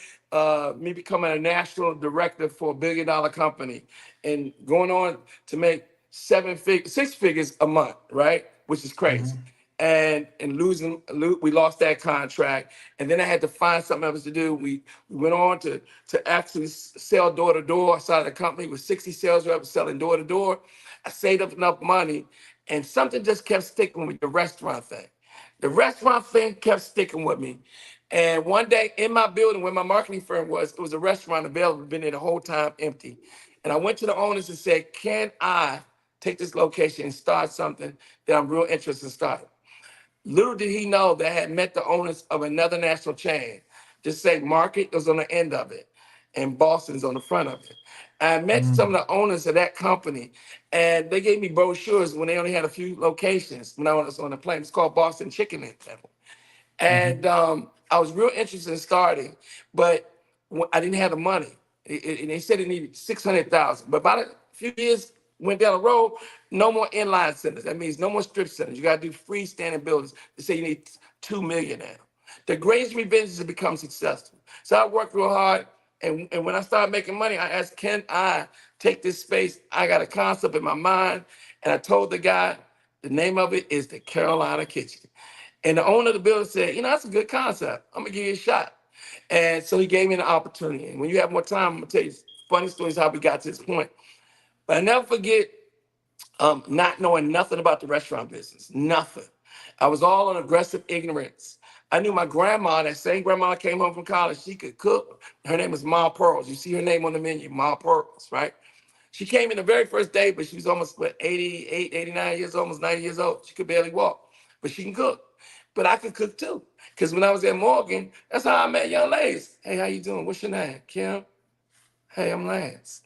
me becoming a national director for a $1 billion company, and going on to make 6 figures a month, right? Which is crazy. And we lost that contract, and then I had to find something else to do. We went on to actually sell door to door. I started a company with 60 sales reps selling door to door. I saved up enough money, and something just kept sticking with the restaurant thing. The restaurant thing kept sticking with me. And one day in my building where my marketing firm was, it was a restaurant available, been there the whole time empty. And I went to the owners and said, can I take this location and start something that I'm real interested in starting? Little did he know that I had met the owners of another national chain. Just say Market was on the end of it and Boston's on the front of it. I met some of the owners of that company, and they gave me brochures when they only had a few locations when I was on the plane. It's called Boston Chicken Example. And I was real interested in starting, but I didn't have the money. And they said it needed $600,000. But about a few years went down the road, no more inline centers. That means no more strip centers. You got to do freestanding buildings. They say you need $2 million now. The greatest revenge is to become successful. So I worked real hard. And when I started making money, I asked, can I take this space? I got a concept in my mind. And I told the guy, the name of it is the Carolina Kitchen. And the owner of the building said, you know, that's a good concept. I'm going to give you a shot. And so he gave me an opportunity. And when you have more time, I'm going to tell you funny stories how we got to this point. But I never forget not knowing nothing about the restaurant business, nothing. I was all on aggressive ignorance. I knew my grandma, that same grandma came home from college, she could cook. Her name was Ma Pearls. You see her name on the menu, Ma Pearls, right? She came in the very first day, but she was almost 88, 89 years old, almost 90 years old. She could barely walk, but she can cook. But I could cook too. Because when I was at Morgan, that's how I met young ladies. Hey, how you doing? What's your name? Kim? Hey, I'm Lance.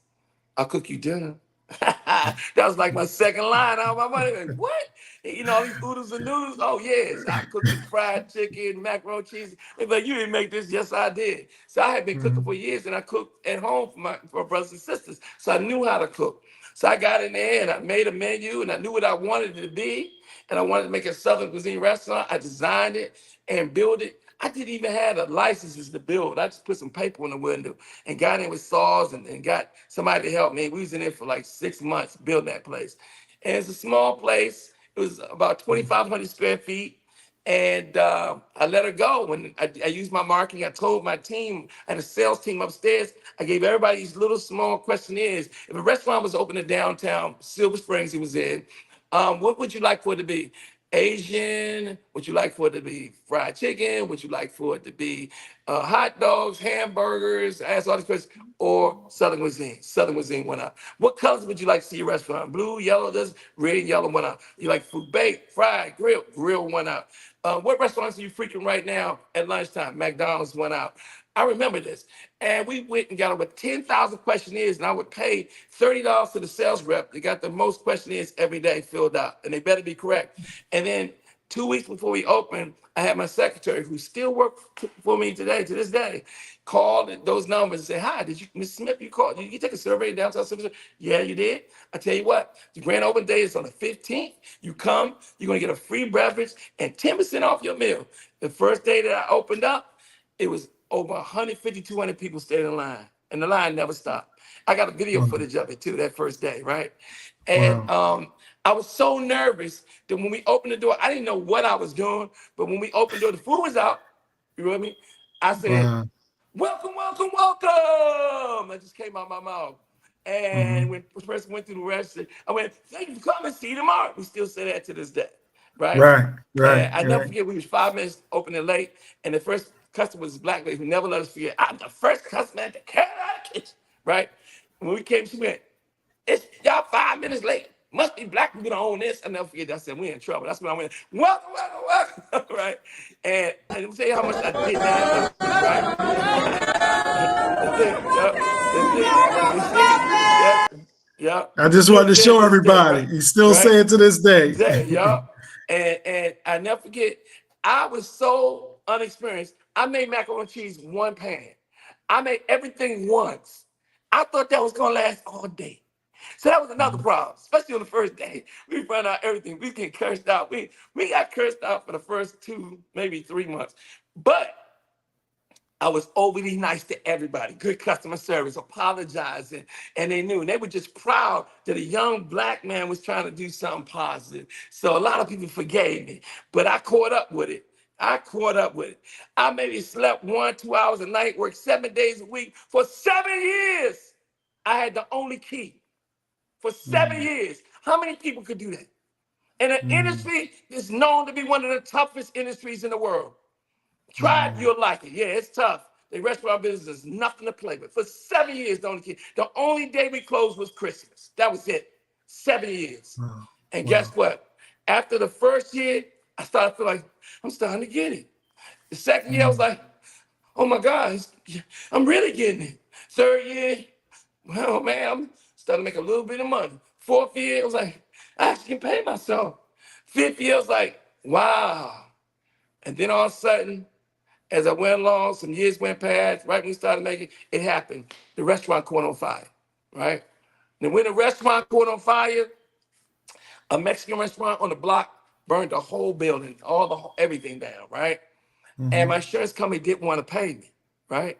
I'll cook you dinner. That was like my second line out of my money. Like, what? You know, these oodles and noodles? Oh, yes. I cooked the fried chicken, macaroni cheese. They're like, you didn't make this? Yes, I did. So I had been cooking for years, and I cooked at home for my brothers and sisters. So I knew how to cook. So I got in there, and I made a menu, and I knew what I wanted it to be. And I wanted to make a Southern cuisine restaurant. I designed it and built it. I didn't even have the licenses to build. I just put some paper on the window and got in with saws and got somebody to help me. We was in there for like 6 months building that place. And it's a small place. It was about 2,500 square feet. And I let her go. When I used my marketing, I told my team, I had a sales team upstairs. I gave everybody these little small questionnaires. If a restaurant was open in downtown Silver Springs, it was in, what would you like for it to be? Asian? Would you like for it to be fried chicken? Would you like for it to be hot dogs, hamburgers? I asked all these questions. Or Southern cuisine. Southern cuisine went up. What colors would you like to see your restaurant? Blue, yellow, this, red, yellow went up. You like food baked, fried, grilled? Grill went up. What restaurants are you freaking right now at lunchtime? McDonald's went out. I remember this. And we went and got over 10,000 questionnaires, and I would pay $30 to the sales rep. They got the most questionnaires every day filled out, and they better be correct. And then 2 weeks before we opened, I had my secretary, who still works for me today, to this day, called those numbers and said, "Hi, did you, Mr. Smith, you called? Did you take a survey in downtown Civic Center?" "Yeah, you did." "I tell you what, the grand opening day is on the 15th. You come, you're going to get a free beverage and 10% off your meal." The first day that I opened up, it was over 150, 200 people stayed in line, and the line never stopped. I got a video footage of it too, that first day, right? And I was so nervous that when we opened the door, I didn't know what I was doing, but when we opened the door, the food was out. You know what I mean? I said, "Welcome, welcome, welcome." That just came out of my mouth. And when the person went through the restaurant, I went, "Thank you for coming, see you tomorrow." We still say that to this day, right? And I never forget, we was 5 minutes opening late, and the first customer was a black lady who never let us forget. "I'm the first customer at the Carolina Kitchen," right? When we came, she went, "It's y'all 5 minutes late. Must be black people to own this." I never forget that. I said, "We in trouble." That's when I went, "Welcome, welcome, welcome," right? And let me tell you how much I did not know, right? That's it. Yep. That's it. You see? Yep. Yep. I just wanted to show everybody. Right? You still say it to this day. Yep. And I never forget, I was so unexperienced. I made macaroni and cheese one pan. I made everything once. I thought that was gonna last all day. So that was another problem, especially on the first day. We found out everything. We get cursed out. We got cursed out for the first 2, maybe 3 months. But I was overly nice to everybody, good customer service, apologizing, and they knew. And they were just proud that a young black man was trying to do something positive. So a lot of people forgave me, but I caught up with it. I maybe slept 1, 2 hours a night, worked 7 days a week for 7 years. I had the only key for 7 years. How many people could do that? In an industry that's known to be one of the toughest industries in the world. Try it, you'll like it. Yeah, it's tough. The restaurant business is nothing to play with. For 7 years, the only day we closed was Christmas. That was it. 7 years. And guess what? After the first year, I started feeling like I'm starting to get it. The second year, I was like, "Oh my God, I'm really getting it." Third year, well, man, I'm starting to make a little bit of money. Fourth year, I was like, I actually can pay myself. Fifth year, I was like, wow. And then all of a sudden, as I went along, some years went past, right when we started making it happened. The restaurant caught on fire, right? And when the restaurant caught on fire, a Mexican restaurant on the block burned the whole building, everything down, right? And my insurance company didn't want to pay me, right?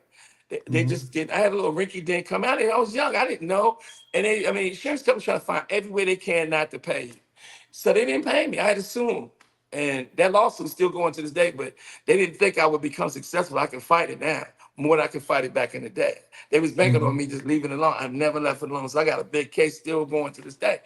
They just didn't. I had a little rinky dink come out. I was young, I didn't know. And insurance companies trying to find every way they can not to pay you. So they didn't pay me. I had to sue them. And that lawsuit's still going to this day, but they didn't think I would become successful. I can fight it now more than I could fight it back in the day. They was banking on me just leaving it alone. I've never left it alone. So I got a big case still going to this day.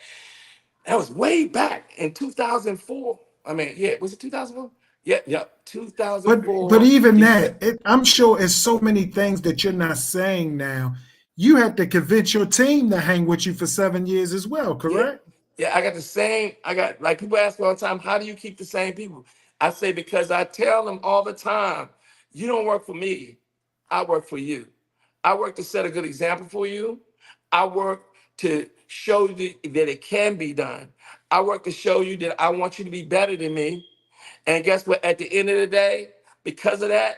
That was way back in 2004. Was it 2004? Yeah, 2004. But even that, I'm sure it's so many things that you're not saying now. You had to convince your team to hang with you for 7 years as well, correct? Yeah, I got the same. Like people ask me all the time, how do you keep the same people? I say, because I tell them all the time, you don't work for me, I work for you. I work to set a good example for you. I work to show you that it can be done. I work to show you that I want you to be better than me. And guess what? At the end of the day, because of that,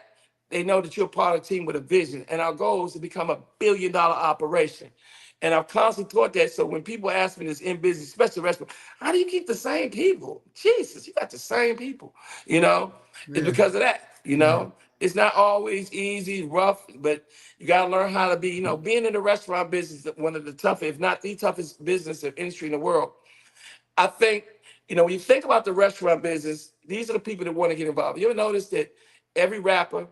they know that you're part of a team with a vision. And our goal is to become $1 billion operation. And I've constantly taught that. So when people ask me this in business, especially restaurant, how do you keep the same people? Jesus, you got the same people, It's because of that, It's not always easy, rough, but you got to learn how to be, being in the restaurant business, one of the toughest, if not the toughest business or industry in the world. I think, when you think about the restaurant business, these are the people that want to get involved. You ever notice that every rapper,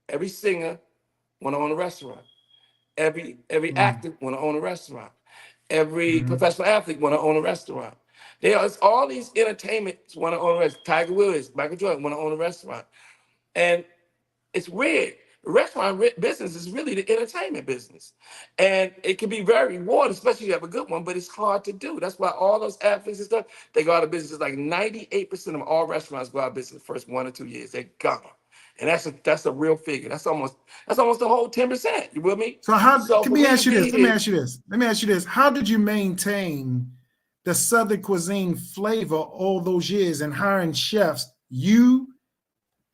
every singer want to own a restaurant? Every actor want to own a restaurant. Every professional athlete want to own a restaurant. There's all these entertainments want to own a restaurant. Tiger Woods, Michael Jordan want to own a restaurant. And it's weird. The restaurant business is really the entertainment business. And it can be very rewarding, especially if you have a good one, but it's hard to do. That's why all those athletes and stuff, they go out of business. Like 98% of all restaurants go out of business the first 1 or 2 years. They're gone. And that's a real figure. That's almost the whole 10%. You with me? So let me ask you this. How did you maintain the Southern cuisine flavor all those years and hiring chefs? You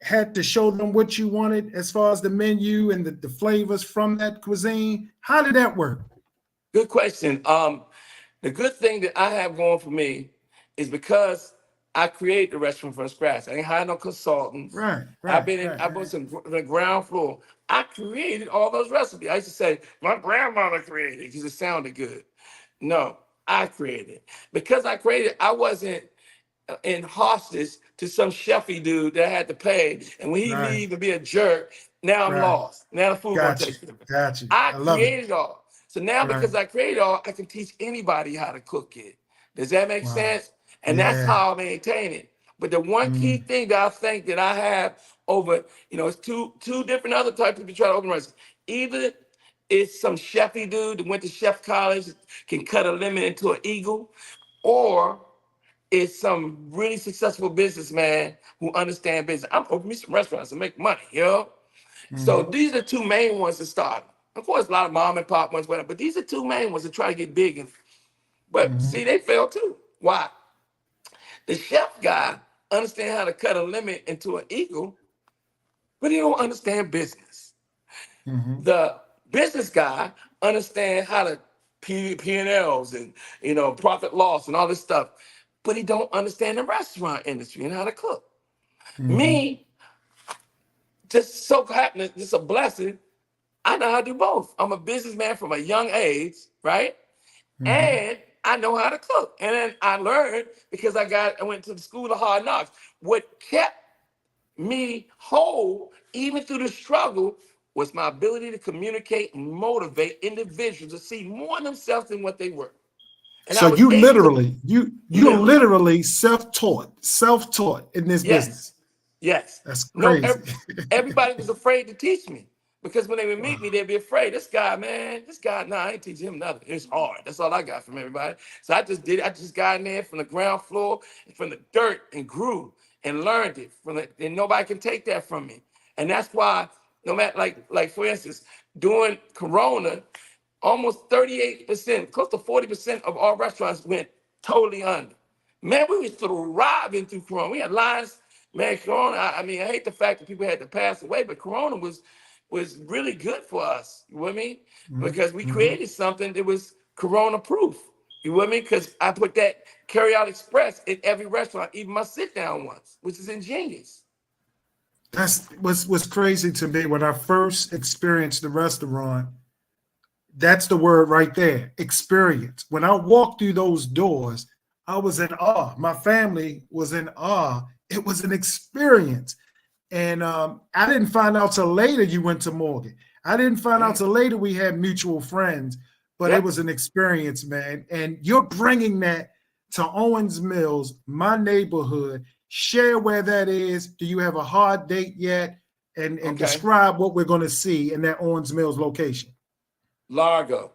had to show them what you wanted as far as the menu and the flavors from that cuisine. How did that work? Good question. The good thing that I have going for me is because I created the restaurant from scratch. I ain't hired no consultants. Right. I was on the ground floor. I created all those recipes. I used to say, my grandmother created it because it sounded good. No, I created it. Because I created it, I wasn't in hostage to some chefy dude that I had to pay. And when he leave and be a jerk, now I'm lost. Now the food gonna taste different. Got you. I created it all. So now because I created it all, I can teach anybody how to cook it. Does that make sense? And that's how I maintain it. But the one key thing that I think that I have over, it's two different other types of people try to open restaurants. Either it's some chefy dude that went to chef college, can cut a lemon into an eagle, or it's some really successful businessman who understands business. I'm opening me some restaurants to make money, So these are the two main ones to start. Of course, a lot of mom and pop ones, whatever, but these are two main ones to try to get big. But see, they fail too. Why? The chef guy understands how to cut a lemon into an eagle, but he don't understand business. The business guy understands how to P&Ls and profit loss and all this stuff, but he don't understand the restaurant industry and how to cook. Me, just so happening, just a blessing, I know how to do both. I'm a businessman from a young age, right? And I know how to cook. And then I learned because I went to the school of hard knocks. What kept me whole, even through the struggle, was my ability to communicate and motivate individuals to see more of themselves than what they were. And so you literally, you're literally self-taught in this business. Yes. That's crazy. Everybody was afraid to teach me because when they would meet me, they'd be afraid. I ain't teaching him nothing. It's hard. That's all I got from everybody. So I just got in there from the ground floor, from the dirt, and grew and learned it and nobody can take that from me. And that's why, no matter like for instance, during Corona, almost 38%, close to 40% of our restaurants went totally under. Man, we was thriving through Corona. We had lines. Man, Corona, I hate the fact that people had to pass away, but Corona was really good for us. You with me? Because we created something that was Corona proof. You with me? Because I put that carry-out express in every restaurant, even my sit-down ones, which is ingenious. That's what's crazy to me. When I first experienced the restaurant, that's the word right there, experience. When I walked through those doors, I was in awe. My family was in awe. It was an experience. And I didn't find out till later you went to Morgan. I didn't find out till later we had mutual friends, but it was an experience, man. And you're bringing that to Owens Mills, my neighborhood. Share where that is. Do you have a hard date yet? And describe what we're going to see in that Owens Mills location. Largo,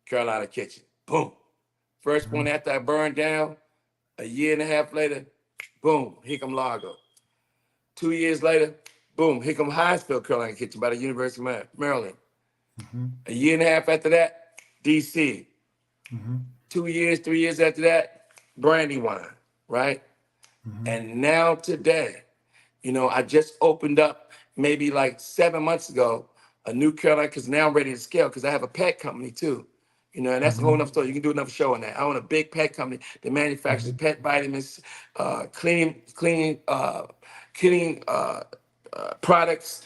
Carolina Kitchen. Boom. First one after I burned down, a year and a half later, boom, here come Largo. 2 years later, boom, here come Hinesville, Carolina Kitchen by the University of Maryland. A year and a half after that, DC. 2 years, 3 years after that, Brandywine, right? And now today, I just opened up maybe like 7 months ago, a new Carolina, because now I'm ready to scale because I have a pet company too. And that's a whole nother story. You can do another show on that. I own a big pet company that manufactures pet vitamins, cleaning products,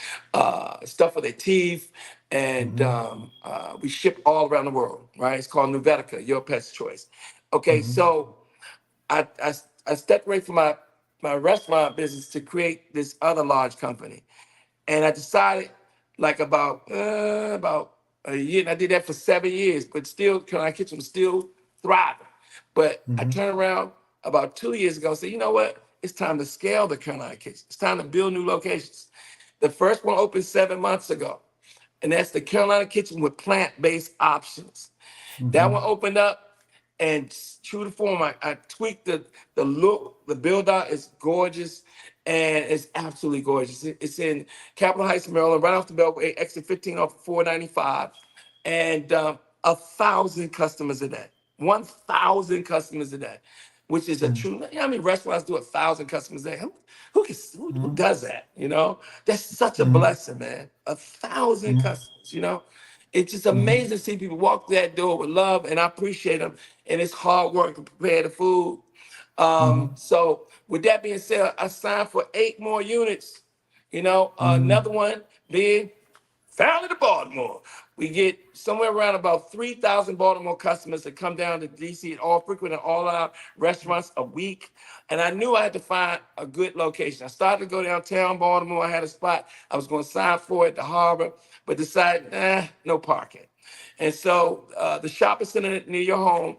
stuff for their teeth, and we ship all around the world, right? It's called Nuvetica, your pet's choice. Okay, so I stepped away from my restaurant business to create this other large company. And I decided like about a year, and I did that for 7 years, but still, Carolina Kitchen was still thriving. But I turned around about 2 years ago and said, you know what? It's time to scale the Carolina Kitchen. It's time to build new locations. The first one opened 7 months ago, and that's the Carolina Kitchen with plant-based options. That one opened up, and true to form, I tweaked the look. The build out is gorgeous, and it's absolutely gorgeous. It's in Capitol Heights, Maryland, right off the Beltway, exit 15 off 495, and 1,000 customers a day. 1,000 customers a day, which is a true. You know how many restaurants do 1,000 customers a day? Who does that? You know, that's such a blessing, man. 1,000 customers. You know, it's just amazing to see people walk through that door with love, and I appreciate them. And it's hard work to prepare the food. So with that being said, I signed for 8 more units. You know, another one being founded in Baltimore. We get somewhere around about 3,000 Baltimore customers that come down to DC and all frequent all our restaurants a week. And I knew I had to find a good location. I started to go downtown Baltimore. I had a spot. I was going to sign for it at the harbor, but decided, no parking. And so the shopping center near your home,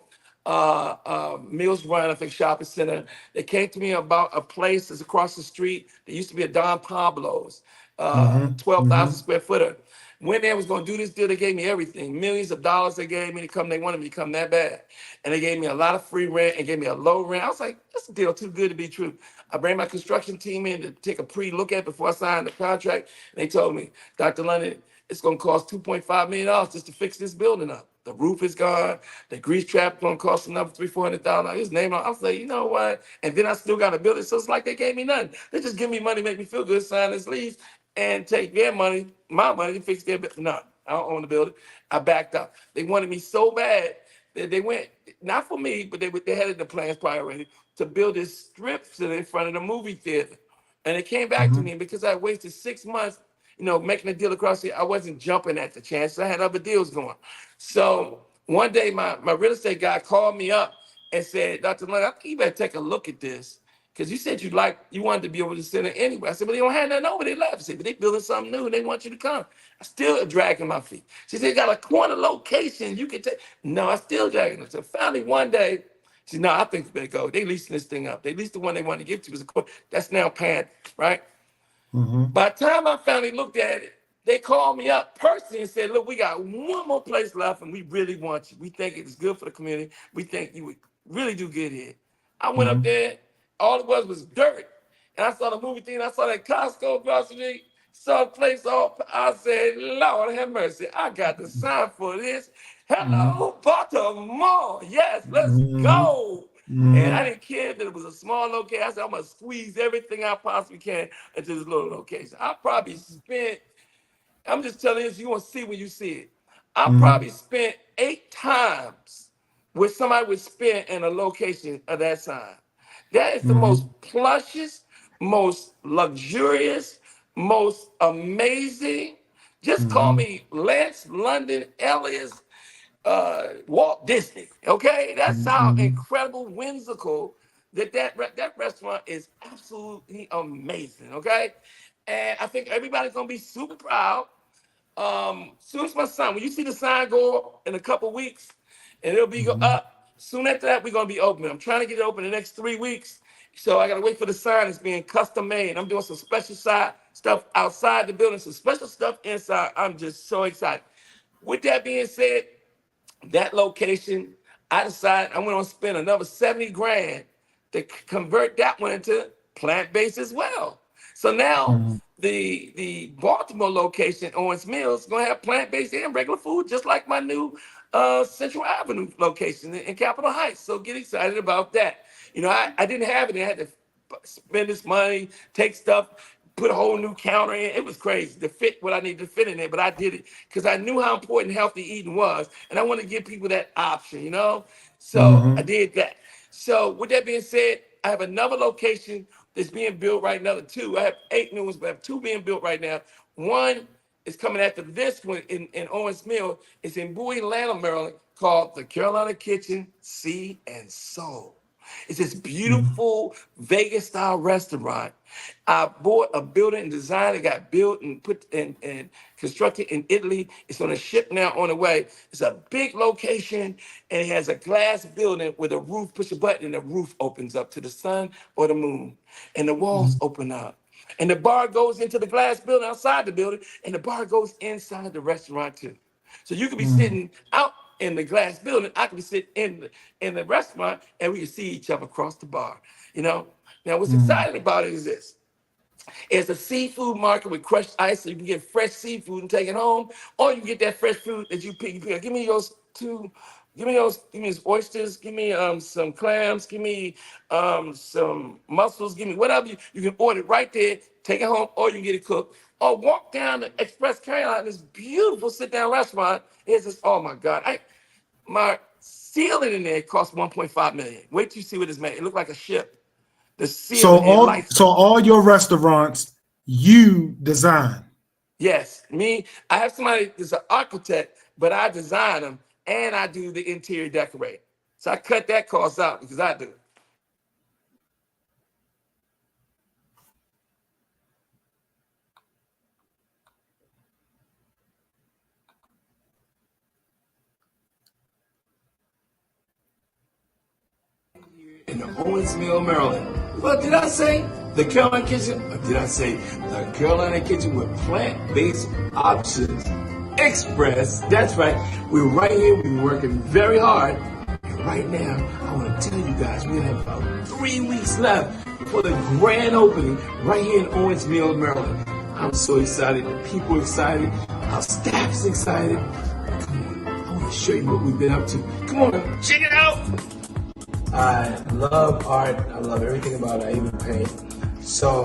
Mills Run, I think shopping center, they came to me about a place that's across the street. There used to be a Don Pablo's, 12,000 square footer. When they was going to do this deal, they gave me everything. Millions of dollars they gave me to come. They wanted me to come that bad. And they gave me a lot of free rent and gave me a low rent. I was like, this deal too good to be true. I bring my construction team in to take a pre-look at before I signed the contract. And they told me, Dr. London, it's going to cost $2.5 million just to fix this building up. The roof is gone. The grease trap going to cost another $300,000-400,000. His name on. I was like, you know what? And then I still got to build it. So it's like they gave me nothing. They just give me money, make me feel good, sign this lease, and take their money, my money, to fix their building. No, I don't own the building. I backed up. They wanted me so bad that they went, not for me, but they had it in the plans prior already, to build this strip center in front of the movie theater. And it came back to me because I wasted 6 months, making a deal across here. I wasn't jumping at the chance. I had other deals going. So one day my real estate guy called me up and said, Dr. Lund, I think you better take a look at this. Because you said you wanted to be over the center anyway. I said, but they don't have nothing over. They left. I said, but they building something new and they want you to come. I still dragging my feet. She said, got a corner location you can take. No, I still dragging them. So finally one day, she said, no, I think you better go. They leasing this thing up. They leased the one they wanted to give to was a corner. That's now panned, right? By the time I finally looked at it, they called me up personally and said, look, we got one more place left and we really want you. We think it's good for the community. We think you would really do good here. I went up there. All it was dirt. And I saw the movie theater. I saw that Costco across the street. Saw the place all. I said, Lord have mercy. I got to sign for this. Hello, Baltimore. Yes, let's go. And I didn't care that it was a small location. I said, I'm going to squeeze everything I possibly can into this little location. I probably spent, I'm just telling you, you want to see when you see it. I probably spent 8 times what somebody would spend in a location of that size. That is the most plushest, most luxurious, most amazing. Just call me Lance London Elias Walt Disney. Okay, that's how incredible, whimsical that restaurant is. Absolutely amazing. Okay, and I think everybody's gonna be super proud. Soon as my son, when you see the sign go up in a couple weeks, and it'll be go up. Soon after that, we're gonna be open. I'm trying to get it open the next 3 weeks. So I gotta wait for the sign. It's being custom made. I'm doing some special stuff outside the building, some special stuff inside. I'm just so excited. With that being said, that location, I decided I'm gonna spend another 70 grand to convert that one into plant-based as well. So now the Baltimore location, Owens Mills, is gonna have plant-based and regular food, just like my new Central Avenue location in Capitol Heights. So get excited about that. I didn't have it. I had to spend this money, take stuff, put a whole new counter in. It was crazy to fit what I needed to fit in there, but I did it because I knew how important healthy eating was, and I want to give people that option, So I did that. So with that being said, I have another location that's being built right now. 2. I have 8 new ones, but I have 2 being built right now. One is coming after this one in Owens Mill. It's in Bowie, Atlanta, Maryland, called the Carolina Kitchen Sea and Soul. It's this beautiful Vegas-style restaurant. I bought a building and designed it, got built and put and constructed in Italy. It's on a ship now on the way. It's a big location, and it has a glass building with a roof. Push a button, and the roof opens up to the sun or the moon, and the walls open up. And the bar goes into the glass building outside the building, and the bar goes inside the restaurant too. So you could be sitting out in the glass building. I could be sitting in the restaurant, and we can see each other across the bar. You know. Now, what's exciting about it is this. It's a seafood market with crushed ice, so you can get fresh seafood and take it home, or you can get that fresh food that you pick. Give me those two. Give me those oysters. Give me some clams. Give me some mussels. Give me whatever you can order it right there. Take it home, or you can get it cooked. Or walk down to Express Carolina, this beautiful sit-down restaurant. It's just, oh my God. My ceiling in there cost $1.5 million. Wait till you see what it's made. It looked like a ship. The ceiling and lights. So all your restaurants you design? Yes, me. I have somebody that's an architect, but I design them and I do the interior decorate. So I cut that cost out because I do it. In the Owens Mill, Maryland. What did I say? The Carolina Kitchen? Or did I say the Carolina Kitchen with plant-based options? Express. That's right. We're right here. We're working very hard. And right now, I want to tell you guys, we're going to have about 3 weeks left for the grand opening right here in Owens Mill, Maryland. I'm so excited. The people are excited. Our staff's excited. Come on. I want to show you what we've been up to. Come on. Check it out. I love art. I love everything about it. I even paint. So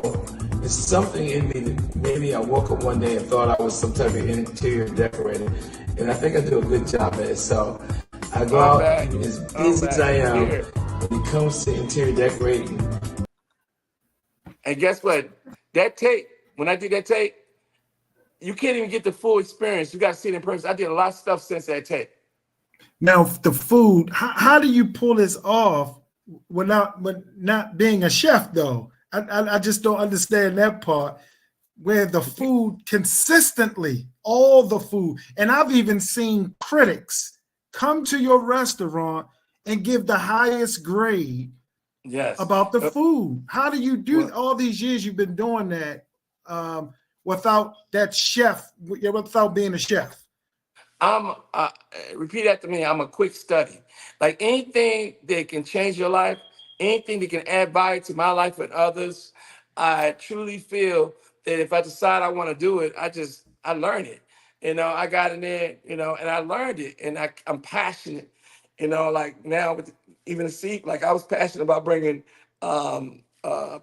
it's something in me that maybe I woke up one day and thought I was some type of interior decorator. And I think I do a good job at it. So I go out as busy as I am when it comes to interior decorating. And guess what? That tape, when I did that tape, you can't even get the full experience. You got to see it in person. I did a lot of stuff since that tape. Now, the food, how do you pull this off without not being a chef, though? I just don't understand that part, where the food consistently, all the food, and I've even seen critics come to your restaurant and give the highest grade about the food. How do you do all these years you've been doing that without that chef, without being a chef? Repeat after me. I'm a quick study. Like anything that can change your life, anything that can add value to my life and others, I truly feel that if I decide I want to do it, I learn it. You know, I got in there, you know, and I learned it, and I'm passionate. You know, like now with even like I was passionate about bringing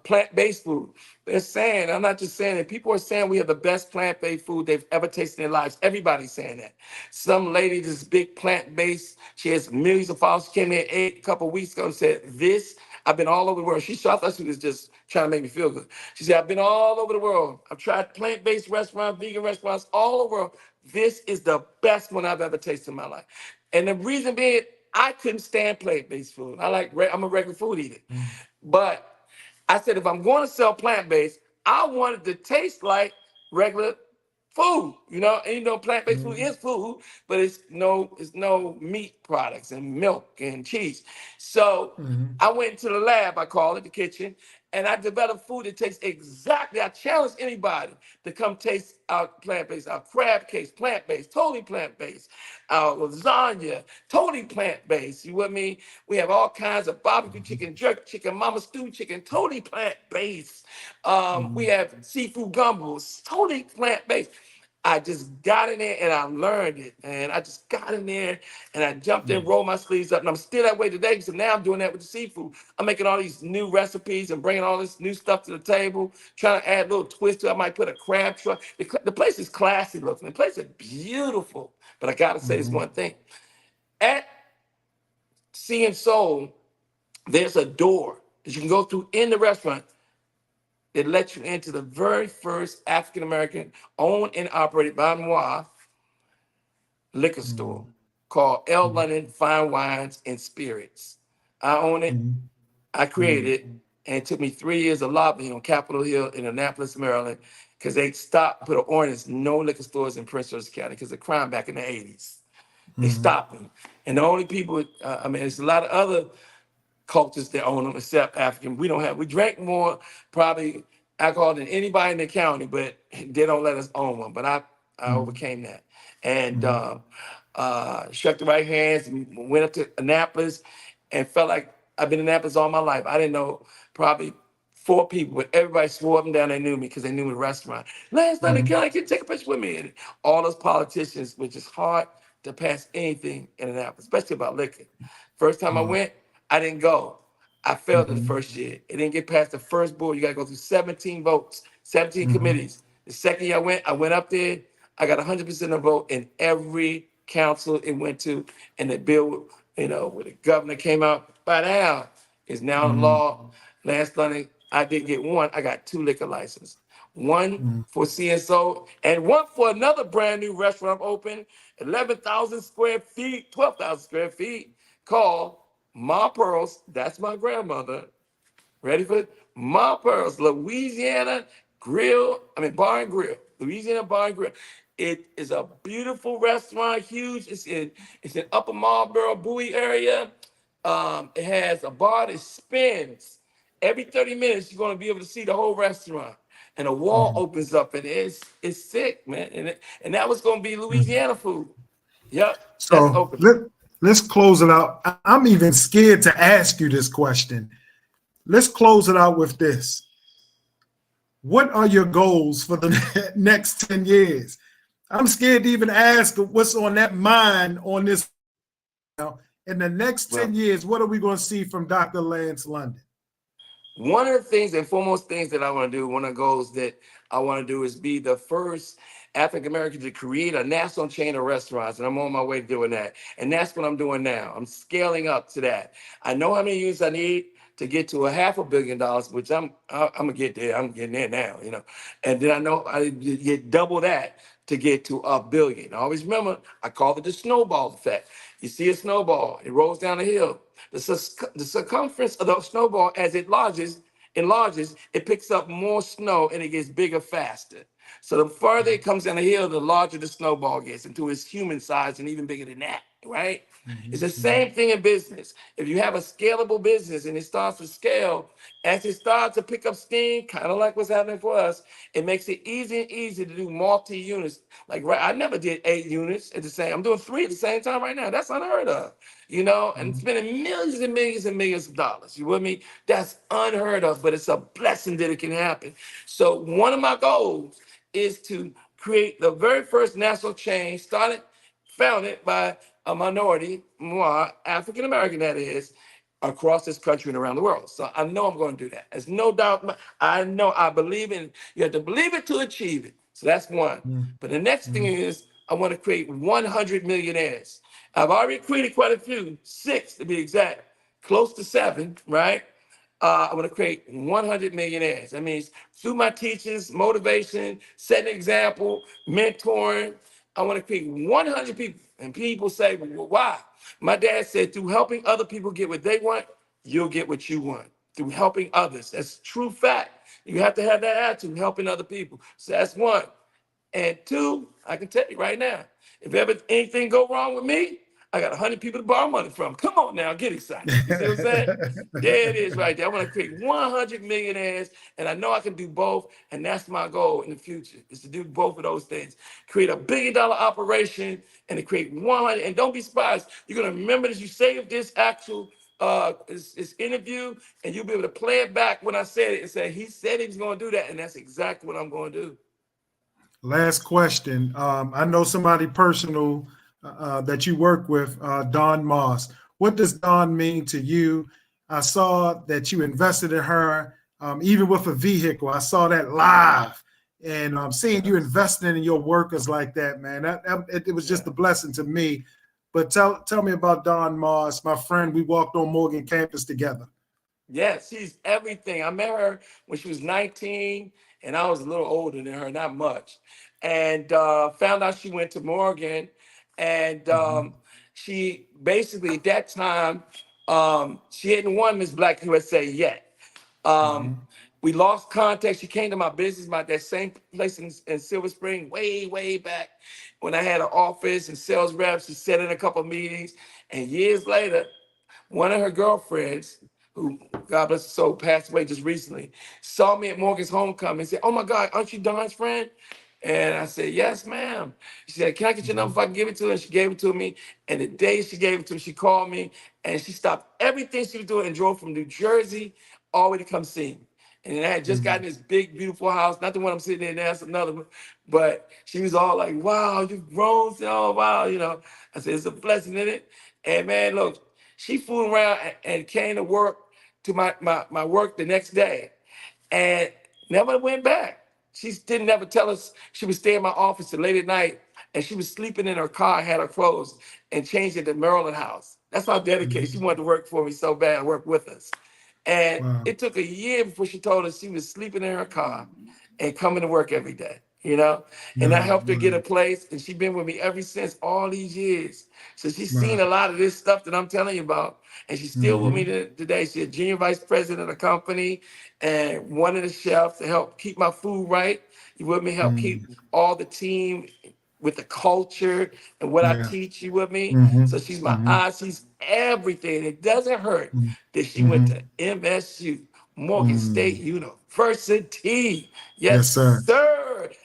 plant-based food. They're saying, I'm not just saying it, people are saying we have the best plant-based food they've ever tasted in their lives. Everybody's saying that. Some lady, this big plant-based, she has millions of followers. She came in a couple of weeks ago and said, I've been all over the world. She thought she was just trying to make me feel good. She said, I've been all over the world. I've tried plant-based restaurants, vegan restaurants, all over the world. This is the best one I've ever tasted in my life. And the reason being, I couldn't stand plant-based food. I'm a regular food eater. But I said, if I'm going to sell plant-based, I want it to taste like regular food, you know. And you know, plant-based food is food, but it's no meat products and milk and cheese. So I went into the lab, I call it the kitchen, and I developed food that tastes exactly. I challenge anybody to come taste our plant-based, our crab cakes, plant-based, totally plant-based, our lasagna, totally plant-based. You with me? We have all kinds of barbecue chicken, jerk chicken, mama stew chicken, totally plant-based. We have seafood gumbos, totally plant-based. I just got in there and I learned it. And I just got in there and I jumped in, rolled my sleeves up. And I'm still that way today. So now I'm doing that with the seafood. I'm making all these new recipes and bringing all this new stuff to the table, trying to add a little twist to it. I might put a crab truck. The place is classy looking. The place is beautiful. But I got to say this one thing. At Sea and Soul, there's a door that you can go through in the restaurant. It lets you into the very first African-American owned and operated by moi liquor store called L. London Fine Wines and Spirits. I own it. I created it, and it took me 3 years of lobbying on Capitol Hill in Annapolis, Maryland, because they stopped, put an ordinance, no liquor stores in Prince George's County because of crime back in the 80s. They stopped them. And the only people, I mean, there's a lot of other cultures that own them except African. We drank more probably alcohol than anybody in the county, but they don't let us own one. But I overcame that. And shook the right hands and went up to Annapolis and felt like I've been in Annapolis all my life. I didn't know probably 4 people, but everybody swore up and down they knew me because they knew me in the restaurant. Last night, can I take a picture with me? And all those politicians, which is hard to pass anything in Annapolis, especially about liquor. First time I went, I didn't go. I failed the first year. It didn't get past the first board. You got to go through 17 votes, 17 committees. The second year I went up there. I got 100% of the vote in every council it went to, and the bill, when the governor came out, by now is now law. Last Sunday, I didn't get one. I got 2 liquor licenses. One for CSO and one for another brand new restaurant open, 11,000 square feet, 12,000 square feet, called Ma Pearl's. That's my grandmother. Ready for it? Ma Pearl's, Louisiana Bar and Grill. Louisiana Bar and Grill. It is a beautiful restaurant, huge. It's in Upper Marlboro, Bowie area. It has a bar that spins. Every 30 minutes, you're going to be able to see the whole restaurant. And a wall opens up, and it's sick, man. And that was going to be Louisiana food. Yep. So let's close it out. I'm even scared to ask you this question. Let's close it out with this. What are your goals for the next 10 years? I'm scared to even ask what's on that mind on this. In the next 10 years, what are we going to see from Dr. Lance London? One of the things and foremost things that I want to do, one of the goals that I want to do is be the first African American to create a national chain of restaurants. And I'm on my way to doing that. And that's what I'm doing now. I'm scaling up to that. I know how many units I need to get to $500 million, which I'm gonna get there. I'm getting there now, And then I know I get double that to get to $1 billion. I always remember, I call it the snowball effect. You see a snowball, it rolls down a hill. The circumference of the snowball, as it enlarges, it picks up more snow and it gets bigger faster. So the farther it comes down the hill, the larger the snowball gets until it's human size and even bigger than that, right? It's the same thing in business. If you have a scalable business and it starts to scale, as it starts to pick up steam, kind of like what's happening for us, it makes it easy and easy to do multi-units. Like, I never did 8 units at the same. I'm doing 3 at the same time right now. That's unheard of, and spending millions and millions and millions of dollars. You with me? That's unheard of, but it's a blessing that it can happen. So one of my goals is to create the very first national chain, founded by a minority, more African American that is, across this country and around the world. So I know I'm going to do that. There's no doubt. I believe in. You have to believe it to achieve it. So that's one. But the next thing is I want to create 100 millionaires. I've already created quite a few, 6 to be exact, close to 7, right? I want to create 100 millionaires. That means through my teachings, motivation, setting an example, mentoring, I want to create 100 people. And people say, well, why? My dad said, through helping other people get what they want, you'll get what you want. Through helping others. That's true fact. You have to have that attitude, helping other people. So that's 1. And 2, I can tell you right now, if ever anything go wrong with me, I got 100 people to borrow money from. Come on now, get excited. You see what I'm saying? There it is right there. I want to create 100 millionaires, and I know I can do both, and that's my goal in the future, is to do both of those things. Create a $1 billion operation, and to create 100, and don't be surprised. You're going to remember this. You save this actual this interview, and you'll be able to play it back when I said it and say, he said he was going to do that, and that's exactly what I'm going to do. Last question. I know somebody personal that you work with, Dawn Moss. What does Dawn mean to you? I saw that you invested in her, even with a vehicle. I saw that live, and seeing you investing in your workers like that, man, it was just a blessing to me. But tell me about Dawn Moss, my friend. We walked on Morgan campus together. Yes, she's everything. I met her when she was 19, and I was a little older than her, not much. And found out she went to Morgan, and she basically at that time She hadn't won Miss Black USA yet. We lost contact. She came to my business, that same place in Silver Spring, way back when I had an office and sales reps. She sat in a couple of meetings, and years later, one of her girlfriends, who God bless her soul, passed away just recently, saw me at Morgan's homecoming and said, "Oh my God, aren't you Don's friend?" And I said, "Yes, ma'am." She said, "Can I get your number if I can give it to her?" And she gave it to me. And the day she gave it to me, she called me and she stopped everything she was doing and drove from New Jersey all the way to come see me. And I had just gotten this big, beautiful house, not the one I'm sitting in, that's another one. But she was all like, "Wow, you've grown." Oh, wow, I said, "It's a blessing in it." And man, look, she flew around and came to work, to my work the next day, and never went back. She didn't ever tell us she would stay in my office till late at night, and she was sleeping in her car, had her clothes, and changed it to Maryland House. That's how dedicated. She wanted to work for me so bad, work with us. And it took a year before she told us she was sleeping in her car and coming to work every day, And I helped her get a place, and she's been with me ever since, all these years. So she's seen a lot of this stuff that I'm telling you about, and she's still with me today. She's a junior vice president of the company and one of the chefs to help keep my food right. You with me? Help keep all the team with the culture and what I teach. You with me? So she's my eyes. She's everything. It doesn't hurt that she went to MSU, Morgan State University. Yes, sir.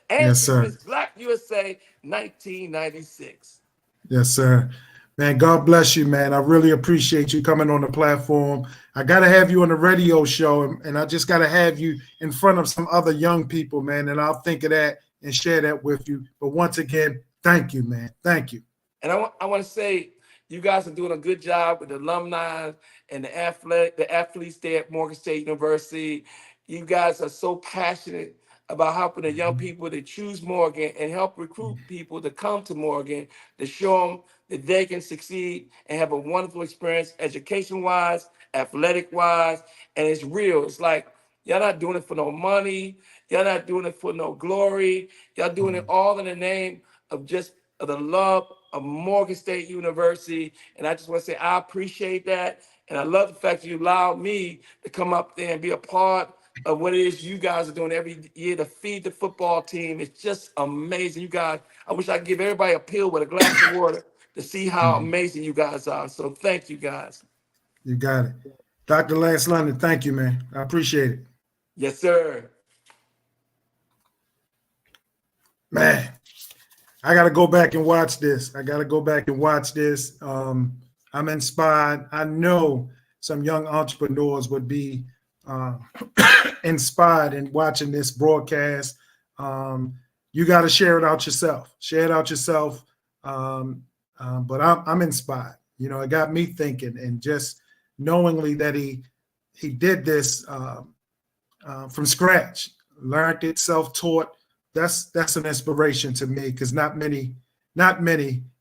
And Yes, sir. Miss Black USA 1996. Yes, sir. Man, God bless you, man. I really appreciate you coming on the platform. I got to have you on the radio show, and I just got to have you in front of some other young people, man, and I'll think of that and share that with you. But once again, thank you, man. Thank you. And I want to say, you guys are doing a good job with the alumni and the athletes there at Morgan State University. You guys are so passionate about helping the young people to choose Morgan and help recruit people to come to Morgan to show them that they can succeed and have a wonderful experience education-wise, athletic-wise, and it's real. It's like, y'all not doing it for no money. Y'all not doing it for no glory. Y'all doing it all in the name of just the love of Morgan State University. And I just want to say I appreciate that. And I love the fact that you allowed me to come up there and be a part of what it is you guys are doing every year to feed the football team. It's just amazing. You guys, I wish I could give everybody a pill with a glass of water to see how amazing you guys are. So thank you, guys. You got it. Dr. Lance London, thank you, man. I appreciate it. Yes, sir. Man, I got to go back and watch this. I'm inspired. I know some young entrepreneurs would be inspired in watching this broadcast. You got to share it out yourself. But I'm inspired. It got me thinking, and just knowingly that he did this from scratch, learned it, self-taught. That's an inspiration to me, because not many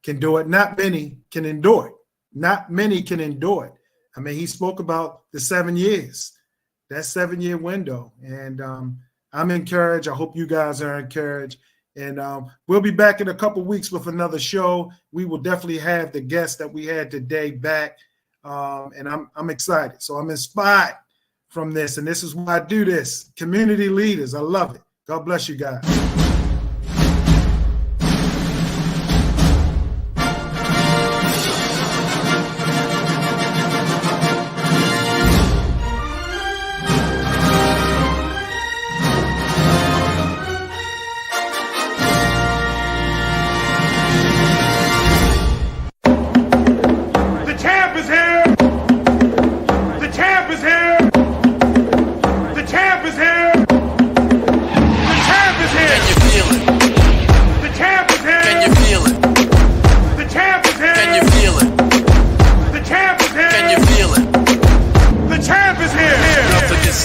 can do it. Not many can endure it. I mean, he spoke about the 7 years, that 7-year window, and I'm encouraged. I hope you guys are encouraged. And we'll be back in a couple weeks with another show. We will definitely have the guest that we had today back, and I'm excited. So I'm inspired from this, and this is why I do this. Community leaders, I love it. God bless you guys.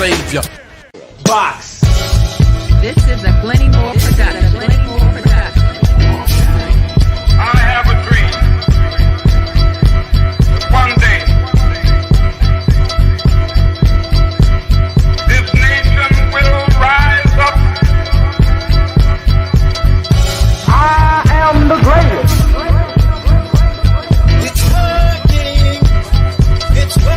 Savior. Box. This is a Glenny production. I have a dream. One day, this nation will rise up. I am the greatest. It's working. It's working.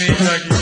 seems like